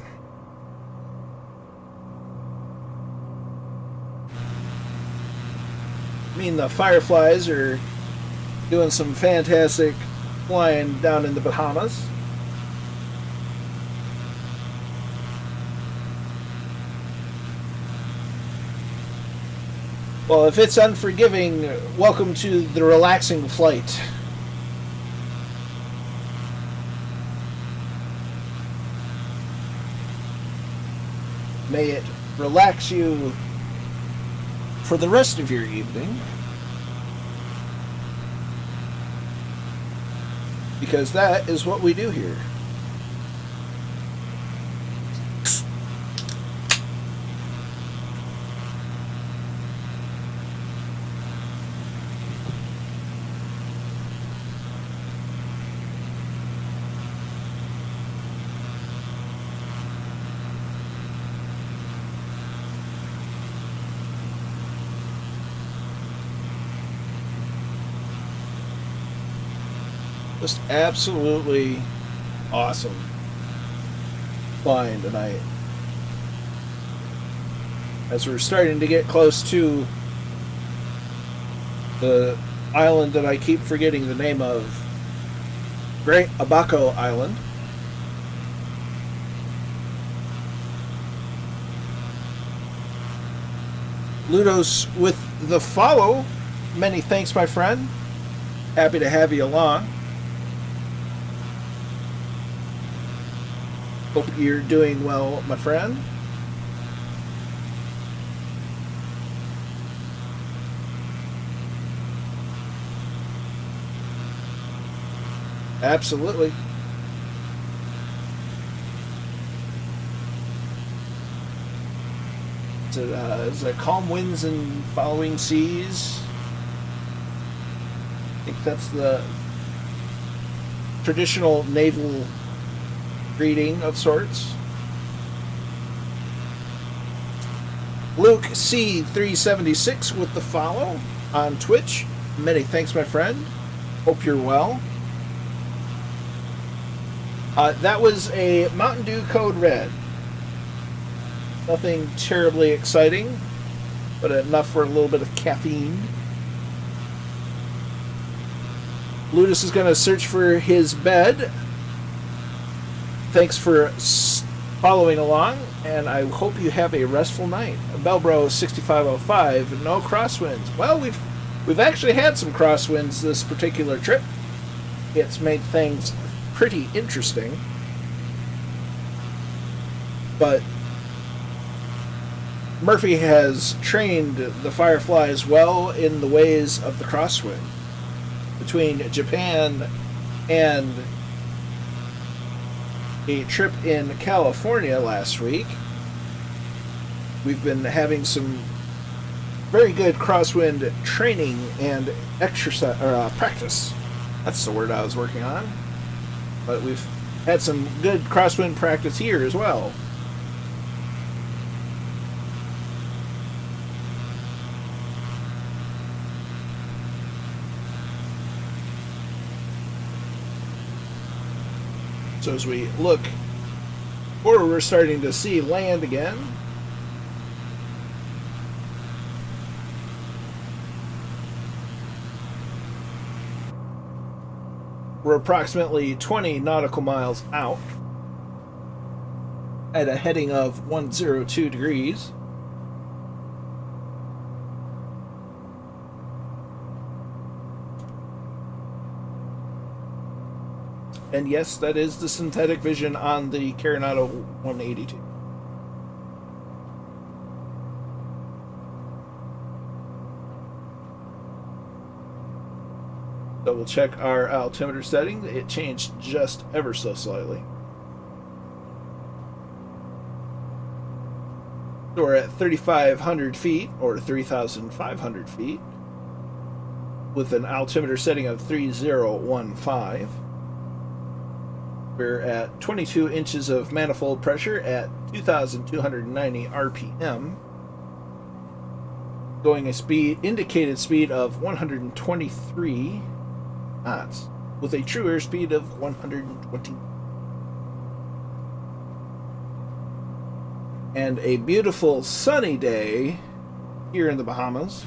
I mean, the Fireflies are doing some fantastic flying down in the Bahamas. Well, if it's unforgiving, welcome to the relaxing flight. May it relax you for the rest of your evening. Because that is what we do here. Just absolutely awesome flying tonight. As we're starting to get close to the island that I keep forgetting the name of, Great Abaco Island. Ludos with the follow. Many thanks, my friend. Happy to have you along. Hope you're doing well, my friend. Absolutely. Is it calm winds and following seas? I think that's the traditional naval greeting of sorts. Luke C376 with the follow on Twitch. Many thanks, my friend. Hope you're well. That was a Mountain Dew Code Red. Nothing terribly exciting, but enough for a little bit of caffeine. Ludus is going to search for his bed. Thanks for following along, and I hope you have a restful night. Belbro 6505, no crosswinds. Well, we've actually had some crosswinds this particular trip. It's made things pretty interesting, but Murphy has trained the Fireflies well in the ways of the crosswind. Between Japan and a trip in California last week, we've been having some very good crosswind training and exercise practice. That's the word I was working on. But we've had some good crosswind practice here as well. So as we look forward, we're starting to see land again. We're approximately 20 nautical miles out at a heading of 102 degrees. And yes, that is the synthetic vision on the Carinado 182. Double check our altimeter setting. It changed just ever so slightly. So we're at 3,500 feet or 3,500 feet with an altimeter setting of 3015. We're at 22 inches of manifold pressure at 2,290 RPM. Going a indicated speed of 123 knots with a true airspeed of 120. And a beautiful sunny day here in the Bahamas.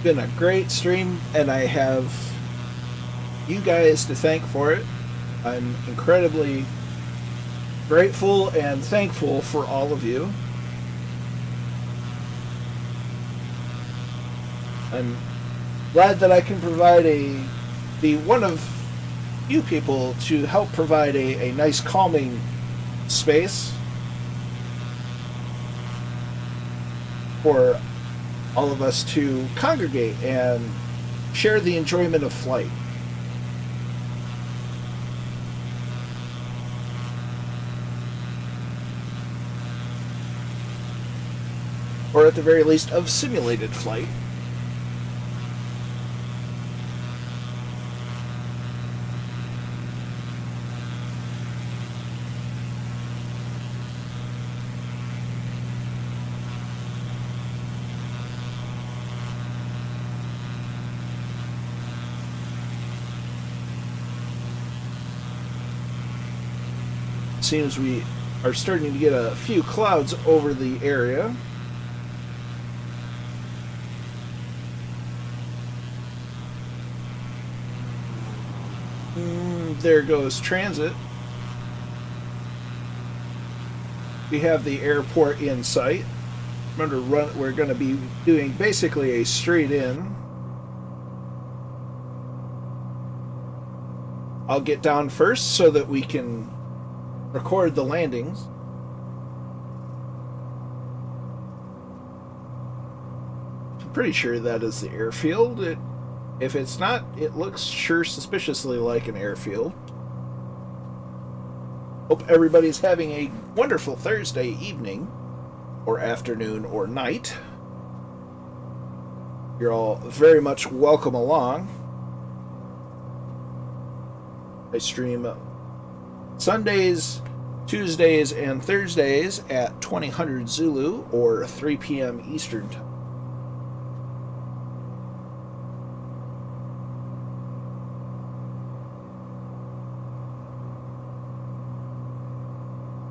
Been a great stream, and I have you guys to thank for it. I'm incredibly grateful and thankful for all of you. I'm glad that I can provide be one of few people to help provide a nice calming space for all of us to congregate and share the enjoyment of flight. Or at the very least of simulated flight. Seems we are starting to get a few clouds over the area. There goes transit. We have the airport in sight. Remember, we're going to be doing basically a straight in. I'll get down first so that we can record the landings. I'm pretty sure that is the airfield. If it's not, it looks sure suspiciously like an airfield. Hope everybody's having a wonderful Thursday evening, or afternoon, or night. You're all very much welcome along. I stream Sundays, Tuesdays, and Thursdays at 2000 Zulu or 3 p.m. Eastern Time.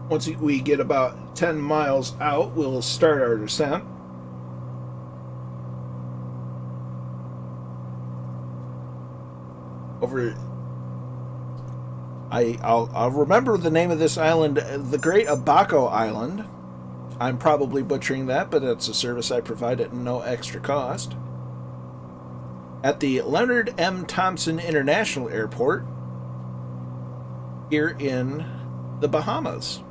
Once we get about 10 miles out, we'll start our descent. I'll remember the name of this island, the Great Abaco Island. I'm probably butchering that, but it's a service I provide at no extra cost. At the Leonard M. Thompson International Airport here in the Bahamas.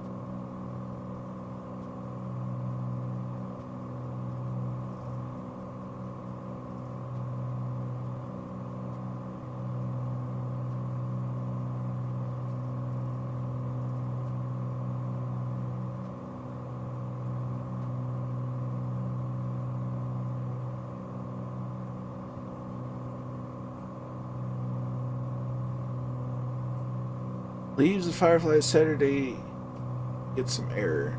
Leaves the Firefly Saturday, get some air.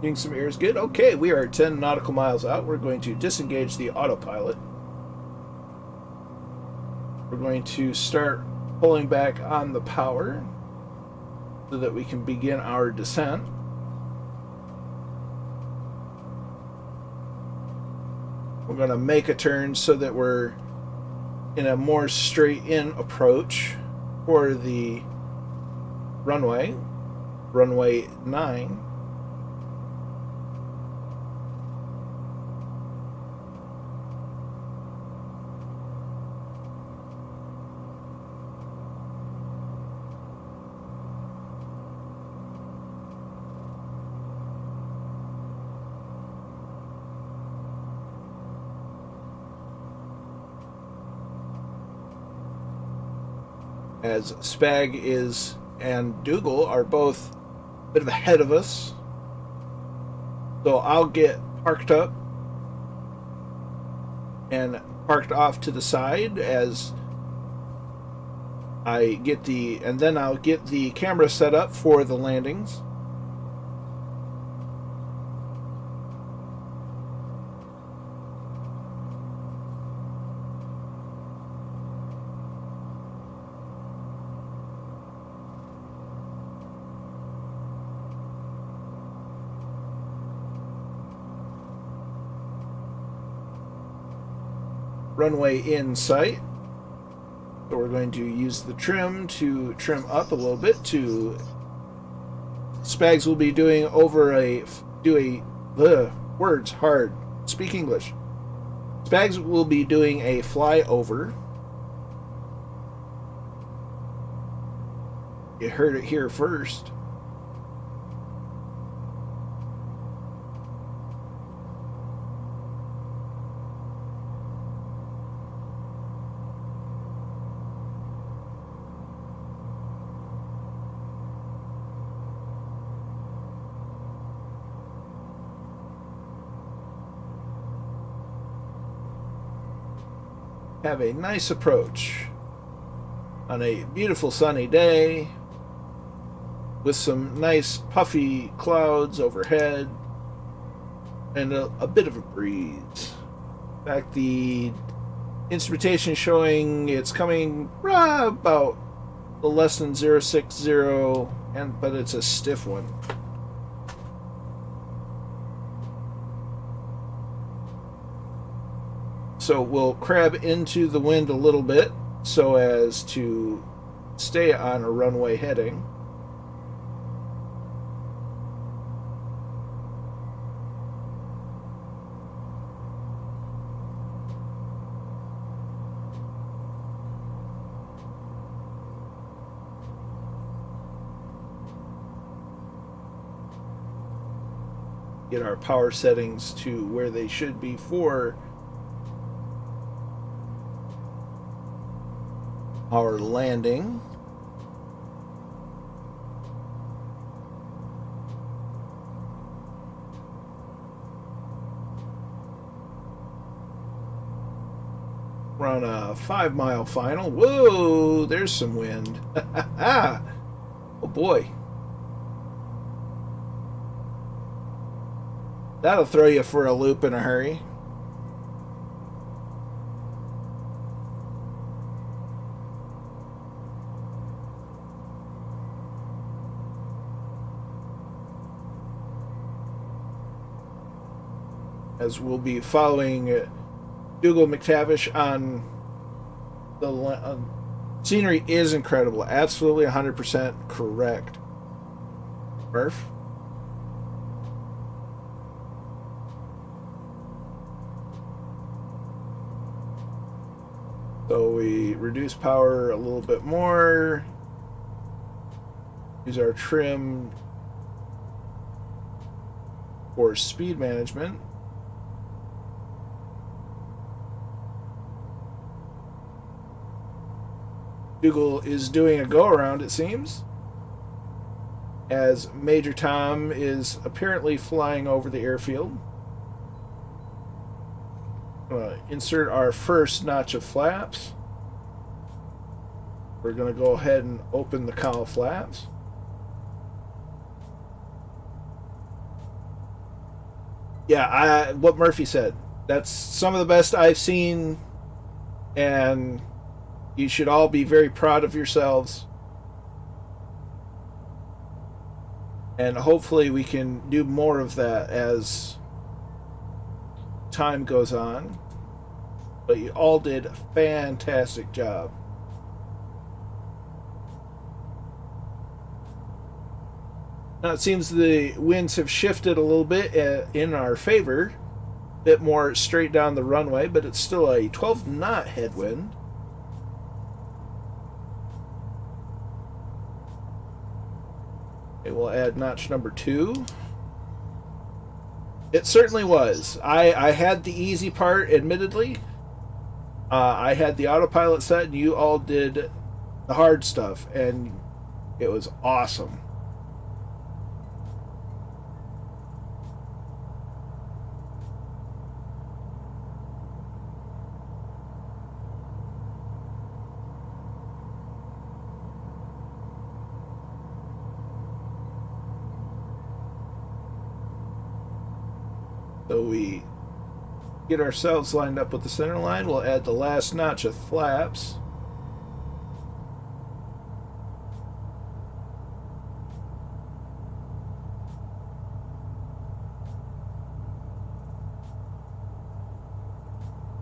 Getting some air is good. Okay, we are 10 nautical miles out. We're going to disengage the autopilot. We're going to start pulling back on the power so that we can begin our descent. We're going to make a turn so that we're in a more straight-in approach for the runway 9. As Spag and Dougal are both a bit ahead of us. So I'll get parked up and parked off to the side as I get and then I'll get the camera set up for the landings. Runway in sight. So we're going to use the trim to trim up a little bit. Spags will be doing words hard. Speak English. Spags will be doing a flyover. You heard it here first. Have a nice approach on a beautiful sunny day with some nice puffy clouds overhead and a bit of a breeze. In fact, the instrumentation showing it's coming about the less than 060, but it's a stiff one. So we'll crab into the wind a little bit so as to stay on a runway heading. Get our power settings to where they should be for our landing. We're on a 5-mile final. Whoa, there's some wind. Oh boy. That'll throw you for a loop in a hurry. As we'll be following Dougal McTavish on the scenery is incredible. Absolutely 100% correct. Murph? So we reduce power a little bit more. Use our trim for speed management. Dougal is doing a go-around, it seems, as Major Tom is apparently flying over the airfield. Insert our first notch of flaps. We're going to go ahead and open the cowl flaps. Yeah, what Murphy said. That's some of the best I've seen, and you should all be very proud of yourselves. And hopefully we can do more of that as time goes on. But you all did a fantastic job. Now it seems the winds have shifted a little bit in our favor. A bit more straight down the runway, but it's still a 12-knot headwind. Okay, we'll add notch number 2. It certainly was. I had the easy part, admittedly. I had the autopilot set, and you all did the hard stuff, and it was awesome. So we get ourselves lined up with the center line. We'll add the last notch of flaps.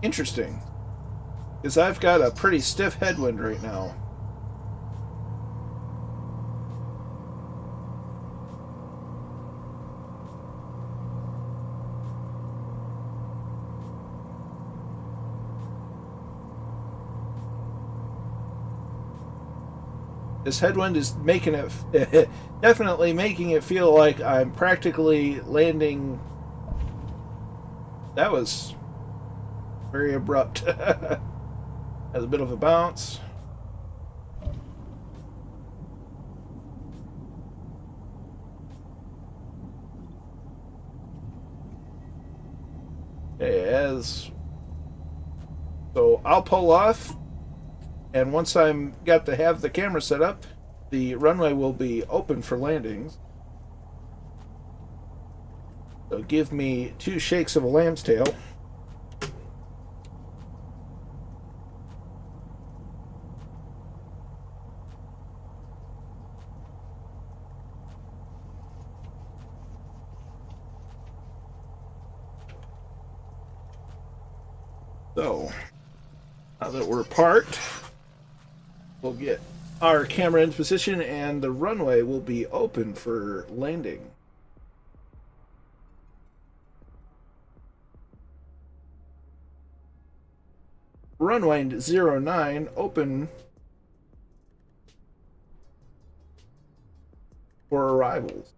Interesting, because I've got a pretty stiff headwind right now. This headwind is making it definitely making it feel like I'm practically landing. That was very abrupt. Has a bit of a bounce. So I'll pull off, and once I'm got to have the camera set up, the runway will be open for landings. So give me 2 shakes of a lamb's tail. So now that we're parked, we'll get our camera in position and the runway will be open for landing. Runway 09 open for arrivals.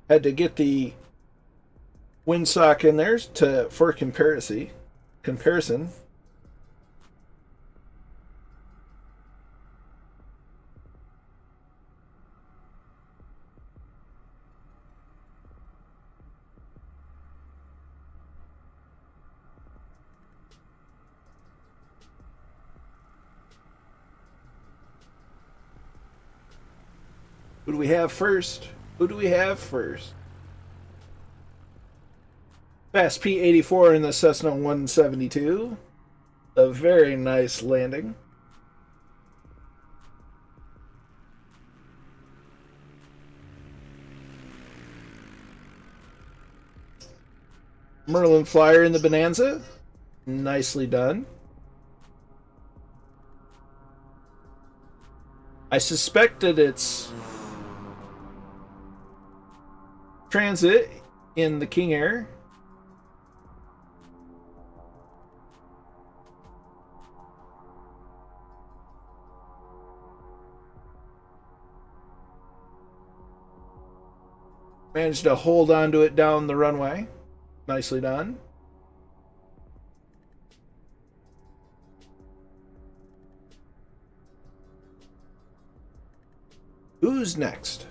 Had to get the windsock in there for comparison. Who do we have first? Fast P-84 in the Cessna 172. A very nice landing. Merlin Flyer in the Bonanza. Nicely done. I suspect that it's transit in the King Air. Managed to hold on to it down the runway. Nicely done. Who's next?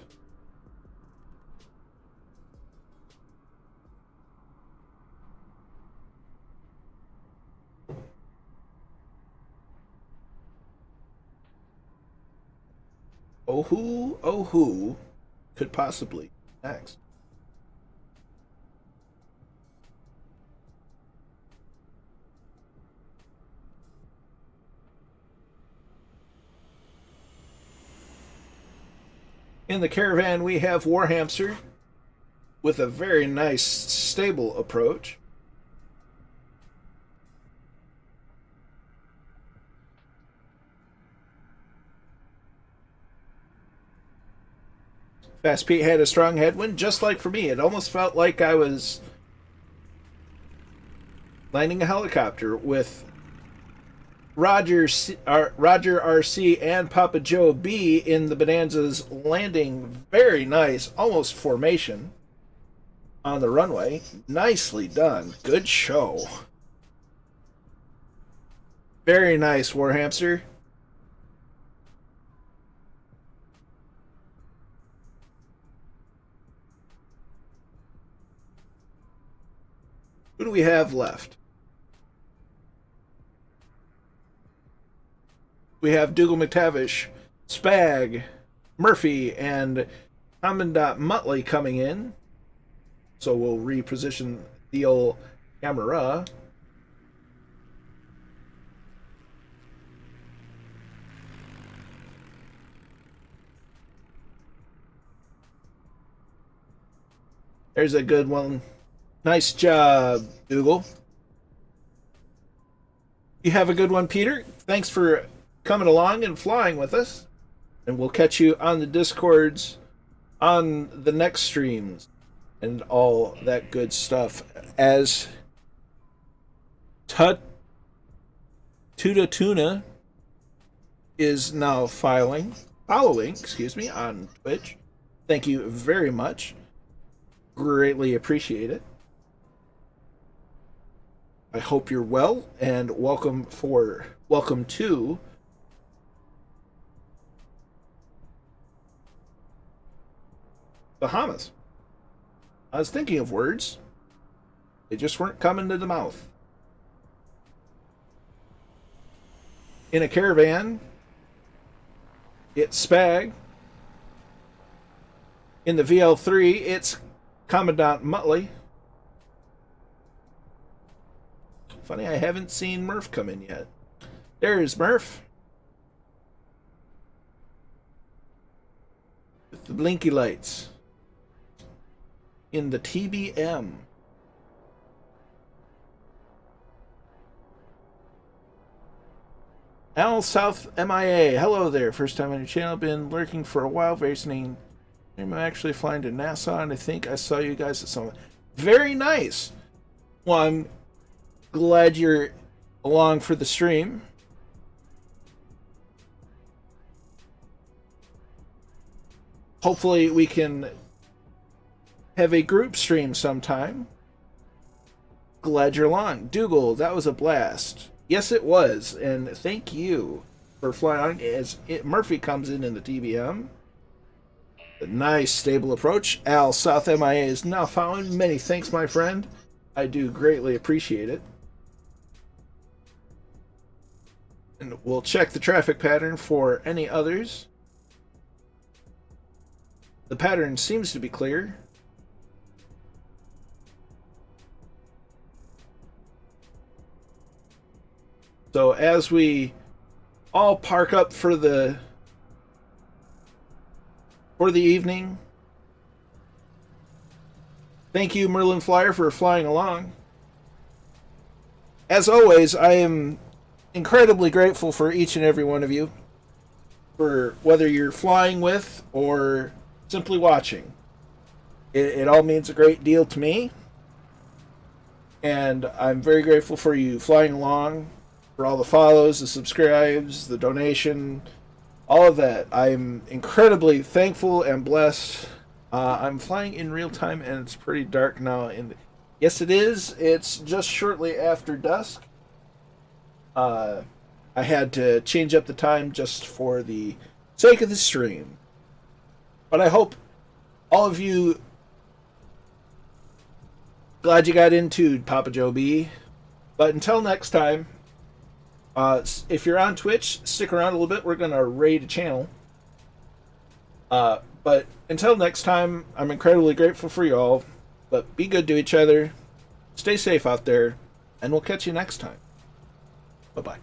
Oh who could possibly next? In the Caravan, we have Warhamster with a very nice, stable approach. Fast Pete had a strong headwind, just like for me. It almost felt like I was landing a helicopter with Roger RC and Papa Joe B in the Bonanza's landing. Very nice, almost formation on the runway. Nicely done. Good show. Very nice, Warhamster. Who do we have left? We have Dougal McTavish, Spag, Murphy, and Commandant Muttley coming in. So we'll reposition the old camera. There's a good one. Nice job, Dougal. You have a good one, Peter. Thanks for coming along and flying with us. And we'll catch you on the Discords on the next streams and all that good stuff. As Tuda Tuna is now following, on Twitch. Thank you very much. Greatly appreciate it. I hope you're well, and welcome to Bahamas. I was thinking of words. They just weren't coming to the mouth. In a caravan, it's Spag. In the VL3, it's Commandant Muttley. Funny, I haven't seen Murph come in yet. There's Murph. With the blinky lights. In the TBM. Al South MIA. Hello there. First time on your channel. Been lurking for a while. Very interesting. I'm actually flying to Nassau, and I think I saw you guys at some. Very nice. Well, I'm glad you're along for the stream. Hopefully we can have a group stream sometime. Glad you're along. Dougal, that was a blast. Yes, it was, and thank you for flying as Murphy comes in the TBM. A nice, stable approach. Al South MIA is now following. Many thanks, my friend. I do greatly appreciate it. And we'll check the traffic pattern for any others. The pattern seems to be clear. So as we all park up for the evening, thank you, Merlin Flyer, for flying along. As always, I am incredibly grateful for each and every one of you, for whether you're flying with or simply watching. It all means a great deal to me, and I'm very grateful for you flying along, for all the follows, the subscribes, the donation, all of that. I'm incredibly thankful and blessed. I'm flying in real time, and it's pretty dark now. Yes, it is. It's just shortly after dusk. I had to change up the time just for the sake of the stream. But I hope all of you, glad you got into Papa Joe B. But until next time, if you're on Twitch, stick around a little bit. We're going to raid a channel. But until next time, I'm incredibly grateful for you all. But be good to each other. Stay safe out there. And we'll catch you next time. Bye-bye.